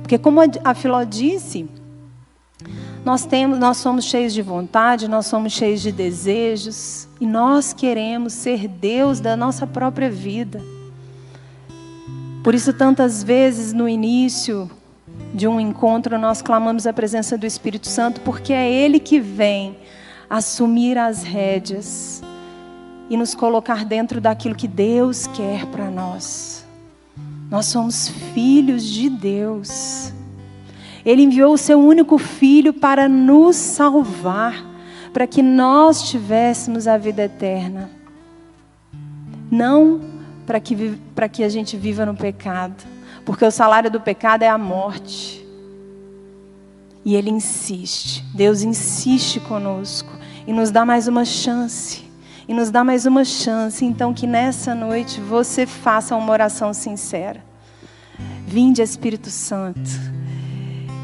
Porque como a Filó disse, nós somos cheios de vontade, nós somos cheios de desejos, e nós queremos ser Deus da nossa própria vida. Por isso, tantas vezes no início de um encontro, nós clamamos a presença do Espírito Santo, porque é Ele que vem assumir as rédeas e nos colocar dentro daquilo que Deus quer para nós. Nós somos filhos de Deus. Ele enviou o seu único Filho para nos salvar, para que nós tivéssemos a vida eterna. Não para que a gente viva no pecado, porque o salário do pecado é a morte. E Ele insiste, Deus insiste conosco e nos dá mais uma chance. E nos dá mais uma chance, então que nessa noite você faça uma oração sincera. Vinde, Espírito Santo.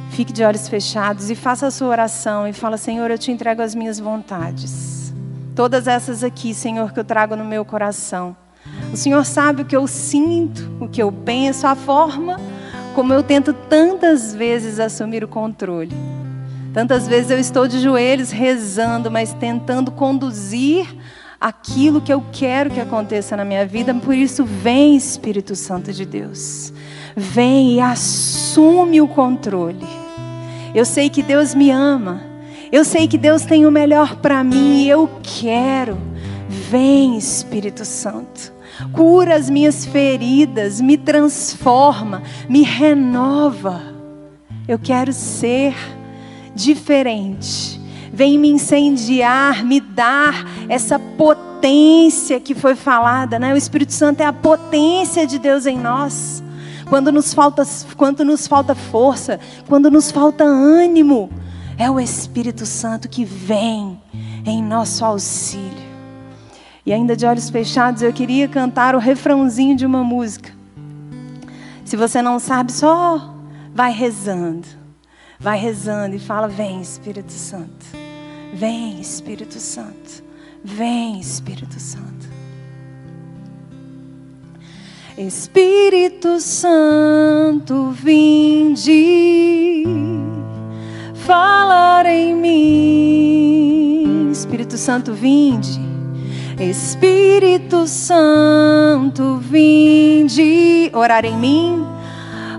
Fique de olhos fechados e faça a sua oração e fala: Senhor, eu te entrego as minhas vontades. Todas essas aqui, Senhor, que eu trago no meu coração. O Senhor sabe o que eu sinto, o que eu penso, a forma como eu tento tantas vezes assumir o controle. Tantas vezes eu estou de joelhos rezando, mas tentando conduzir aquilo que eu quero que aconteça na minha vida. Por isso, vem, Espírito Santo de Deus. Vem e assume o controle. Eu sei que Deus me ama. Eu sei que Deus tem o melhor para mim e eu quero. Vem, Espírito Santo. Cura as minhas feridas, me transforma, me renova. Eu quero ser diferente. Vem me incendiar, me dar essa potência que foi falada, né? O Espírito Santo é a potência de Deus em nós. Quando nos falta força, quando nos falta ânimo, é o Espírito Santo que vem em nosso auxílio. E ainda de olhos fechados, eu queria cantar o refrãozinho de uma música. Se você não sabe, só vai rezando e fala: vem, Espírito Santo, vem, Espírito Santo, vem, Espírito Santo. Espírito Santo, vinde falar em mim. Espírito Santo, vinde. Espírito Santo, vinde orar em mim,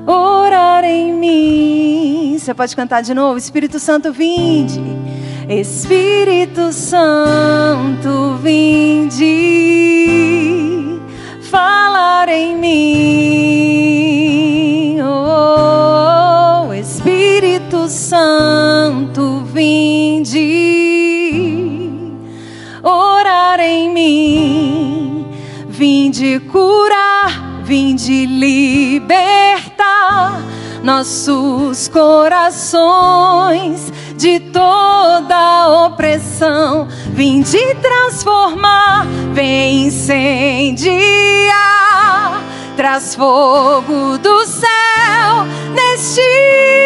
orar em mim. Você pode cantar de novo? Espírito Santo, vinde. Espírito Santo, vinde falar em mim. Oh, Espírito Santo, vinde orar em mim. vinde curar, vinde libertar nossos corações de toda opressão. Vinde transformar, vem incendiar, traz fogo do céu neste